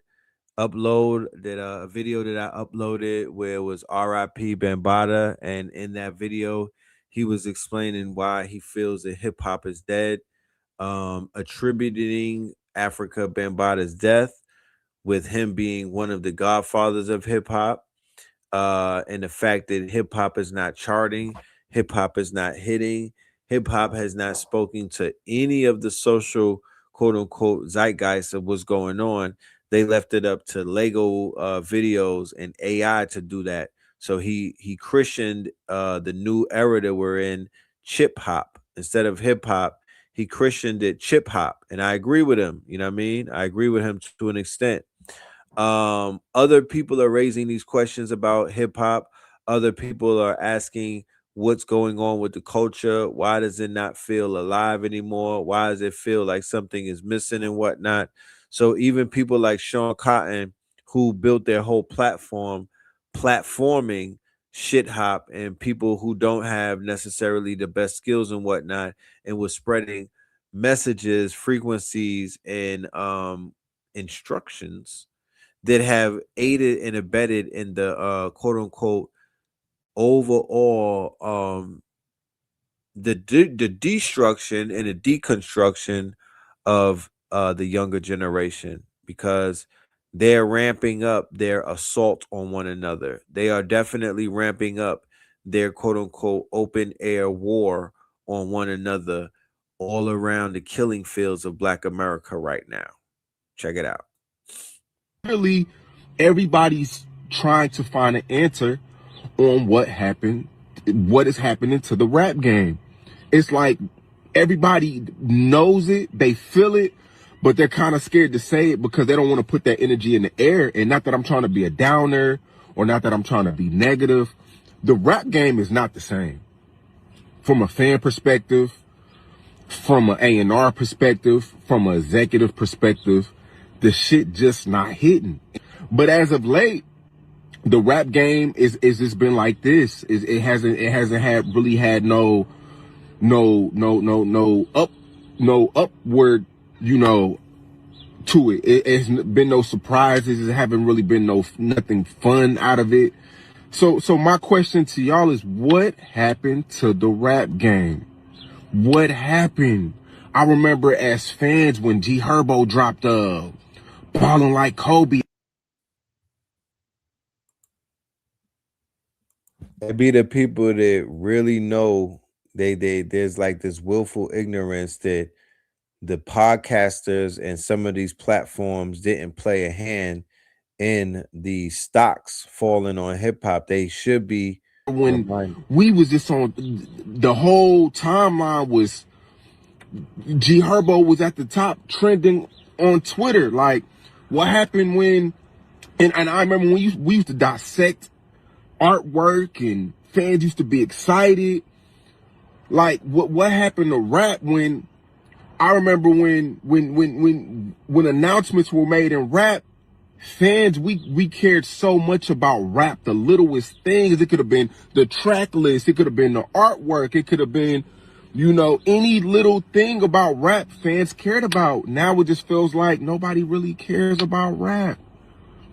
upload, that a video that I uploaded where it was R.I.P. Bambaataa, and in that video he was explaining why he feels that hip hop is dead, attributing Africa Bambaataa's death with him being one of the godfathers of hip hop, and the fact that hip hop is not charting, hip hop is not hitting, hip hop has not spoken to any of the social quote unquote zeitgeist of what's going on. They left it up to Lego videos and AI to do that. So he christened the new era that we're in chip hop instead of hip hop. He christened it chip hop, and I agree with him. You know what I mean? I agree with him to an extent. Other people are raising these questions about hip hop. Other people are asking what's going on with the culture. Why does it not feel alive anymore? Why does it feel like something is missing and whatnot? So even people like Sean Cotton, who built their whole platform platforming shit hop, and people who don't have necessarily the best skills and whatnot, and was spreading messages, frequencies, and instructions that have aided and abetted in the quote unquote overall the destruction and the deconstruction of the younger generation, because they're ramping up their assault on one another. They are definitely ramping up their quote unquote open air war on one another all around the killing fields of Black America right now. Check it out.
Clearly, everybody's trying to find an answer on what is happening to the rap game. It's like everybody knows it, they feel it, but they're kind of scared to say it because they don't want to put that energy in the air. And not that I'm trying to be a downer or not that I'm trying to be negative. The rap game is not the same. From a fan perspective, from an A&R perspective, from an executive perspective, the shit just not hitting. But as of late, the rap game is just been like this. It hasn't really had no upward, to it. It's been no surprises. It haven't really been nothing fun out of it. So my question to y'all is, what happened to the rap game? What happened? I remember as fans when G Herbo dropped Ballin' Like Kobe.
It be the people that really know there's like this willful ignorance that the podcasters and some of these platforms didn't play a hand in the stocks falling on hip hop. They should be
When we was just on, the whole timeline was G Herbo was at the top trending on Twitter. Like, what happened when, and I remember when we used to dissect artwork and fans used to be excited. Like, what happened to rap when, I remember when announcements were made in rap, fans, we cared so much about rap, the littlest things. It could have been the track list, it could have been the artwork, it could have been, any little thing about rap fans cared about. Now it just feels like nobody really cares about rap.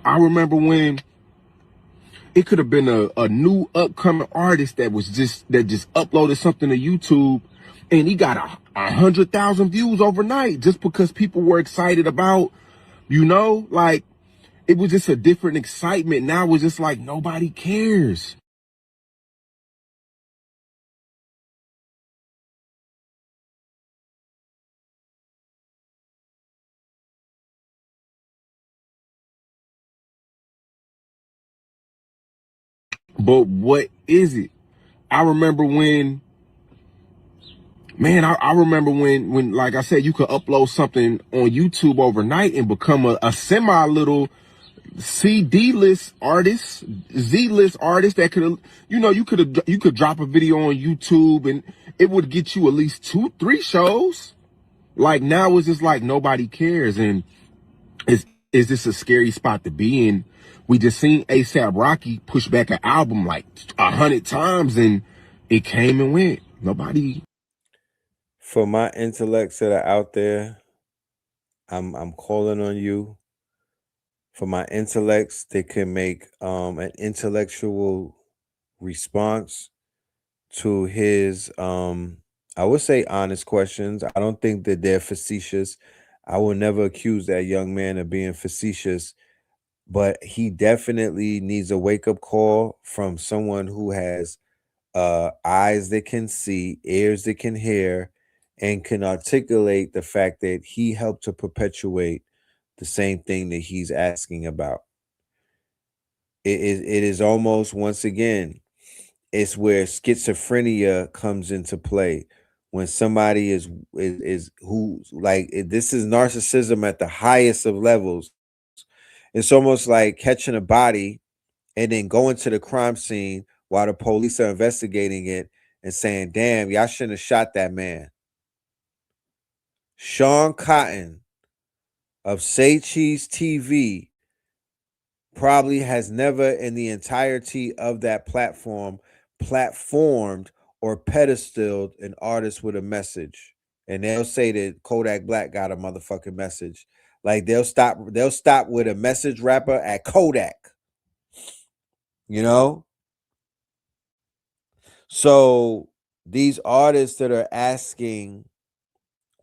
I remember when it could have been a new upcoming artist that just uploaded something to YouTube and he got 100,000 views overnight just because people were excited about, like, it was just a different excitement. Now it's just like nobody cares. But what is it? I remember when, I remember when, like I said, you could upload something on YouTube overnight and become a semi little CD list artist, Z list artist that could, you could drop a video on YouTube and it would get you at least 2-3 shows. Like, now it's just like nobody cares, and is this a scary spot to be in? We just seen ASAP Rocky push back an album like 100 times and it came and went. Nobody.
For my intellects that are out there, I'm calling on you. For my intellects, they can make an intellectual response to his I would say honest questions. I don't think that they're facetious. I will never accuse that young man of being facetious, but he definitely needs a wake-up call from someone who has eyes that can see, ears that can hear, and can articulate the fact that he helped to perpetuate the same thing that he's asking about. It is almost, once again, it's where schizophrenia comes into play. When somebody is who, like, this is narcissism at the highest of levels. It's almost like catching a body and then going to the crime scene while the police are investigating it and saying, damn, y'all shouldn't have shot that man. Sean Cotton of Say Cheese TV probably has never in the entirety of that platformed or pedestaled an artist with a message. And they'll say that Kodak Black got a motherfucking message. Like, they'll stop with a message rapper at Kodak. So these artists that are asking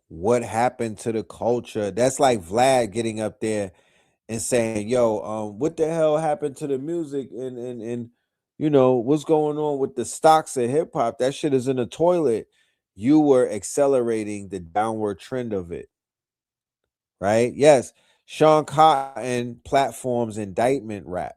what happened to the culture, that's like Vlad getting up there and saying, yo, what the hell happened to the music and what's going on with the stocks of hip hop? That shit is in the toilet. You were accelerating the downward trend of it. Right? Yes. Sean Cotton platforms indictment rap.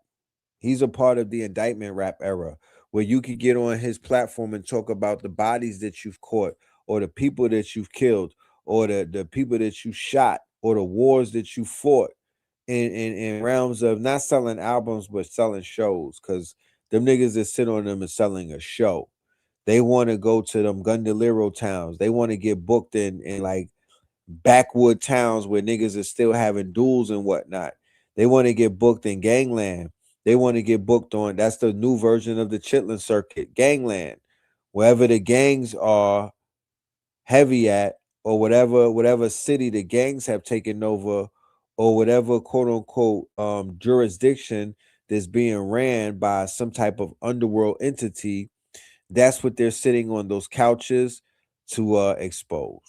He's a part of the indictment rap era, where you could get on his platform and talk about the bodies that you've caught, or the people that you've killed, or the people that you shot, or the wars that you fought in realms of not selling albums but selling shows, because them niggas that sit on them is selling a show. They want to go to them Gundalero towns. They want to get booked in like backwood towns where niggas are still having duels and whatnot. They want to get booked in gangland. They want to get booked on, that's the new version of the Chitlin circuit, gangland. Wherever the gangs are heavy at, or whatever city the gangs have taken over, or whatever quote unquote jurisdiction that's being ran by some type of underworld entity, that's what they're sitting on those couches to expose.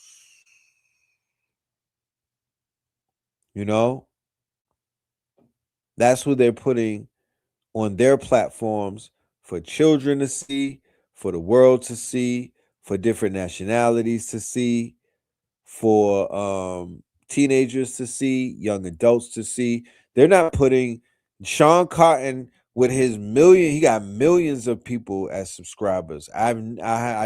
You know, that's who they're putting on their platforms for children to see, for the world to see, for different nationalities to see, for teenagers to see, young adults to see. They're not putting Sean Cotton with his he got millions of people as subscribers. I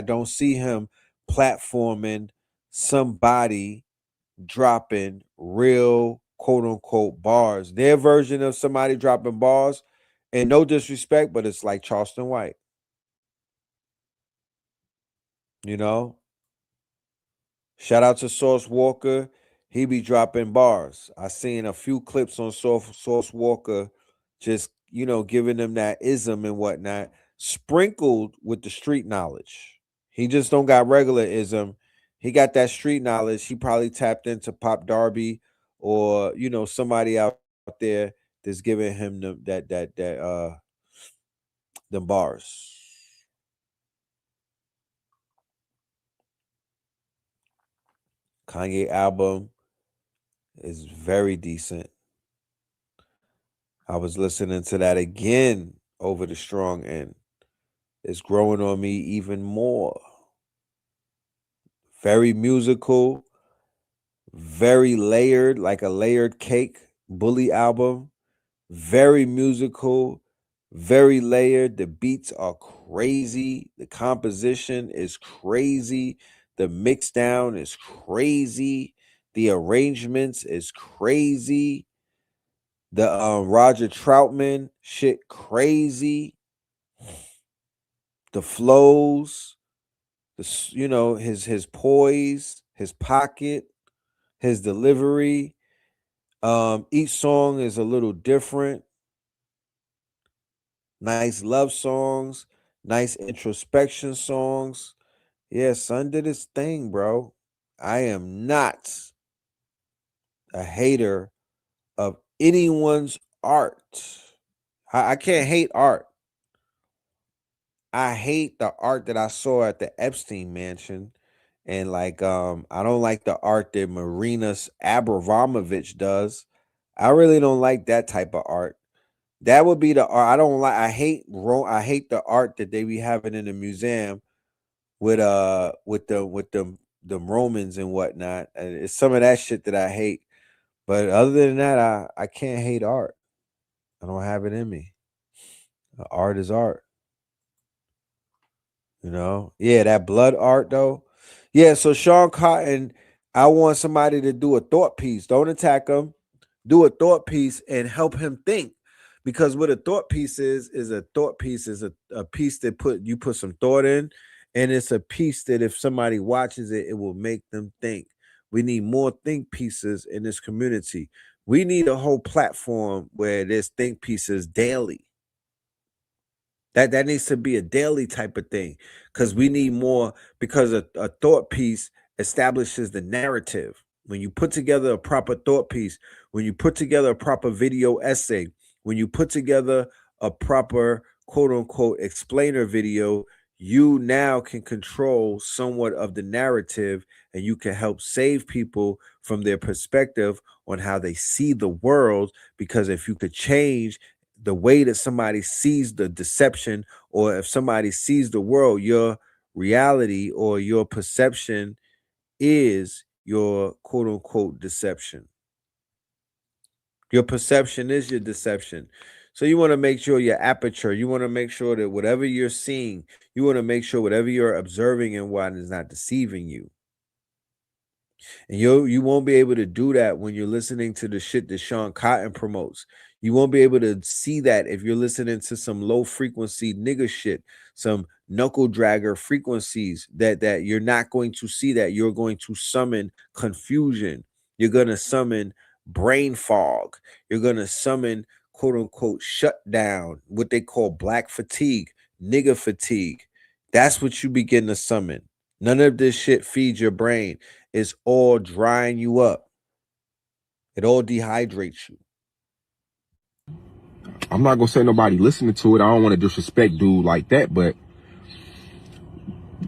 don't see him platforming somebody dropping real quote unquote bars. Their version of somebody dropping bars, and no disrespect, but it's like Charleston White. You know? Shout out to Sauce Walker. He be dropping bars. I seen a few clips on Sauce Walker, just, you know, giving them that ism and whatnot, sprinkled with the street knowledge. He just don't got regular ism. He got that street knowledge. He probably tapped into Pop Darby, or, you know, somebody out there that's giving him them bars. Kanye album is very decent. I was listening to that again over the strong end. It's growing on me even more. Very musical, very layered, like a layered cake. Bully album. Very musical, very layered. The beats are crazy. The composition is crazy. The mix down is crazy. The arrangements is crazy. The Roger Troutman shit crazy. The flows, you know, his poise, his pocket, his delivery. Each song is a little different. Nice love songs, nice introspection songs. Yeah, son did his thing, bro. I am not a hater of anyone's art. I can't hate art. I hate the art that I saw at the Epstein mansion. And like I don't like the art that Marina Abramovich does. I really don't like that type of art. That would be the art I don't like. I hate the art that they be having in the museum with the Romans and whatnot. And it's some of that shit that I hate. But other than that, I can't hate art. I don't have it in me. Art is art. You know? Yeah, that blood art though. Yeah, so Sean Cotton, I want somebody to do a thought piece. Don't attack him. Do a thought piece and help him think. Because what a thought piece is a thought piece is a piece that you put some thought in, and it's a piece that if somebody watches it, it will make them think. We need more think pieces in this community. We need a whole platform where there's think pieces daily. That needs to be a daily type of thing, because we need more, because a thought piece establishes the narrative. When you put together a proper thought piece, when you put together a proper video essay, when you put together a proper quote unquote explainer video, you now can control somewhat of the narrative, and you can help save people from their perspective on how they see the world. Because if you could change the way that somebody sees the deception, or if somebody sees the world, your reality or your perception is your quote unquote deception. Your perception is your deception. So you want to make sure your aperture, you want to make sure that whatever you're seeing, you want to make sure whatever you're observing and what is not deceiving you. And you won't be able to do that when you're listening to the shit that Sean Cotton promotes. You won't be able to see that if you're listening to some low frequency nigga shit, some knuckle dragger frequencies that you're not going to see that. You're going to summon confusion. You're going to summon brain fog. You're going to summon quote unquote shutdown, what they call black fatigue, nigga fatigue. That's what you begin to summon. None of this shit feeds your brain. It's all drying you up. It all dehydrates you.
I'm not gonna say nobody listening to it. I don't want to disrespect dude like that, but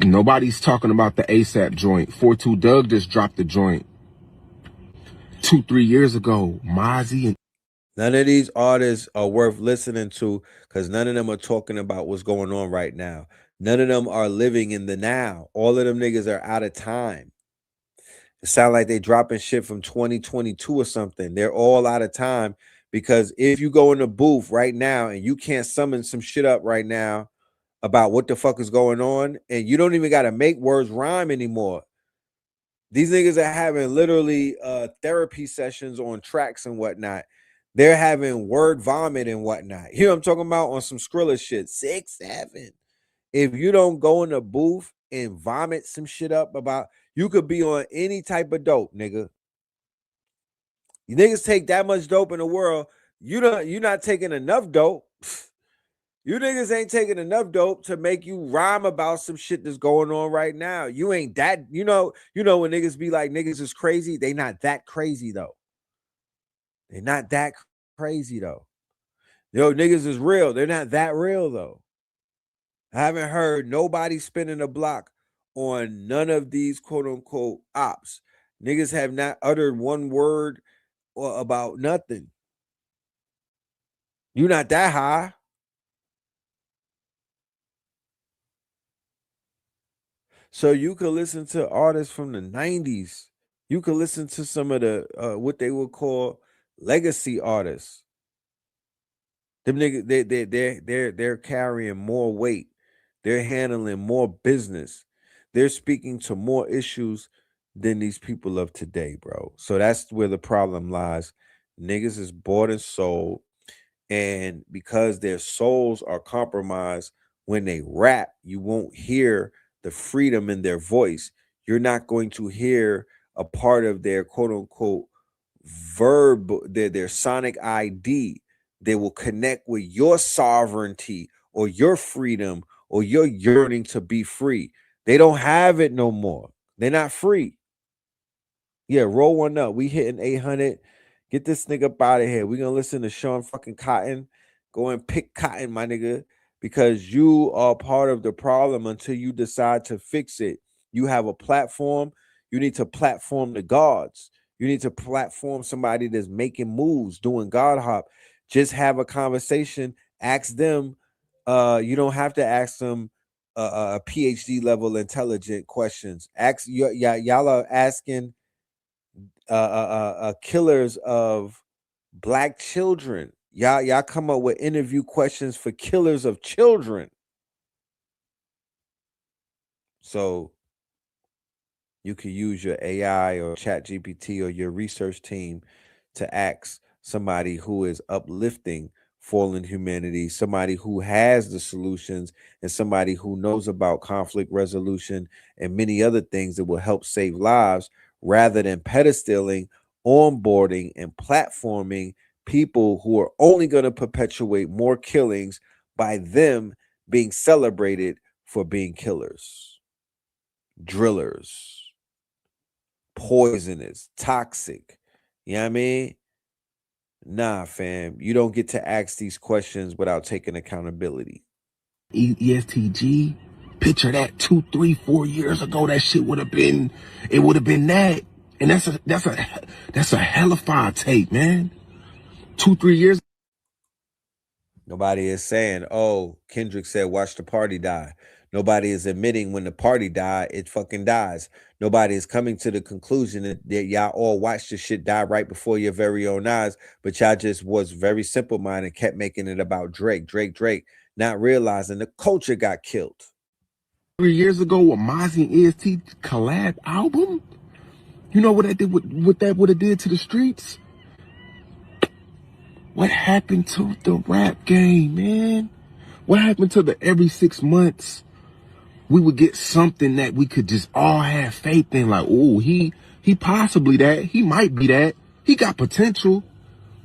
nobody's talking about the ASAP joint. 42 Doug just dropped the joint 2-3 years ago. Mozzie and
none of these artists are worth listening to because none of them are talking about what's going on right now. None of them are living in the now. All of them niggas are out of time. It sounds like they dropping shit from 2022 or something. They're all out of time because if you go in the booth right now and you can't summon some shit up right now about what the fuck is going on, and you don't even got to make words rhyme anymore. These niggas are having literally therapy sessions on tracks and whatnot. They're having word vomit and whatnot. You know what I'm talking about? On some Skrilla shit. 6, 7. If you don't go in the booth and vomit some shit up about, you could be on any type of dope, nigga. You niggas take that much dope in the world. You're not taking enough dope. You niggas ain't taking enough dope to make you rhyme about some shit that's going on right now. You ain't that, you know when niggas be like niggas is crazy, they not that crazy though. They're not that crazy though. Yo, niggas is real. They're not that real though. I haven't heard nobody spinning a block on none of these quote unquote ops. Niggas have not uttered one word or about nothing. You not that high. So you could listen to artists from the 90s. You could listen to some of the what they would call legacy artists. Them niggas, they're carrying more weight. They're handling more business. They're speaking to more issues than these people of today, bro. So that's where the problem lies. Niggas is bought and sold. And because their souls are compromised when they rap, you won't hear the freedom in their voice. You're not going to hear a part of their quote unquote verb, their sonic ID. They will connect with your sovereignty or your freedom or your yearning to be free. They don't have it no more. They're not free. Yeah, roll one up. We hitting 800. Get this nigga up out of here. We're going to listen to Sean fucking Cotton. Go and pick cotton, my nigga, because you are part of the problem until you decide to fix it. You have a platform. You need to platform the gods. You need to platform somebody that's making moves, doing God hop. Just have a conversation. Ask them. You don't have to ask them a PhD level intelligent questions. Ask y'all are asking killers of black children. Y'all come up with interview questions for killers of children. So you could use your AI or chat GPT or your research team to ask somebody who is uplifting fallen humanity, somebody who has the solutions, and somebody who knows about conflict resolution and many other things that will help save lives, rather than pedestaling, onboarding, and platforming people who are only going to perpetuate more killings by them being celebrated for being killers, drillers, poisonous, toxic. You know what I mean? Nah, fam. You don't get to ask these questions without taking accountability.
ESTG, picture that 2, 3, 4 years ago. That shit would have been, it would have been that. And that's a hellified tape, man. 2, 3 years.
Nobody is saying, oh, Kendrick said, watch the party die. Nobody is admitting when the party died, it fucking dies. Nobody is coming to the conclusion that y'all all watched this shit die right before your very own eyes, but y'all just was very simple-minded and kept making it about Drake, not realizing the culture got killed.
3 years ago, with Mozzie and EST collab album, you know what that did? What that would have did to the streets? What happened to the rap game, man? What happened to the every 6 months we would get something that we could just all have faith in? Like, oh, he possibly that. He might be that. He got potential.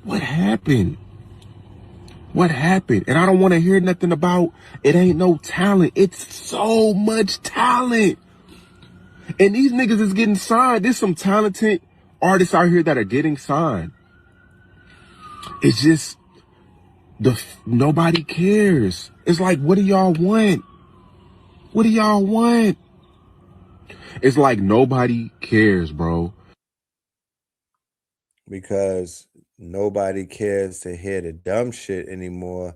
What happened? What happened? And I don't want to hear nothing about it ain't no talent. It's so much talent. And these niggas is getting signed. There's some talented artists out here that are getting signed. It's just nobody cares. It's like, what do y'all want? What do y'all want? It's like nobody cares, bro.
Because nobody cares to hear the dumb shit anymore,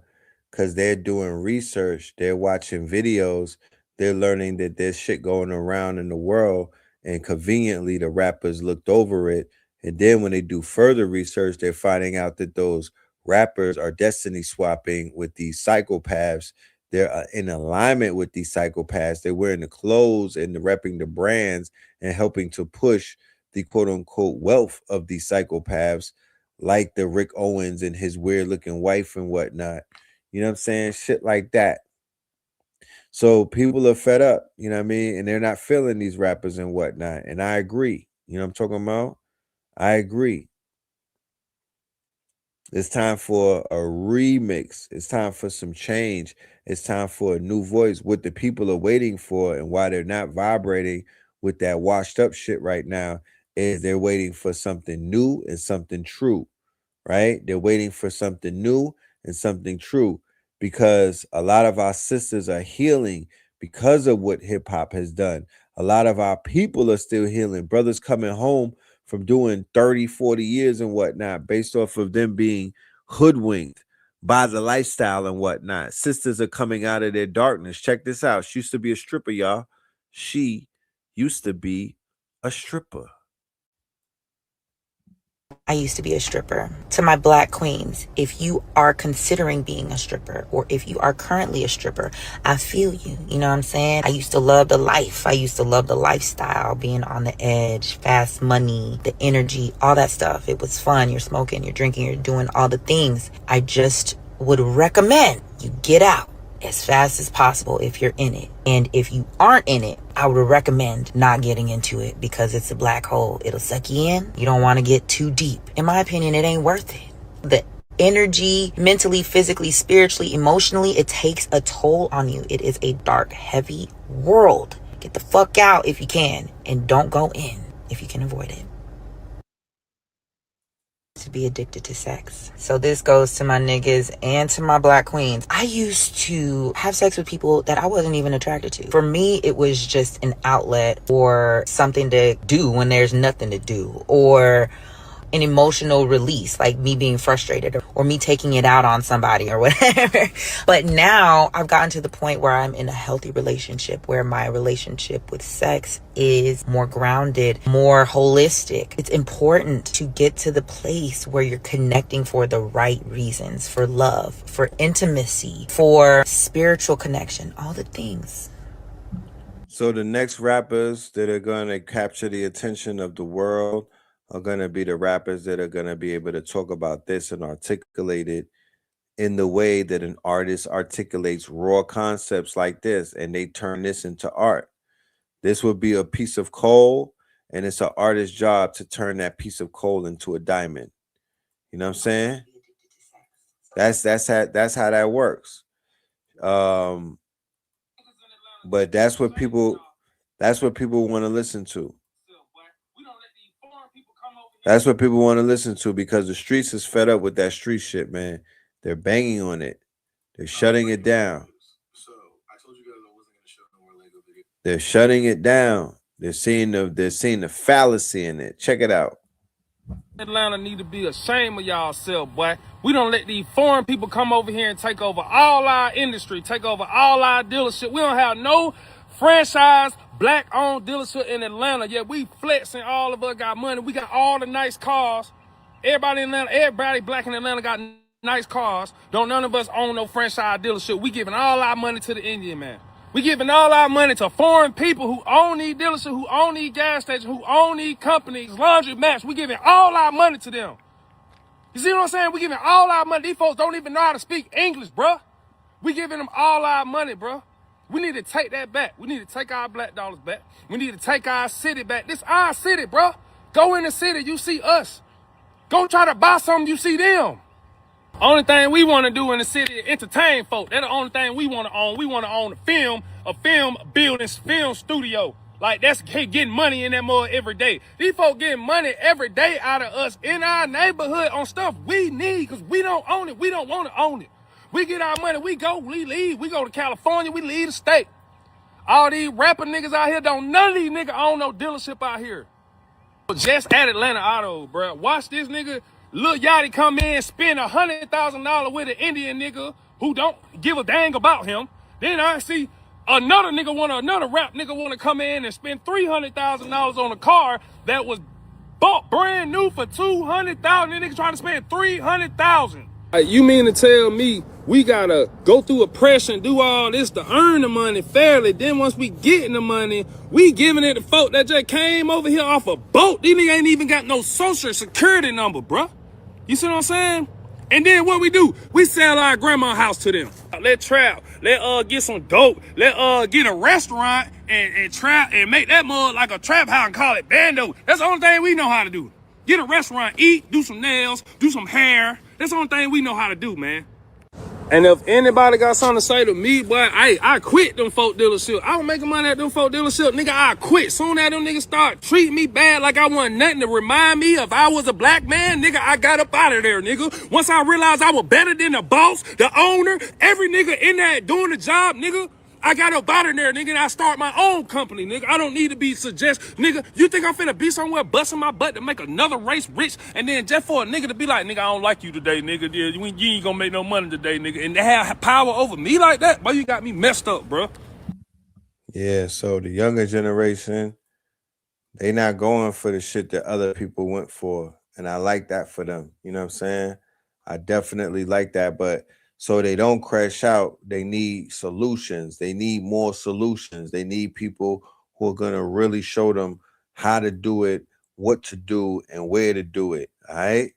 because they're doing research, they're watching videos, they're learning that there's shit going around in the world, and conveniently the rappers looked over it. And then when they do further research, they're finding out that those rappers are destiny swapping with these psychopaths. They're in alignment with these psychopaths. They're wearing the clothes and repping the brands and helping to push the quote-unquote wealth of these psychopaths, like the Rick Owens and his weird-looking wife and whatnot. You know what I'm saying? Shit like that. So people are fed up, you know what I mean? And they're not feeling these rappers and whatnot. And I agree. You know what I'm talking about? I agree. It's time for a remix. It's time for some change. It's time for a new voice. What the people are waiting for and why they're not vibrating with that washed up shit right now is they're waiting for something new and something true, right? They're waiting for something new and something true, because a lot of our sisters are healing because of what hip hop has done. A lot of our people are still healing. Brothers coming home from doing 30, 40 years and whatnot, based off of them being hoodwinked by the lifestyle and whatnot. Sisters are coming out of their darkness. Check this out. She used to be a stripper, y'all. She used to be a stripper.
I used to be a stripper. To my black queens, if you are considering being a stripper, or if you are currently a stripper, I feel you. You know what I'm saying? I used to love the life. I used to love the lifestyle, being on the edge, fast money, the energy, all that stuff. It was fun. You're smoking, you're drinking, you're doing all the things. I just would recommend you get out as fast as possible if you're in it. And if you aren't in it, I would recommend not getting into it, because it's a black hole. It'll suck you in. You don't want to get too deep. In my opinion, it ain't worth it. The energy, mentally, physically, spiritually, emotionally, it takes a toll on you. It is a dark, heavy world. Get the fuck out if you can, and don't go in if you can avoid it. To be addicted to sex. So this goes to my niggas and to my black queens. I used to have sex with people that I wasn't even attracted to. For me, it was just an outlet or something to do when there's nothing to do, or an emotional release, like me being frustrated or me taking it out on somebody or whatever. But now I've gotten to the point where I'm in a healthy relationship, where my relationship with sex is more grounded, more holistic. It's important to get to the place where you're connecting for the right reasons, for love, for intimacy, for spiritual connection, all the things.
So the next rappers that are going to capture the attention of the world are going to be the rappers that are going to be able to talk about this and articulate it in the way that an artist articulates raw concepts like this, and they turn this into art. This would be a piece of coal, and it's an artist's job to turn that piece of coal into a diamond. You know what I'm saying? That's how that works. But that's what people want to listen to. That's what people want to listen to, because the streets is fed up with that street shit, man. They're banging on it. They're shutting it down. They're shutting it down. They're seeing the fallacy in it. Check it out.
Atlanta need to be ashamed of y'all self, boy. We don't let these foreign people come over here and take over all our industry, take over all our dealership. We don't have no franchise, black-owned dealership in Atlanta. Yet we flexing, all of us got money. We got all the nice cars. Everybody in Atlanta, everybody black in Atlanta got nice cars. Don't none of us own no franchise dealership. We giving all our money to the Indian man. We giving all our money to foreign people who own these dealerships, who own these gas stations, who own these companies, laundry mats. We giving all our money to them. You see what I'm saying? We giving all our money. These folks don't even know how to speak English, bruh. We giving them all our money, bruh. We need to take that back. We need to take our black dollars back. We need to take our city back. This our city, bruh. Go in the city, you see us. Go try to buy something, you see them. Only thing we want to do in the city is entertain folk. That's the only thing we want to own. We want to own a film building, film studio. Like, that's getting money in that mud every day. These folk getting money every day out of us in our neighborhood on stuff we need because we don't own it. We don't want to own it. We get our money, we leave. We go to California, we leave the state. All these rapper niggas out here none of these niggas own no dealership out here. Just at Atlanta Auto, bro. Watch this nigga Lil Yachty come in, spend $100,000 with an Indian nigga who don't give a dang about him. Then I see another rap nigga want to come in and spend $300,000 on a car that was bought brand new for $200,000. Nigga trying to spend $300,000. You mean to tell me we gotta go through oppression, do all this to earn the money fairly? Then once we getting the money, we giving it to folk that just came over here off a boat. These niggas ain't even got no social security number, bruh. You see what I'm saying? And then what we do? We sell our grandma house to them. Let trap. Let get some dope. Let get a restaurant and trap and make that mud like a trap house and call it bando. That's the only thing we know how to do. Get a restaurant, eat, do some nails, do some hair. That's the only thing we know how to do, man. And if anybody got something to say to me, boy, I quit them folk dealership. I don't make money at them folk dealership, nigga. I quit. Soon as them niggas start treating me bad like I want nothing to remind me if I was a black man, nigga, I got up out of there, nigga. Once I realized I was better than the boss, the owner, every nigga in there doing the job, nigga, I got up out of there, nigga, and I start my own company, nigga. I don't need to be nigga. You think I'm finna be somewhere busting my butt to make another race rich, and then just for a nigga to be like, nigga, I don't like you today, nigga. You ain't gonna make no money today, nigga. And to have power over me like that, boy, you got me messed up, bro.
Yeah, so the younger generation, they not going for the shit that other people went for. And I like that for them. You know what I'm saying? I definitely like that, but so they don't crash out, they need solutions. They need more solutions. They need people who are going to really show them how to do it, what to do, and where to do it. All right?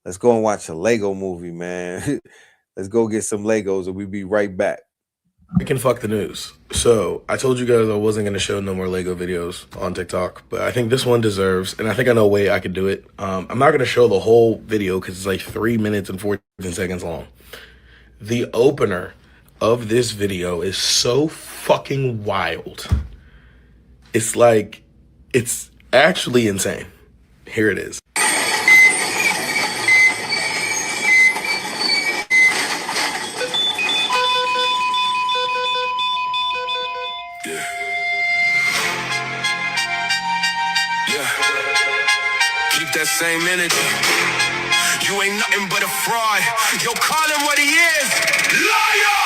Let's go and watch a Lego movie, man. Let's go get some Legos and we'll be right back.
I can fuck the news. So I told you guys I wasn't going to show no more Lego videos on TikTok, but I think this one deserves, and I think I know a way I could do it. I'm not going to show the whole video because it's like 3 minutes and 14 seconds long. The opener of this video is so fucking wild. It's like, it's actually insane. Here it is.
Keep that same energy. You ain't nothing but a fraud. Yo, call him what he is. Liar!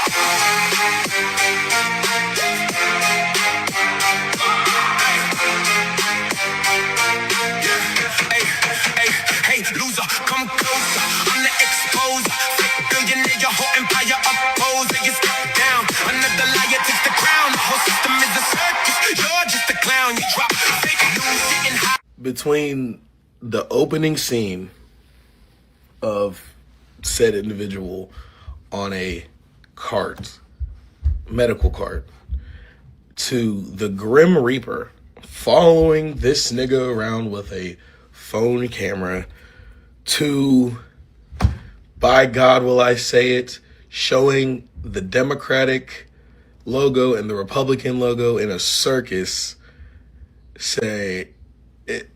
Hey, loser, come closer. I'm the exposer. Billionaire, your whole empire opposer. You step down. Another liar takes the crown. The whole system is a circus. You're just a clown. You drop fake news, sitting high.
Between the opening scene of said individual on a cart, medical cart, to the Grim Reaper following this nigga around with a phone camera, to, by God will I say it, showing the Democratic logo and the Republican logo in a circus, say it.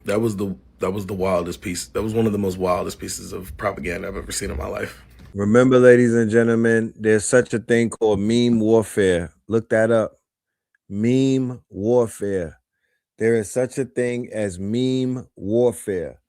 That was the wildest piece. That was one of the most wildest pieces of propaganda I've ever seen in my life.
Remember, ladies and gentlemen, there's such a thing called meme warfare. Look that up. Meme warfare. There is such a thing as meme warfare.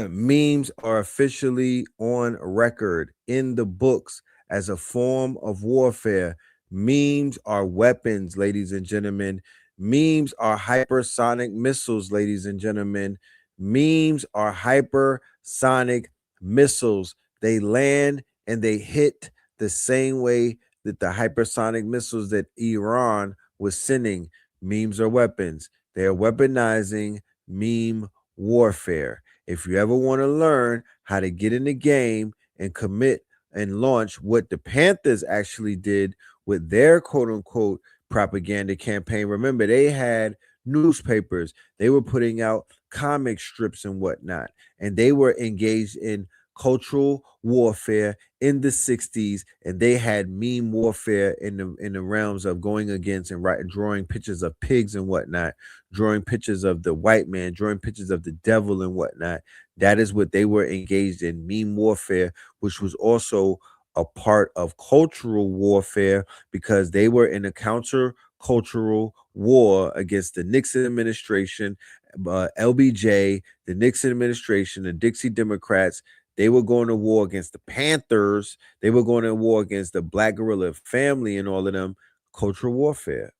Memes are officially on record in the books as a form of warfare. Memes are weapons, ladies and gentlemen. Memes are hypersonic missiles, ladies and gentlemen. Memes are hypersonic missiles. They land and they hit the same way that the hypersonic missiles that Iran was sending. Memes are weapons. They are weaponizing meme warfare. If you ever want to learn how to get in the game and commit and launch what the Panthers actually did with their quote unquote propaganda campaign, remember they had newspapers, they were putting out comic strips and whatnot, and they were engaged in cultural warfare in the 60s, and they had meme warfare in the realms of going against and drawing pictures of pigs and whatnot, drawing pictures of the white man, drawing pictures of the devil and whatnot. That is what they were engaged in, meme warfare, which was also a part of cultural warfare because they were in a counter-cultural war against the Nixon administration, LBJ, the Nixon administration, the Dixie Democrats. They were going to war against the Panthers. They were going to war against the Black Guerrilla family and all of them, cultural warfare.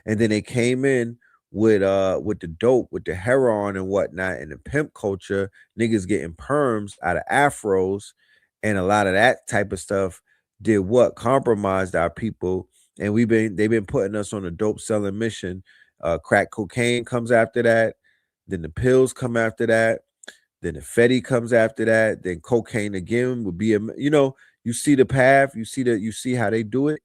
And then they came in with the dope, with the heroin and whatnot, and the pimp culture, niggas getting perms out of afros, and a lot of that type of stuff did what? Compromised our people. And they've been putting us on a dope selling mission. Crack cocaine comes after that, then the pills come after that. Then the Fetty comes after that. Then cocaine again would be you see the path. You see how they do it.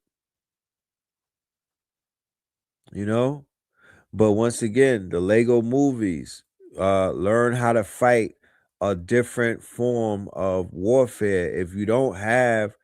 But once again, the Lego movies learn how to fight a different form of warfare. If you don't have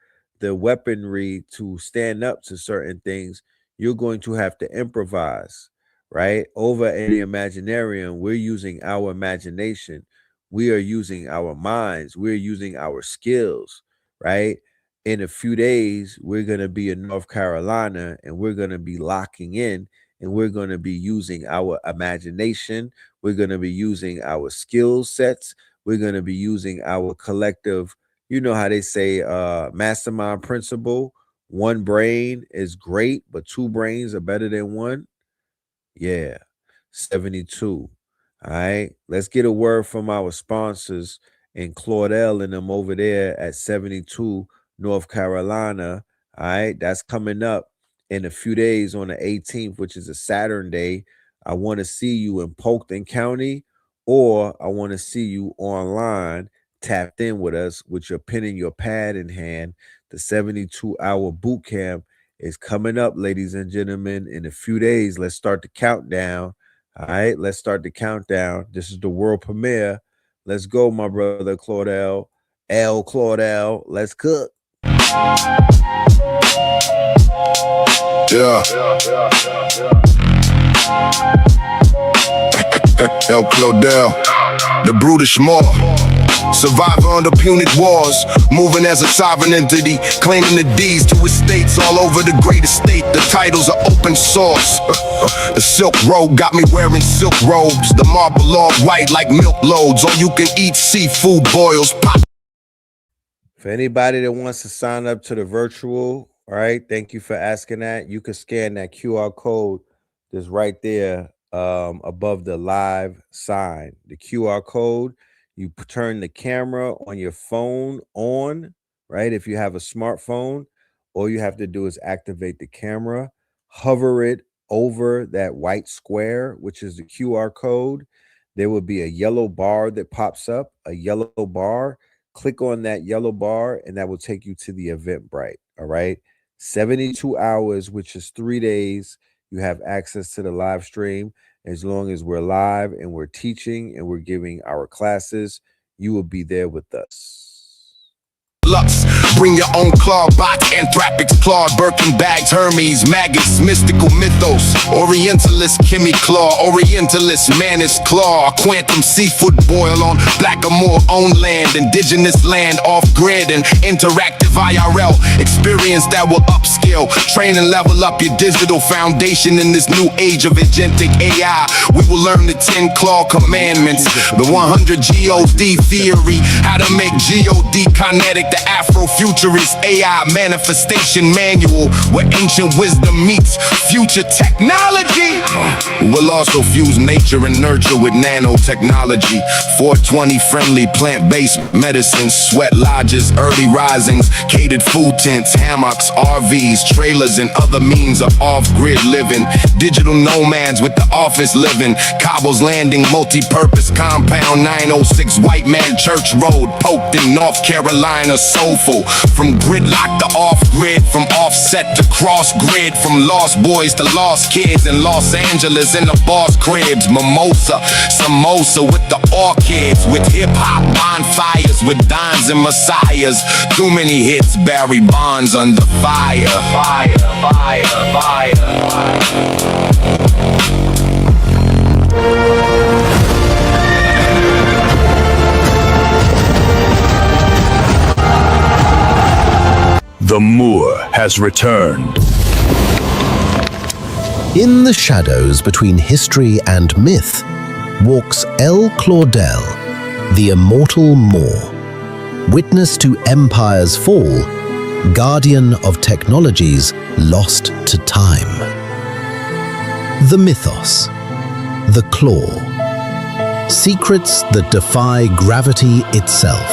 the weaponry to stand up to certain things, you're going to have to improvise, right? Over in the Imaginarium, we're using our imagination. We are using our minds. We're using our skills, right? In a few days, we're going to be in North Carolina and we're going to be locking in and we're going to be using our imagination. We're going to be using our skill sets. We're going to be using our collective, you know how they say mastermind principle. One brain is great, but two brains are better than one. Yeah, 72. All right, let's get a word from our sponsors and Claudel and them over there at 72 North Carolina. All right, that's coming up in a few days on the 18th, which is a Saturn day. I want to see you in Polkton County, or I want to see you online, tapped in with us with your pen and your pad in hand. The 72-hour boot camp is coming up, ladies and gentlemen, in a few days. Let's start the countdown. All right, let's start the countdown. This is the world premiere. Let's go, my brother Claudel. Claudel, let's cook.
Yeah. El Claudel, the brutish maw. Survivor under punic wars, moving as a sovereign entity, claiming the deeds to estates all over the great estate. The titles are open source. The Silk Road got me wearing silk robes. The marble all white like milk loads. All you can eat seafood boils. Pop.
For anybody that wants to sign up to the virtual, all right, thank you for asking that. You can scan that QR code that's right there above the live sign. The QR code. You turn the camera on your phone on, right? If you have a smartphone, all you have to do is activate the camera, hover it over that white square, which is the QR code. There will be a yellow bar that pops up, a yellow bar. Click on that yellow bar, and that will take you to the Eventbrite, all right? 72 hours, which is 3 days. You have access to the live stream. As long as we're live and we're teaching and we're giving our classes, you will be there with us.
Lux, bring your own claw bots, anthrapics, clawed, Birkin bags, Hermes, maggots, mystical mythos, Orientalist, Kimmy Claw, Orientalist, Manus Claw, quantum seafood boil on Blackamoor owned indigenous land off grid and interactive IRL experience that will upscale upscale. Train and level up your digital foundation in this new age of agentic AI. We will learn the 10 claw commandments, the 100 GOD theory, how to make GOD kinetic, the Afro-futurist AI manifestation manual, where ancient wisdom meets future technology. We'll also fuse nature and nurture with nanotechnology. 420 friendly plant-based medicines, sweat lodges, early risings, catered food tents, hammocks, RVs, trailers, and other means of off-grid living. Digital nomads with the office living. Cobbles Landing, multi-purpose compound, 906 White Man Church Road, poked in North Carolina, soulful. From gridlock to off-grid, from offset to cross-grid, from lost boys to lost kids in Los Angeles in the boss cribs. Mimosa, samosa with the orchids, with hip-hop bonfires, with dimes and messiahs. Too many hits, Barry Bonds under fire. Fire, fire, fire, fire.
The Moor has returned.
In the shadows between history and myth walks El Claudel, the immortal Moor. Witness to empire's fall, guardian of technologies lost to time. The mythos, the claw. Secrets that defy gravity itself.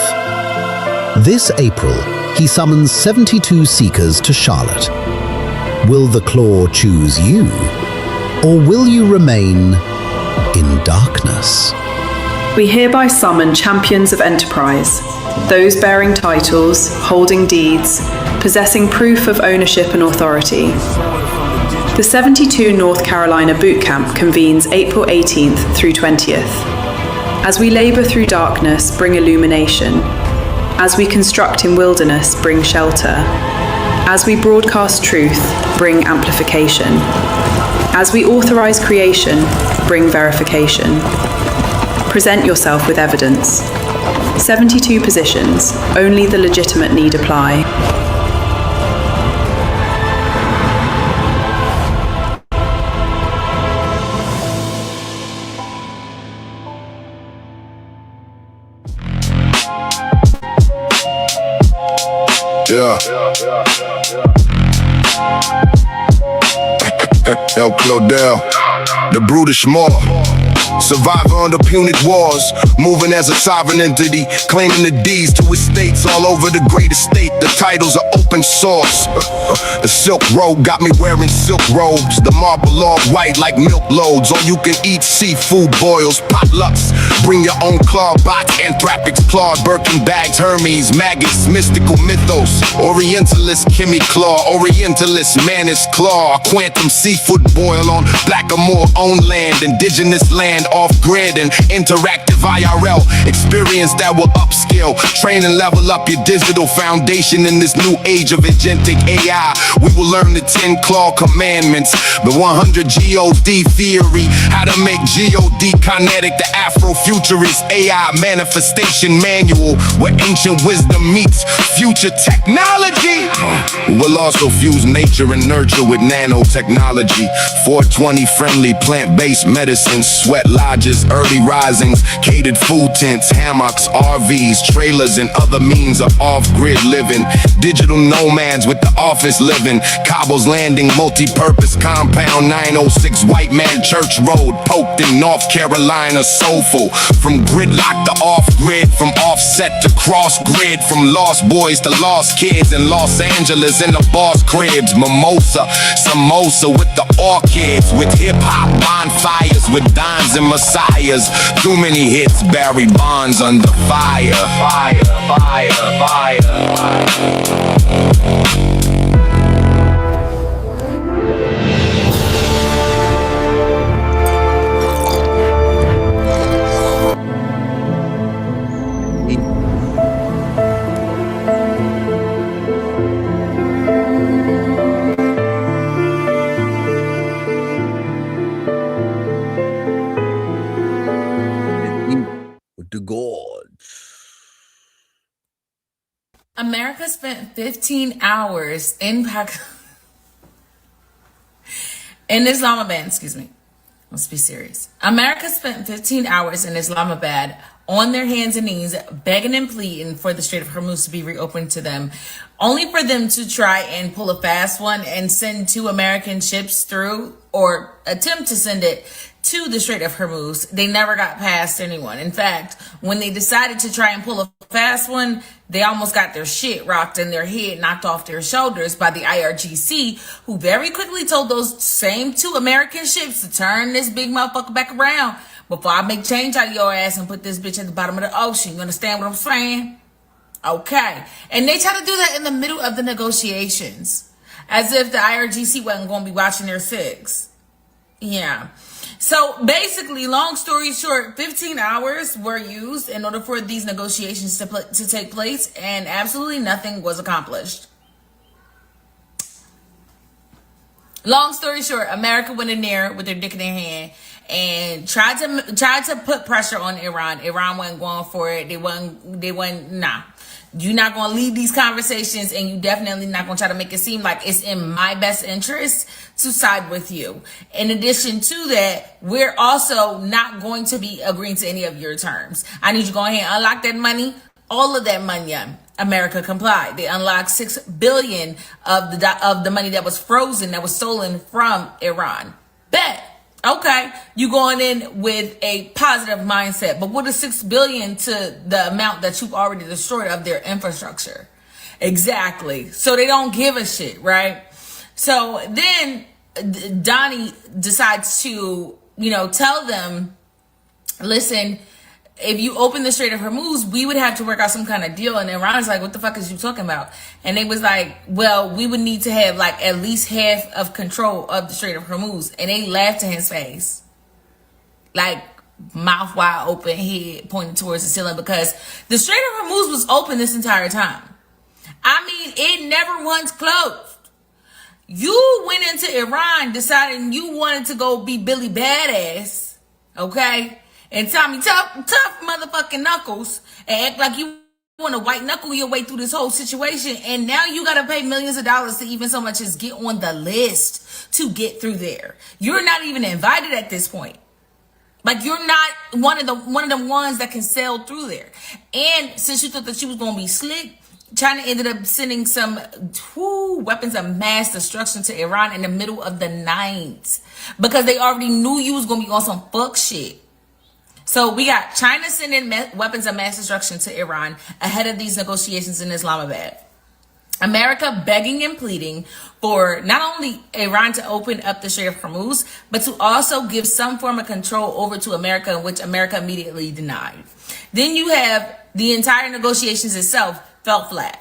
This April, he summons 72 seekers to Charlotte. Will the claw choose you, or will you remain in darkness?
We hereby summon champions of enterprise, those bearing titles, holding deeds, possessing proof of ownership and authority. The 72 North Carolina Boot Camp convenes April 18th through 20th. As we labor through darkness, bring illumination. As we construct in wilderness, bring shelter. As we broadcast truth, bring amplification. As we authorize creation, bring verification. Present yourself with evidence. 72 positions, only the legitimate need apply.
Yeah. El Claudel, the brutish Moor. Survivor under punic wars, moving as a sovereign entity, claiming the deeds to estates all over the great estate. The titles are open source. The Silk Road got me wearing silk robes. The marble all white like milk loads. All you can eat seafood boils, potlucks. Bring your own claw bots, anthrapics, clawed, Birkin bags, Hermes, maggots, mystical mythos. Orientalist, Kimmy Claw, Orientalist, Manus Claw. Quantum seafood boil on Blackamoor owned land, indigenous land, off-grid and interactive IRL experience that will upskill, train and level up your digital foundation in this new age of agentic AI. We will learn the 10 claw commandments, the 100 GOD theory, how to make GOD kinetic, the Afro-futurist AI manifestation manual, where ancient wisdom meets future technology. We'll also fuse nature and nurture with nanotechnology. 420 friendly plant-based medicines, sweat lodges, early risings, catered food tents, hammocks, RVs, trailers, and other means of off-grid living. Digital nomads with the office living. Cobbles Landing, multi-purpose compound, 906 White Man Church Road, poked in North Carolina, soulful. From gridlock to off-grid, from offset to cross-grid, from lost boys to lost kids in Los Angeles in the boss cribs. Mimosa, samosa with the orchids, with hip-hop bonfires, with dimes and messiahs. Too many hits, Barry Bonds under fire. Fire, fire, fire, fire.
With the gods.
America spent 15 hours in Pakistan. In Islamabad, excuse me. Let's be serious. America spent 15 hours in Islamabad on their hands and knees, begging and pleading for the Strait of Hormuz to be reopened to them, only for them to try and pull a fast one and send 2 American ships through, or attempt to send it to the Strait of Hormuz. They never got past anyone. In fact, when they decided to try and pull a fast one, they almost got their shit rocked and their head knocked off their shoulders by the IRGC, who very quickly told those same 2 American ships to turn this big motherfucker back around before I make change out of your ass and put this bitch at the bottom of the ocean. You understand what I'm saying? Okay. And they try to do that in the middle of the negotiations, as if the IRGC wasn't going to be watching their six. Yeah. So basically, long story short, 15 hours were used in order for these negotiations to take place, and absolutely nothing was accomplished. Long story short, America went in there with their dick in their hand and tried to put pressure on Iran. Iran wasn't going for it. They wasn't, nah. You're not going to lead these conversations, and you definitely not going to try to make it seem like it's in my best interest to side with you. In addition to that, we're also not going to be agreeing to any of your terms. I need you to go ahead and unlock that money. All of that money, America complied. They unlocked $6 billion of the money that was frozen, that was stolen from Iran. Bet. Okay, you going in with a positive mindset, but what is $6 billion to the amount that you've already destroyed of their infrastructure? Exactly. So they don't give a shit, right? So then Donnie decides to, tell them, listen, if you open the Strait of Hormuz, we would have to work out some kind of deal. And Iran's like, what the fuck is you talking about? And they was like, well, we would need to have like at least half of control of the Strait of Hormuz. And they laughed in his face, like mouth wide open, head pointed towards the ceiling, because the Strait of Hormuz was open this entire time. I mean, it never once closed. You went into Iran deciding you wanted to go be Billy Badass, okay? And Tommy tough motherfucking knuckles, and act like you want to white knuckle your way through this whole situation. And now you got to pay millions of dollars to even so much as get on the list to get through there. You're not even invited at this point. Like, you're not one of the ones that can sail through there. And since you thought that you was going to be slick, China ended up sending some weapons of mass destruction to Iran in the middle of the night, because they already knew you was going to be on some fuck shit. So we got China sending weapons of mass destruction to Iran ahead of these negotiations in Islamabad. America begging and pleading for not only Iran to open up the Strait of Hormuz, but to also give some form of control over to America, which America immediately denied. Then you have the entire negotiations itself fell flat.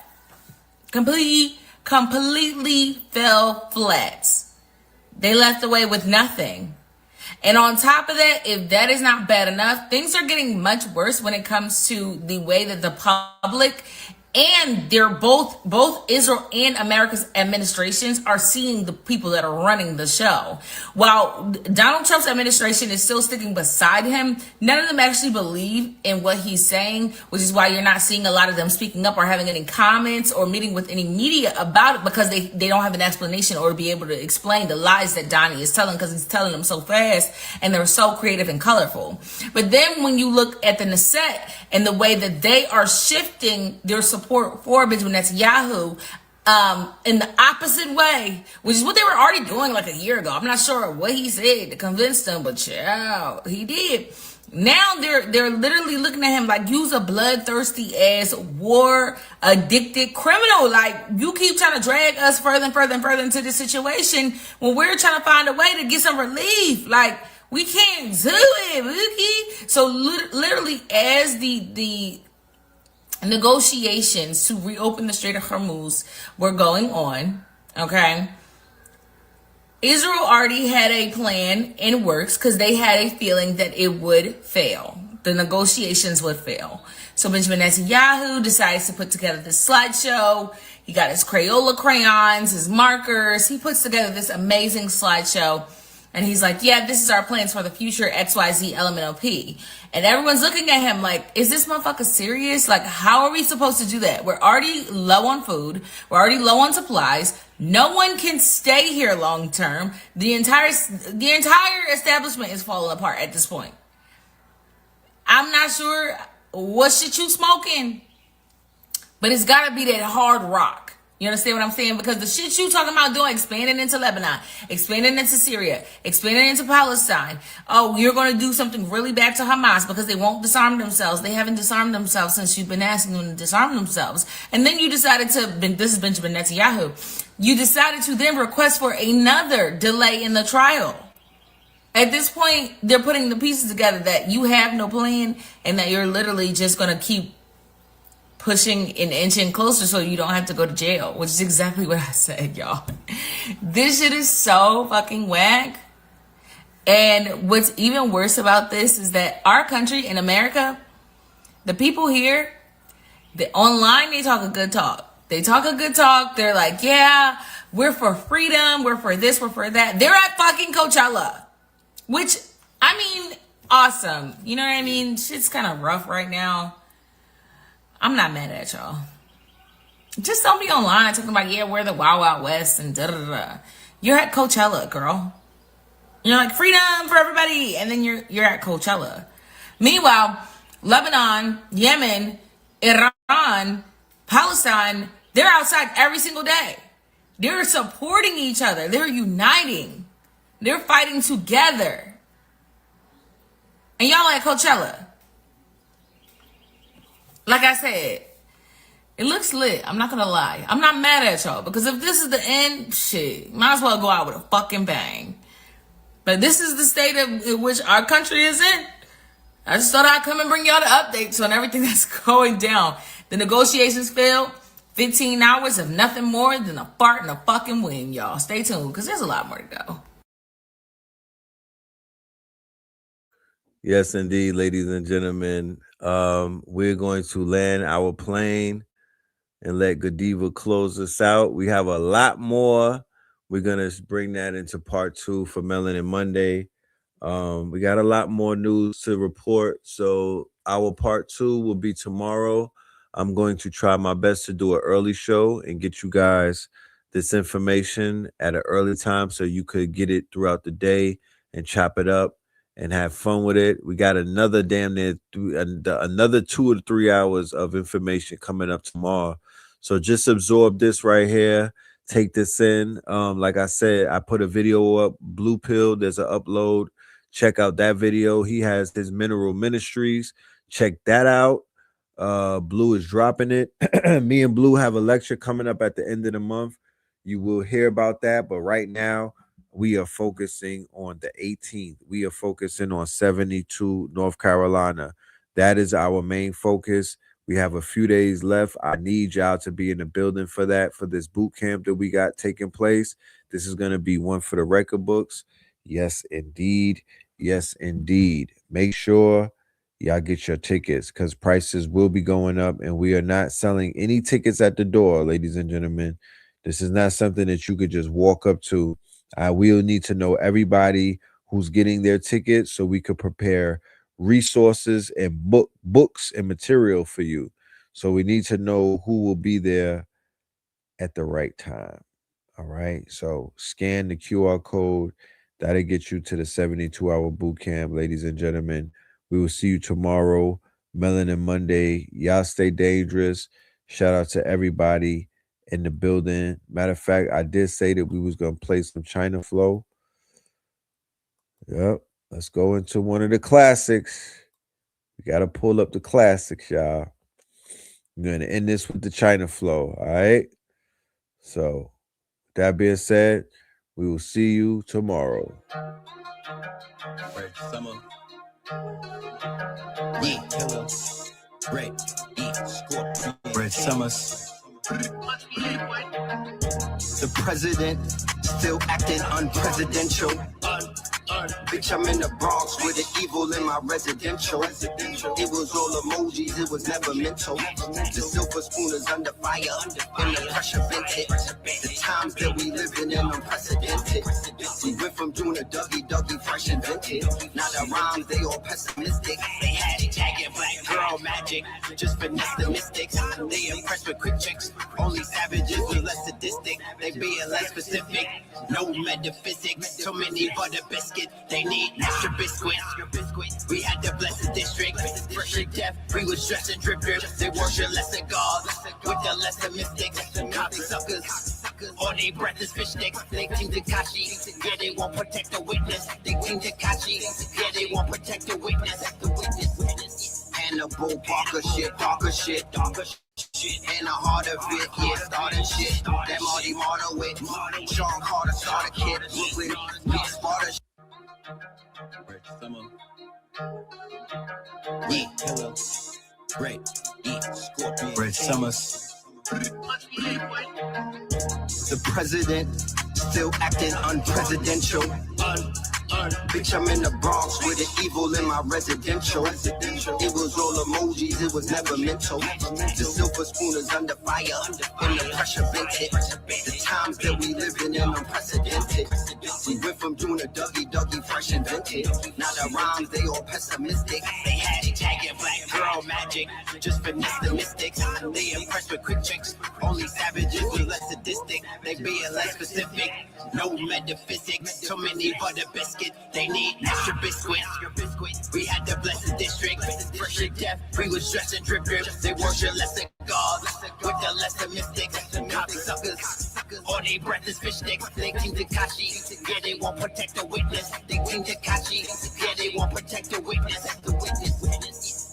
Completely fell flat. They left away with nothing. And on top of that, if that is not bad enough, things are getting much worse when it comes to the way that the public and they're both Israel and America's administrations are seeing the people that are running the show. While Donald Trump's administration is still sticking beside him, none of them actually believe in what he's saying, which is why you're not seeing a lot of them speaking up or having any comments or meeting with any media about it, because they don't have an explanation or be able to explain the lies that Donnie is telling, because he's telling them so fast and they're so creative and colorful. But then when you look at the Knesset and the way that they are shifting their support for Benjamin Netanyahu in the opposite way, which is what they were already doing like a year ago. I'm not sure what he said to convince them, but yeah, he did. Now they're literally looking at him like you's a bloodthirsty ass war addicted criminal. Like, you keep trying to drag us further and further and further into this situation when we're trying to find a way to get some relief. Like, we can't do it, Mookie. So literally, as the negotiations to reopen the Strait of Hormuz were going on, okay, Israel already had a plan in works because they had a feeling that it would fail. The negotiations would fail. So Benjamin Netanyahu decides to put together this slideshow. He got his Crayola crayons, his markers. He puts together this amazing slideshow And he's like, yeah, this is our plans for the future XYZ LMNOP. And everyone's looking at him like, is this motherfucker serious? Like, how are we supposed to do that? We're already low on food. We're already low on supplies. No one can stay here long term. The entire establishment is falling apart at this point. I'm not sure what shit you smoking, but it's gotta be that hard rock. You understand what I'm saying? Because the shit you talking about doing, expanding into Lebanon, expanding into Syria, expanding into Palestine. Oh, you're going to do something really bad to Hamas because they won't disarm themselves. They haven't disarmed themselves since you've been asking them to disarm themselves. And then you decided to, this is Benjamin Netanyahu, you decided to then request for another delay in the trial. At this point, they're putting the pieces together that you have no plan and that you're literally just going to keep pushing an inch in closer so you don't have to go to jail, which is exactly what I said, y'all. This shit is so fucking whack. And what's even worse about this is that our country in America, the people here, online, they talk a good talk. They talk a good talk. They're like, yeah, we're for freedom. We're for this. We're for that. They're at fucking Coachella, which, I mean, awesome. You know what I mean? Shit's kind of rough right now. I'm not mad at y'all. Just don't be online talking about, yeah, we're the Wild Wild West and da-da-da-da. You're at Coachella, girl. You're like, freedom for everybody. And then you're at Coachella. Meanwhile, Lebanon, Yemen, Iran, Palestine, they're outside every single day. They're supporting each other. They're uniting. They're fighting together. And y'all at Coachella. Like I said, it looks lit. I'm not gonna lie. I'm not mad at y'all because if this is the end, shit, might as well go out with a fucking bang. But this is the state in which our country is in. I just thought I'd come and bring y'all the updates on everything that's going down. The negotiations failed. 15 hours of nothing more than a fart and a fucking wind, y'all. Stay tuned because there's a lot more to go.
Yes, indeed, ladies and gentlemen. We're going to land our plane and let Godiva close us out. We have a lot more. We're going to bring that into part 2 for Melanin Monday. We got a lot more news to report. So our part 2 will be tomorrow. I'm going to try my best to do an early show and get you guys this information at an early time so you could get it throughout the day and chop it up and have fun with it. We got another another 2 or 3 hours of information coming up tomorrow. So just absorb this right here. Take this in. Like I said, I put a video up, Blue Pill. There's an upload. Check out that video. He has his Mineral Ministries. Check that out. Blue is dropping it. Me and Blue have a lecture coming up at the end of the month. You will hear about that. But right now, we are focusing on the 18th. We are focusing on 72 North Carolina. That is our main focus. We have a few days left. I need y'all to be in the building for that, for this boot camp that we got taking place. This is going to be one for the record books. Yes, indeed. Yes, indeed. Make sure y'all get your tickets because prices will be going up and we are not selling any tickets at the door, ladies and gentlemen. This is not something that you could just walk up to. We'll need to know everybody who's getting their tickets so we could prepare resources and books and material for you. So we need to know who will be there at the right time. All right. So scan the QR code. That'll get you to the 72-hour boot camp, ladies and gentlemen. We will see you tomorrow, Melanin Monday. Y'all stay dangerous. Shout out to everybody in the building. Matter of fact, I did say that we was going to play some China Flow. Yep. Let's go into one of the classics. We got to pull up the classics, y'all. I'm going to end this with the China Flow, all right? So, with that being said, we will see you tomorrow.
Red Summer. Yeah, killer. Red, Scorpion. Red Summers. The president still acting unpresidential. Bitch, I'm in the Bronx with the evil in my residential. It was all emojis, it was never mental. The silver spoon is under fire, and the pressure vented. The times that we living in unprecedented. We went from doing a Dougie, fresh and vintage. Now the rhymes, they all pessimistic. They had jagged black girl magic, just finesse the mystics. They impressed with quick chicks, only savages with less sadistic. They being less specific, no metaphysics. Too many butter biscuit, they need extra biscuit. We had the blessed district, fresh and death. We was dressed and drip. They worship lesser gods with the lesser mystics. Cocksuckers, all they breath is fish sticks. They team Takashi, yeah, they won't protect the witness. They team Takashi, yeah, they won't protect the witness. Hannibal, darker shit. And the heart of it, yeah, starting shit. That Marty Martyr with Sean Carter, starter kid. Brooklyn, big Sparta. Yeah, hello. Ray, Scorpion. Red Summers. The president still acting unpresidential. Bitch, I'm in the Bronx with the evil in my residential. It was all emojis, it was never mental. The silver spoon is under fire, and the pressure vented. The times that we living in unprecedented. We went from doing a Dougie, fresh and vintage. Now the rhymes, they all pessimistic. They had jagged black girl magic, just finesse the mystics. They impressed with quick chicks, only savages with less sadistic. They being less specific, no metaphysics. Too many butter biscuit, they need extra biscuit. We had the blessed district, fresh and death. We was dressed and drip. They worship lesser gods with the lesser mystics. Cocksuckers, all they breath is fish sticks. They team Takashi, yeah, they won't protect the witness. They team Takashi, yeah, they won't protect the witness.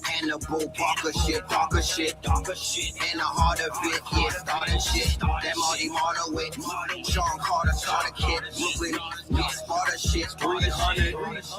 Hannibal, darker shit. And the heart of it, yeah, starting shit. That Marty Martyr with Sean Carter, starter kid. Brooklyn, big Sparta shit. 300.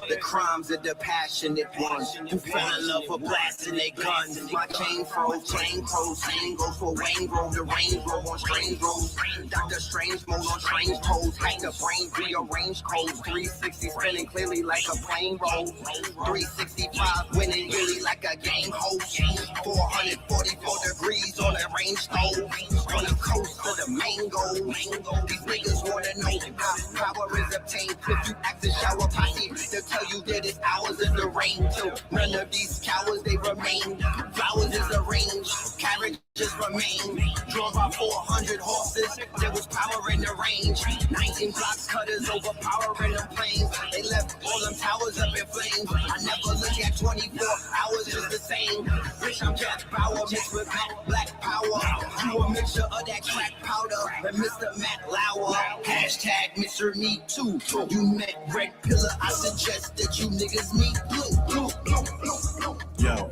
The crimes of the passionate ones who fell in love with blasting their guns. My chain froze, same goes for Wayne Grove. The Range Road on strange roads. Dr. Strange mode on strange toes. Hack the brain, rearrange codes. 360 spinning clearly like a plane roll. 365 winning really like a game host. 444 degrees on the range stove. On the coast of the mango. These niggas wanna know how power is obtained. If you act the shower posse, they'll tell you that it's hours in the rain. So none of these cowards, they remain. Flowers is arranged, carriages remain. Drawn by 400 horses, there was power in the range. 19 blocks cutters overpowering them planes. They left all them towers up in flames. I never look at 24 hours just the same. Bitch, I'm Jack Bauer mixed with black power. You a mixture of that crack powder and Mr. Matt Lauer. Hashtag Mr. Me Too. You met red pillar, I suggest that you niggas meet blue.
Yo.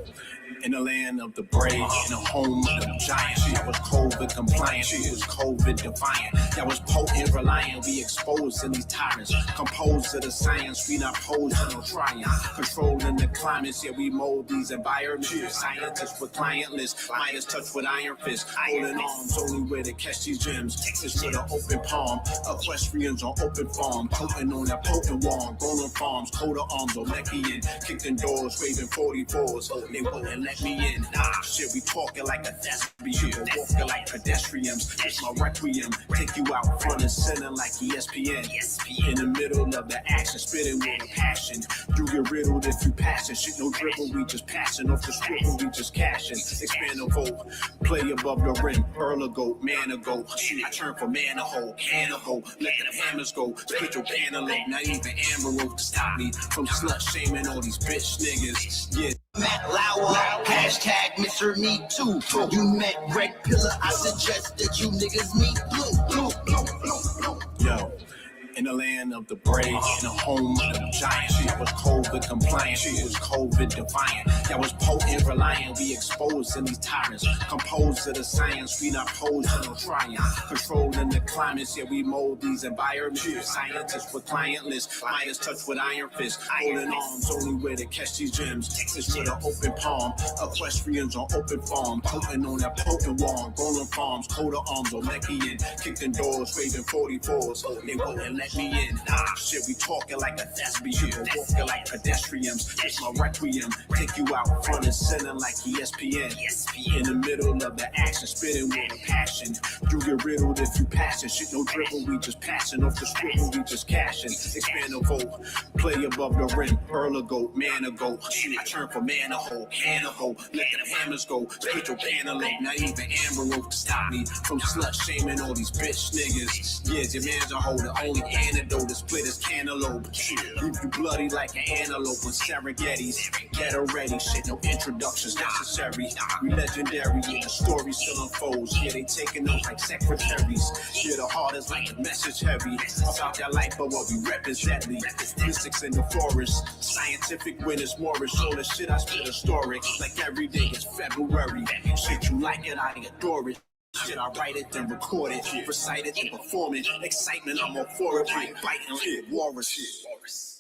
In the land of the brave, in a home of the giants. She was COVID compliant, she was COVID defiant. That was potent, reliant, we exposed in these tyrants. Composed to the science, we not posed to no trying. Controlling the climates, yeah, we mold these environments. Scientists with client lists, Midas touch with iron fist. Holding arms, only way to catch these gems. Texas with an open palm, equestrians on open farm. Potent on that potent wand, rolling farms, coat of arms, Olympian. Kicked in doors, waving 44s, they wouldn't let me in. Shit, we talking like a thespian, walking like pedestrians. It's my requiem, take you out front and center like ESPN. In the middle of the action, spitting with a passion. You get riddled if you passing. Shit, no dribble, we just passing. Off the scribble, we just cashing. Expand the vote, play above the rim. Earl ago, man ago. I turn from man to hoe, can of hoe. Let the hammers go, spit your cantaloupe. Not even Amber Rope to stop me from slut shaming all these bitch niggas. Yeah.
Matt Lauer, hashtag Mr. Me Too. You met red pillar, I suggest that you niggas meet blue.
Yo. In the land of the brave, in a home of the giants. She was COVID compliant, she was COVID defiant. That was potent, reliant, we exposed in these tyrants. Composed to the science, we not posed to no trying. Controlling the climates, yeah, we mold these environments. Scientists with client lists, Midas touch with iron fist. Holding arms, only way to catch these gems. Texas with an open palm, equestrians on open farm. Potent on that potent wand, rolling farms, coat of arms, Olympian. Kicked in doors, waving 44s, they wouldn't let let me in. Shit, we talking like a thespian, walking like pedestrians. It's my requiem, take you out front and center like ESPN. In the middle of the action, spitting with a passion. You get riddled if you passin'. Shit, no dribble, we just passing off the scribble, we just cashing. Expand the vote, play above the rim, pearl a goat, man a goat. I turn from man a hole, can a hole, let them hammers go. Split your banner low, not even Amber Rope to stop me from slut shaming all these bitch niggas. Yes, your man's a hoe, the only antidote to split his cantaloupe. Leave you bloody like an antelope with Serengeti's. Get ready, shit, no introductions necessary. We legendary, yeah, the story still unfolds. Yeah, they taking up like secretaries. Yeah, the heart is like a message heavy. About that life, but what we represent. Mystics in the forest, scientific winners, Morris. All the shit I spit historic, like every day is February. Shit, you like it, I adore it. Shit, I write it, then record it, recite it, then perform it. Excitement, I'm all for it. Biting, shit, walrus shit.